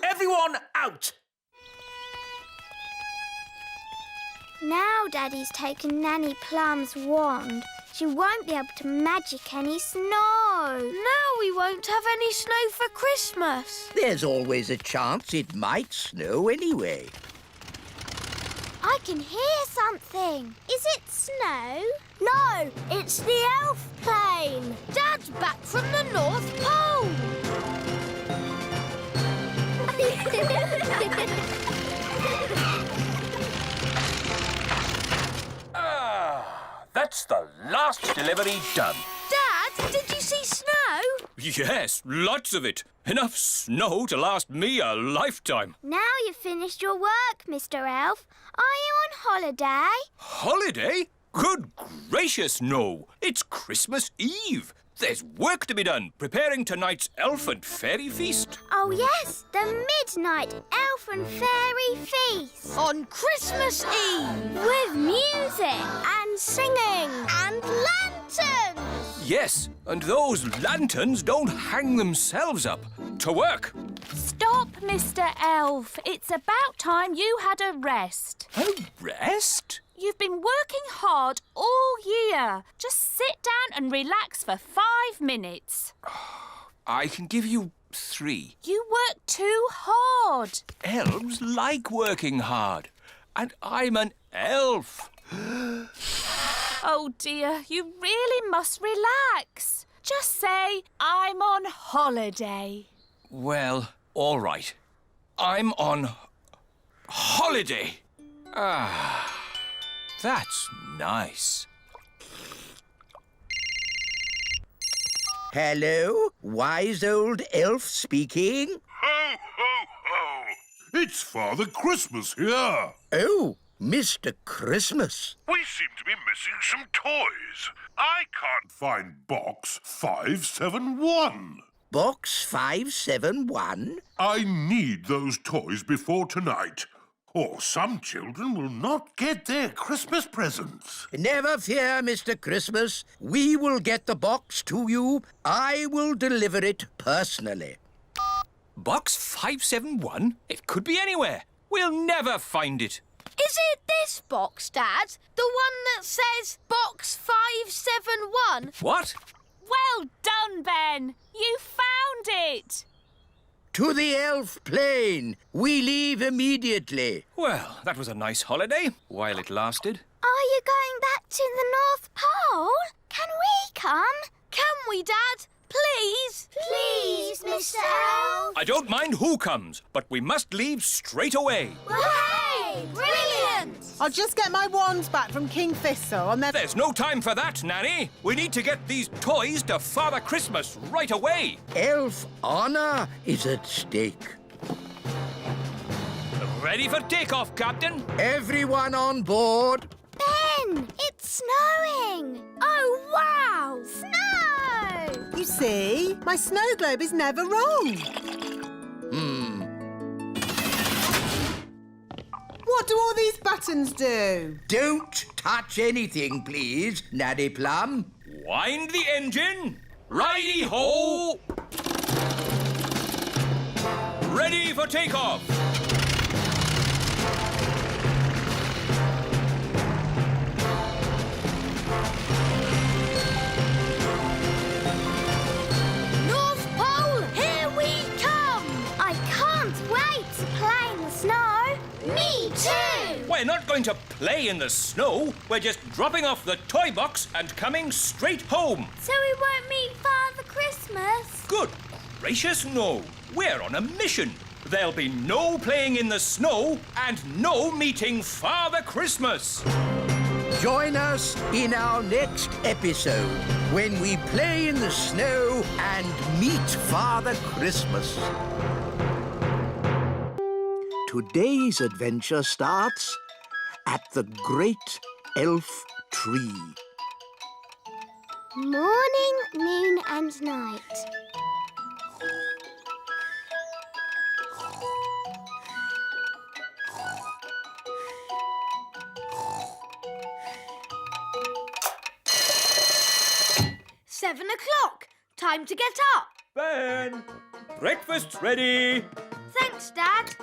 Everyone out. Now Daddy's taken Nanny Plum's wand. She won't be able to magic any snow. Now we won't have any snow for Christmas. There's always a chance it might snow anyway. I can hear something. Is it snow? No, it's the elf plane. Dad's back from the North Pole. That's the last delivery done. Dad, did you see snow? Yes, lots of it. Enough snow to last me a lifetime. Now you've finished your work, Mr. Elf. Are you on holiday? Holiday? Good gracious, no. It's Christmas Eve. There's work to be done preparing tonight's elf and fairy feast. Oh, yes, the midnight elf and fairy feast. On Christmas Eve. With music and singing and lanterns. Yes, and those lanterns don't hang themselves up. To work. Stop, Mr. Elf. It's about time you had a rest. A rest? You've been working hard all year. Just sit down and relax for 5 minutes. I can give you 3. You work too hard. Elves like working hard. And I'm an elf. Oh dear, you really must relax. Just say, I'm on holiday. Well, all right. I'm on holiday. That's nice. Hello, wise old elf speaking. Ho, ho, ho! It's Father Christmas here. Oh, Mr. Christmas. We seem to be missing some toys. I can't find box 571. Box 571? I need those toys before tonight, or some children will not get their Christmas presents. Never fear, Mr. Christmas. We will get the box to you. I will deliver it personally. Box 571? It could be anywhere. We'll never find it. Is it this box, Dad? The one that says Box 571? What? Well done, Ben. You found it. To the elf plane. We leave immediately. Well, that was a nice holiday, while it lasted. Are you going back to the North Pole? Can we come? Can we, Dad? Please? Please, Mr. Elf. I don't mind who comes, but we must leave straight away. Hooray! Brilliant! I'll just get my wand back from King Thistle and then... There's no time for that, Nanny. We need to get these toys to Father Christmas right away. Elf honor is at stake. Ready for takeoff, Captain? Everyone on board. Ben, it's snowing. Oh, wow! Snow! You see, my snow globe is never wrong. What do all these buttons do? Don't touch anything, please, Nanny Plum. Wind the engine. Righty-ho! Ready for takeoff. North Pole snow. Me too. We're not going to play in the snow. We're just dropping off the toy box and coming straight home. So we won't meet Father Christmas? Good gracious, no. We're on a mission. There'll be no playing in the snow and no meeting Father Christmas. Join us in our next episode when we play in the snow and meet Father Christmas. Today's adventure starts at the Great Elf Tree. Morning, noon and night. "7 o'clock. Time to get up." Ben, breakfast's ready. Thanks, Dad.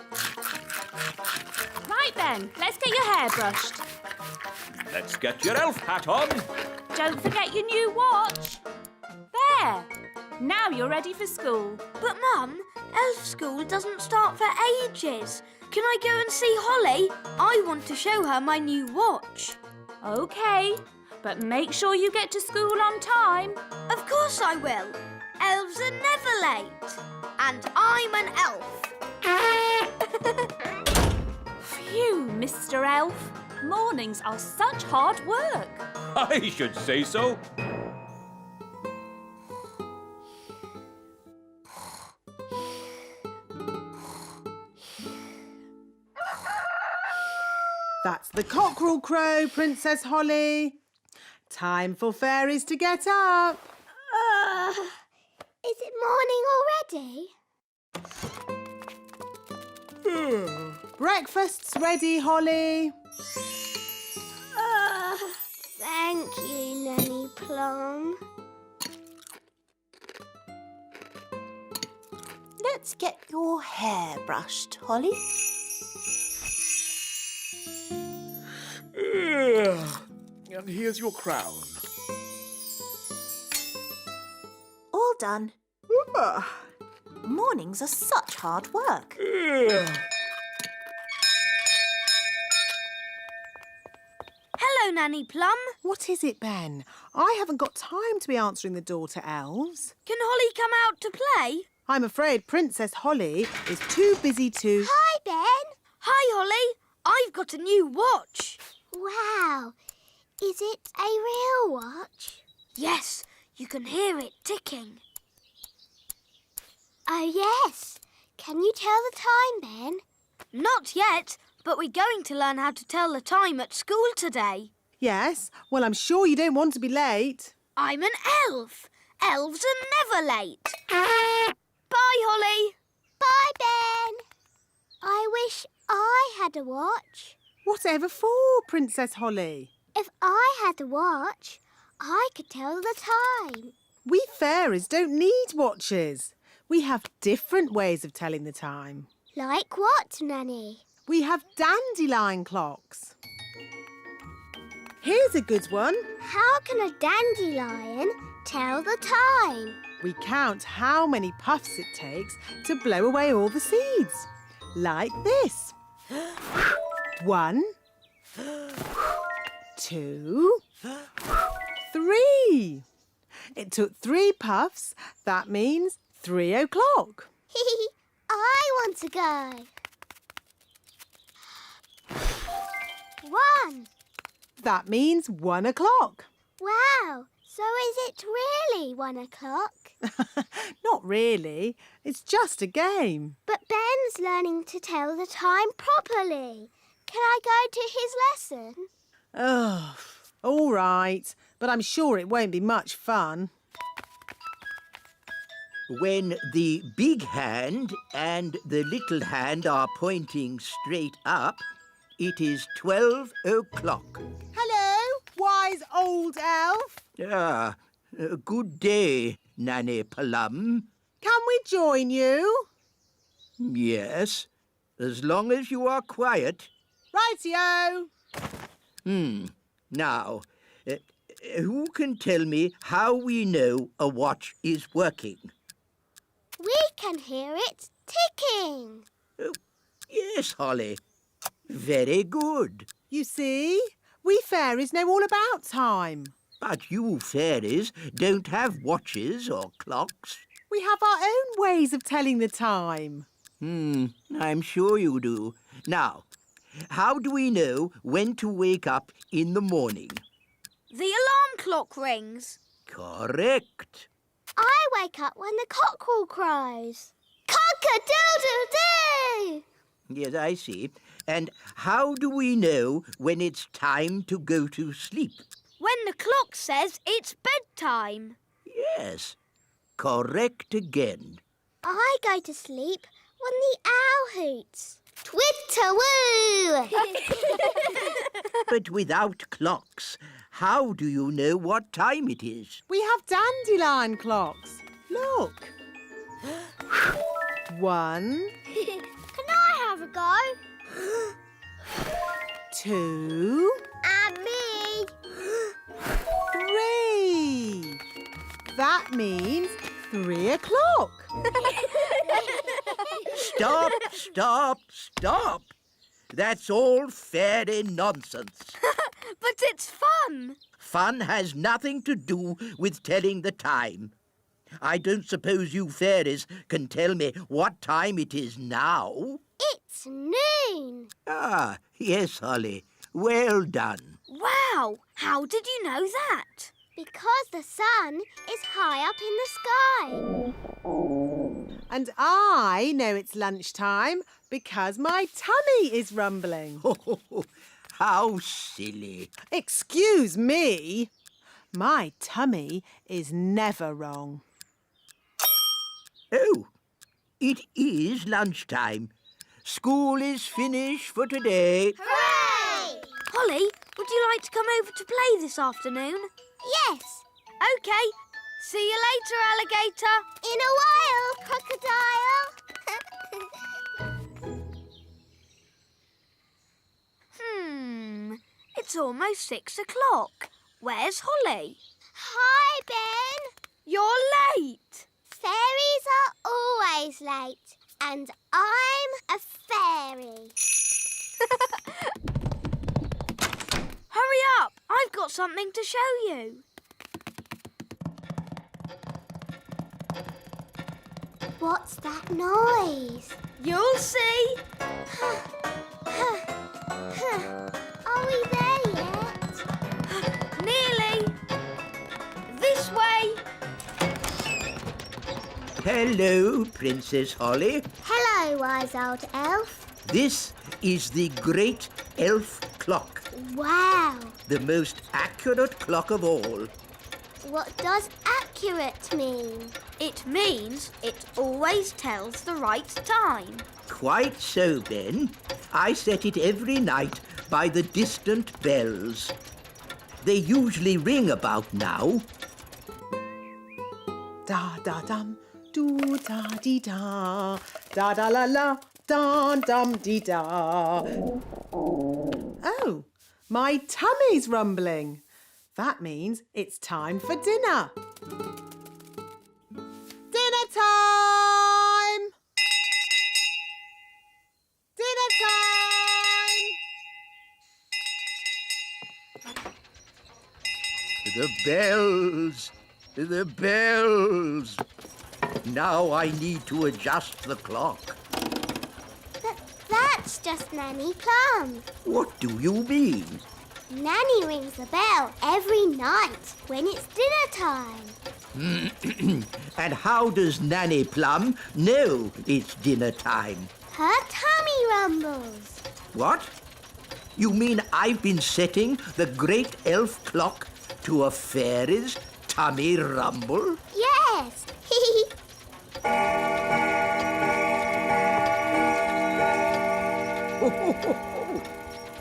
Right then, let's get your hair brushed. Let's get your elf hat on. Don't forget your new watch. There. Now you're ready for school. But, Mum, elf school doesn't start for ages. Can I go and see Holly? I want to show her my new watch. OK, but make sure you get to school on time. Of course I will. Elves are never late. And I'm an elf. Phew, Mr. Elf. Mornings are such hard work. I should say so. That's the cockerel crow, Princess Holly. Time for fairies to get up. Is it morning already? Breakfast's ready, Holly. Thank you, Nanny Plum. Let's get your hair brushed, Holly. And here's your crown. All done. Mornings are such hard work. Hello, Nanny Plum. What is it, Ben? I haven't got time to be answering the door to elves. Can Holly come out to play? I'm afraid Princess Holly is too busy to... Hi, Ben. Hi, Holly. I've got a new watch. Wow. Is it a real watch? Yes, you can hear it ticking. Oh, yes. Can you tell the time, Ben? Not yet, but we're going to learn how to tell the time at school today. Yes? Well, I'm sure you don't want to be late. I'm an elf. Elves are never late. Bye, Holly. Bye, Ben. I wish I had a watch. Whatever for, Princess Holly? If I had a watch, I could tell the time. We fairies don't need watches. We have different ways of telling the time. Like what, Nanny? We have dandelion clocks. Here's a good one. How can a dandelion tell the time? We count how many puffs it takes to blow away all the seeds. Like this. 1, 2, 3. It took 3 puffs. That means 3 o'clock. I want to go. 1. That means 1 o'clock. Wow. So is it really 1 o'clock? Not really. It's just a game. But Ben's learning to tell the time properly. Can I go to his lesson? Oh, all right. But I'm sure it won't be much fun. When the big hand and the little hand are pointing straight up, it is 12 o'clock. Hello, wise old elf. Good day, Nanny Plum. Can we join you? Yes, as long as you are quiet. Rightio. Now, who can tell me how we know a watch is working? We can hear it ticking. Yes, Holly. Very good. You see, we fairies know all about time. But you fairies don't have watches or clocks. We have our own ways of telling the time. I'm sure you do. Now, how do we know when to wake up in the morning? The alarm clock rings. Correct. I wake up when the cockerel crows. Cock-a-doodle-doo! Yes, I see. And how do we know when it's time to go to sleep? When the clock says it's bedtime. Yes, correct again. I go to sleep when the owl hoots. Twitter-woo! But without clocks, how do you know what time it is? We have dandelion clocks. Look. 1, Can I have a go? 2, And me. 3. That means 3 o'clock. Stop, stop, stop. That's all fairy nonsense. But it's fun. Fun has nothing to do with telling the time. I don't suppose you fairies can tell me what time it is now. It's noon. Ah, yes, Holly. Well done. Wow, how did you know that? Because the sun is high up in the sky. And I know it's lunchtime because my tummy is rumbling. How silly. Excuse me. My tummy is never wrong. Oh, it is lunchtime. School is finished for today. Hooray! Holly, would you like to come over to play this afternoon? Yes. OK. See you later, alligator. In a while, crocodile. It's almost 6 o'clock. Where's Holly? Hi, Ben. You're late. Fairies are always late. And I'm a fairy. Hurry up. I've got something to show you. What's that noise? You'll see. Are we there yet? Nearly. This way. Hello, Princess Holly. Hello, wise old elf. This is the great elf clock, Wow. the most accurate clock of all. What does accurate mean? It means it always tells the right time. Quite so, Ben. I set it every night by the distant bells. They usually ring about now. Da da dum, do da dee da, da da la la, da dum dee da. Oh, my tummy's rumbling. That means it's time for dinner. Dinner time! Dinner time! The bells! The bells! Now I need to adjust the clock. That's just Nanny Plum. What do you mean? Nanny rings the bell every night when it's dinner time. And how does Nanny Plum know it's dinner time? Her tummy rumbles. What? You mean I've been setting the great elf clock to a fairy's tummy rumble? Yes.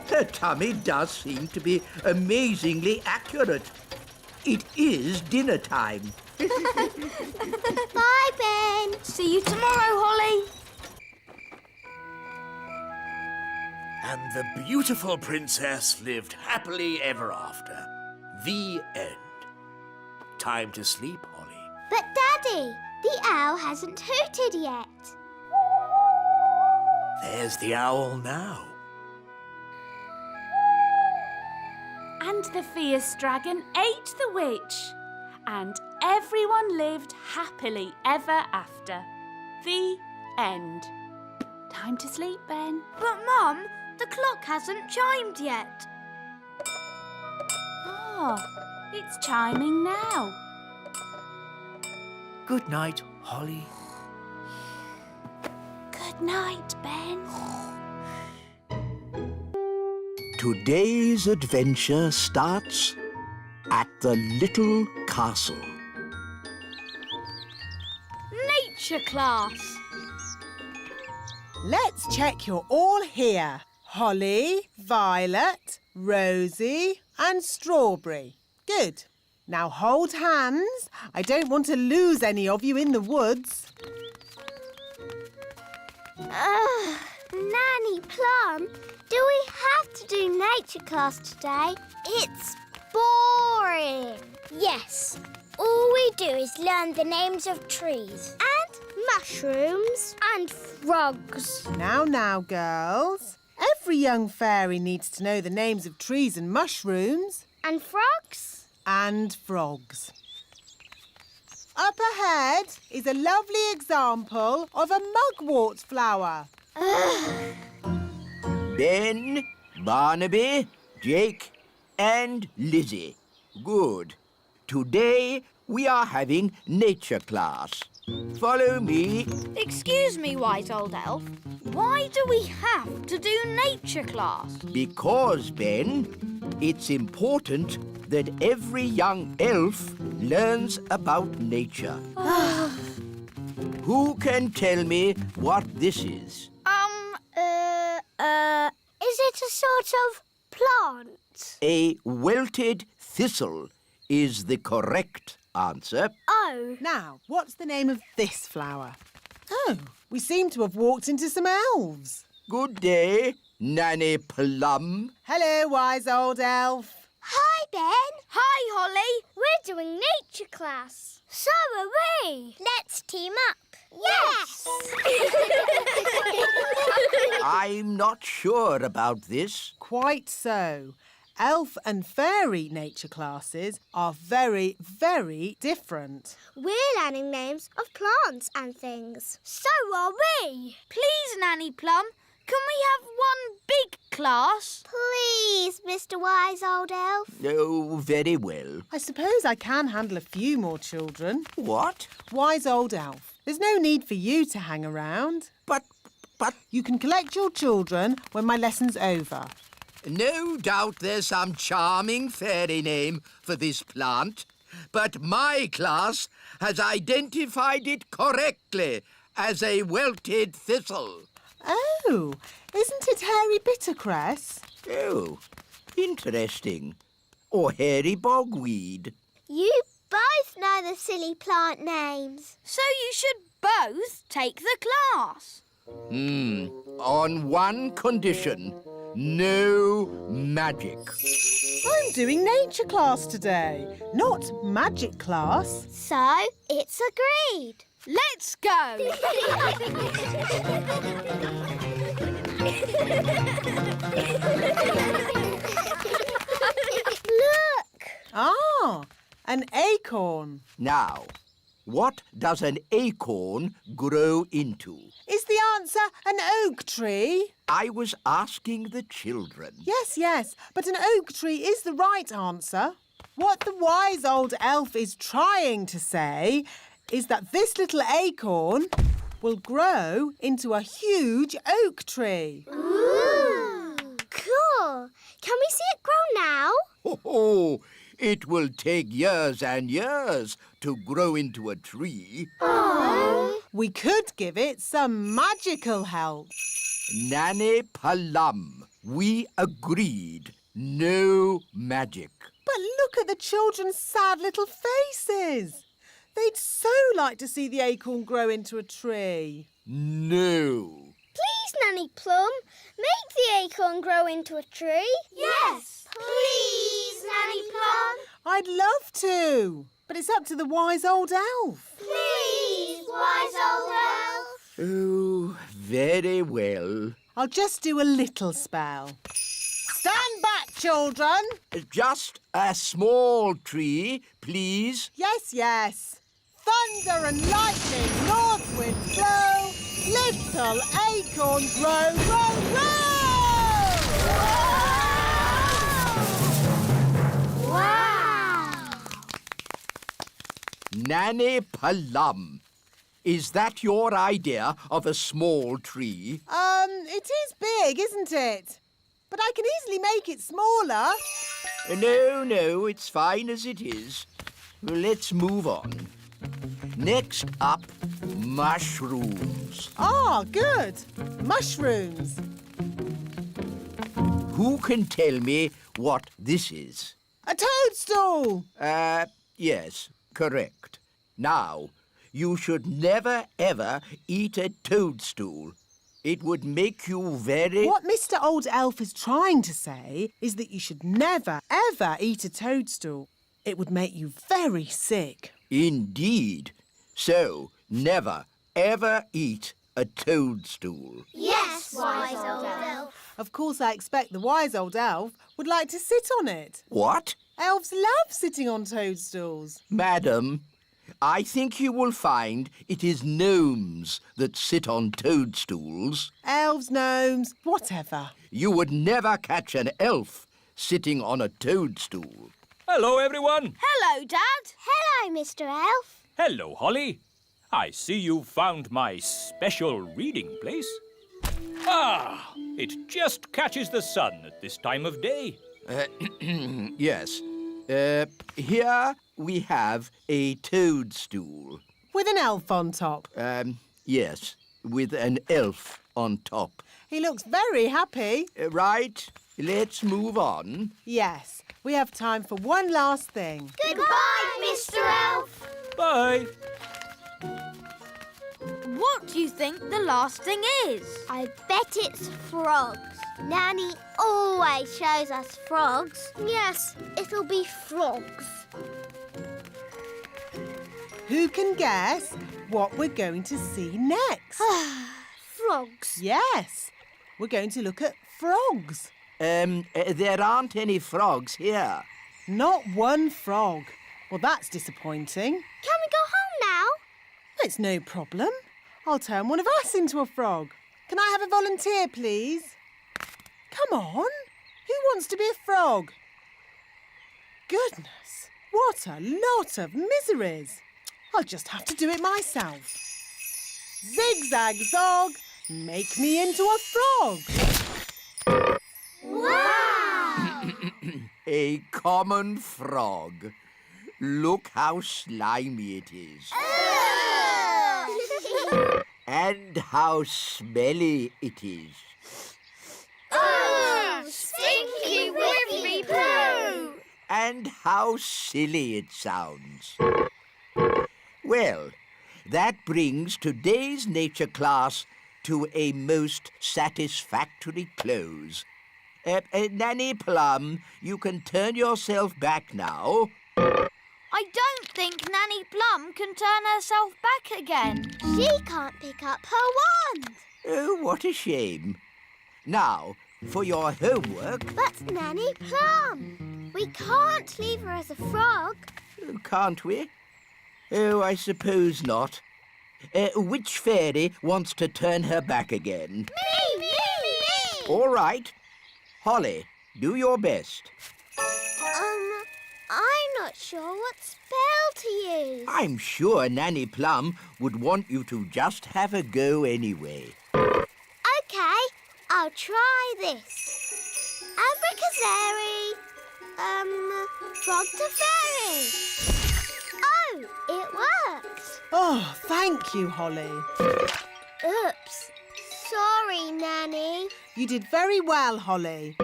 Her tummy does seem to be amazingly accurate. It is dinner time. Bye, Ben. See you tomorrow, Holly. And the beautiful princess lived happily ever after. The end. Time to sleep, Holly. But, Daddy, the owl hasn't hooted yet. There's the owl now. And the fierce dragon ate the witch. And everyone lived happily ever after. The end. Time to sleep, Ben. But, Mum, the clock hasn't chimed yet. Oh, it's chiming now. Good night, Holly. Good night, Ben. Today's adventure starts at the little castle. Nature class. Let's check you're all here. Holly, Violet, Rosie and Strawberry. Good. Now hold hands. I don't want to lose any of you in the woods. Nanny Plum, do we have to do nature class today? It's boring. Yes. All we do is learn the names of trees. And mushrooms. And frogs. Now, girls. Every young fairy needs to know the names of trees and mushrooms. And frogs? And frogs. Up ahead is a lovely example of a mugwort flower. Ben, Barnaby, Jake and Lizzie. Good. Today we are having nature class. Follow me. Excuse me, wise old elf. Why do we have to do nature class? Because, Ben, it's important that every young elf learns about nature. Who can tell me what this is? Is it a sort of plant? A wilted thistle is the correct answer. Oh. Now, what's the name of this flower? Oh, we seem to have walked into some elves. Good day, Nanny Plum. Hello, wise old elf. Hi, Ben. Hi, Holly. We're doing nature class. So are we. Let's team up. Yes! I'm not sure about this. Quite so. Elf and fairy nature classes are very, very different. We're learning names of plants and things. So are we. Please, Nanny Plum, can we have one big class? Please, Mr. Wise Old Elf. Oh, very well. I suppose I can handle a few more children. What? Wise old elf, there's no need for you to hang around. But... You can collect your children when my lesson's over. No doubt there's some charming fairy name for this plant, but my class has identified it correctly as a wilted thistle. Oh, isn't it hairy bittercress? Oh, interesting. Or hairy bogweed. You both know the silly plant names. So you should both take the class. On one condition. No magic. I'm doing nature class today, not magic class. So, it's agreed. Let's go. Look! Ah, an acorn. Now, what does an acorn grow into? Is the answer an oak tree? I was asking the children. Yes, but an oak tree is the right answer. What the wise old elf is trying to say is that this little acorn will grow into a huge oak tree. Ooh! Cool. Can we see it grow now? Oh, it will take years and years to grow into a tree. Oh. We could give it some magical help. Nanny Plum, we agreed. No magic. But look at the children's sad little faces. They'd so like to see the acorn grow into a tree. No. Please, Nanny Plum, make the acorn grow into a tree. Yes, please, Nanny Plum. I'd love to, but it's up to the wise old elf. Please, wise old elf. Oh, Very well. I'll just do a little spell. Stand back, children. Just a small tree, please. Yes, yes. Thunder and lightning, north winds blow, little acorns grow, grow, grow! Wow! Nanny Plum. Is that your idea of a small tree? It is big, isn't it? But I can easily make it smaller. No, it's fine as it is. Let's move on. Next up, mushrooms. Ah, good. Mushrooms. Who can tell me what this is? A toadstool. Yes, correct. Now, you should never, ever eat a toadstool. It would make you very... What Mr. Old Elf is trying to say is that you should never, ever eat a toadstool. It would make you very sick. Indeed. So, never, ever eat a toadstool. Yes, wise old elf. Of course, I expect the wise old elf would like to sit on it. What? Elves love sitting on toadstools. Madam, I think you will find it is gnomes that sit on toadstools. Elves, gnomes, whatever. You would never catch an elf sitting on a toadstool. Hello, everyone. Hello, Dad. Hello, Mr. Elf. Hello, Holly. I see you've found my special reading place. Ah, it just catches the sun at this time of day. Yes. Here we have a toadstool. With an elf on top. Yes, with an elf on top. He looks very happy. Right, let's move on. Yes, we have time for one last thing. Goodbye, Mr. Elf. Bye. What do you think the last thing is? I bet it's frogs. Nanny always shows us frogs. Yes, it'll be frogs. Who can guess what we're going to see next? Frogs. Yes, we're going to look at frogs. There aren't any frogs here. Not one frog. Well, that's disappointing. Can we go home now? It's no problem. I'll turn one of us into a frog. Can I have a volunteer, please? Come on. Who wants to be a frog? Goodness, what a lot of miseries. I'll just have to do it myself. Zigzag zog, make me into a frog. Wow! A common frog. Look how slimy it is. And how smelly it is. Stinky whiffy poo! And how silly it sounds. Well, that brings today's nature class to a most satisfactory close. Nanny Plum, you can turn yourself back now. I don't think Nanny Plum can turn herself back again. She can't pick up her wand. Oh, what a shame. Now, for your homework... But Nanny Plum, we can't leave her as a frog. Can't we? Oh, I suppose not. Which fairy wants to turn her back again? Me! All right. Holly, do your best. I'm not sure what spell to use. I'm sure Nanny Plum would want you to just have a go anyway. OK, I'll try this. Abracazeri, frog to fairy. Oh, it worked. Oh, thank you, Holly. Oops. Sorry, Nanny. You did very well, Holly.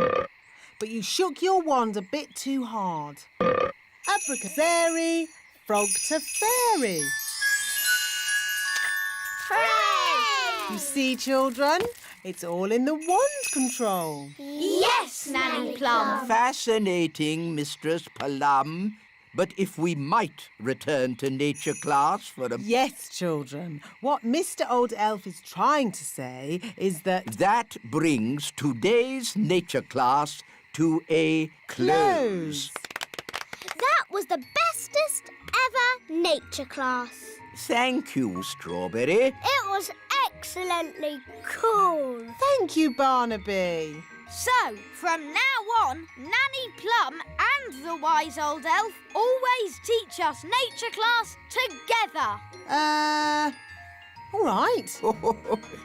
But you shook your wand a bit too hard. Abracazeri, frog to fairy. Hooray! You see, children, it's all in the wand control. Yes, Nanny Plum. Fascinating, Mistress Plum. But if we might return to nature class for a... Yes, children. What Mr. Old Elf is trying to say is that... That brings today's nature class to a close. That was the bestest ever nature class. Thank you, Strawberry. It was excellently cool. Thank you, Barnaby. So, from now on, Nanny Plum and the wise old elf always teach us nature class together. All right.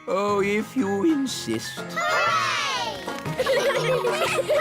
Oh, if you insist. Hooray!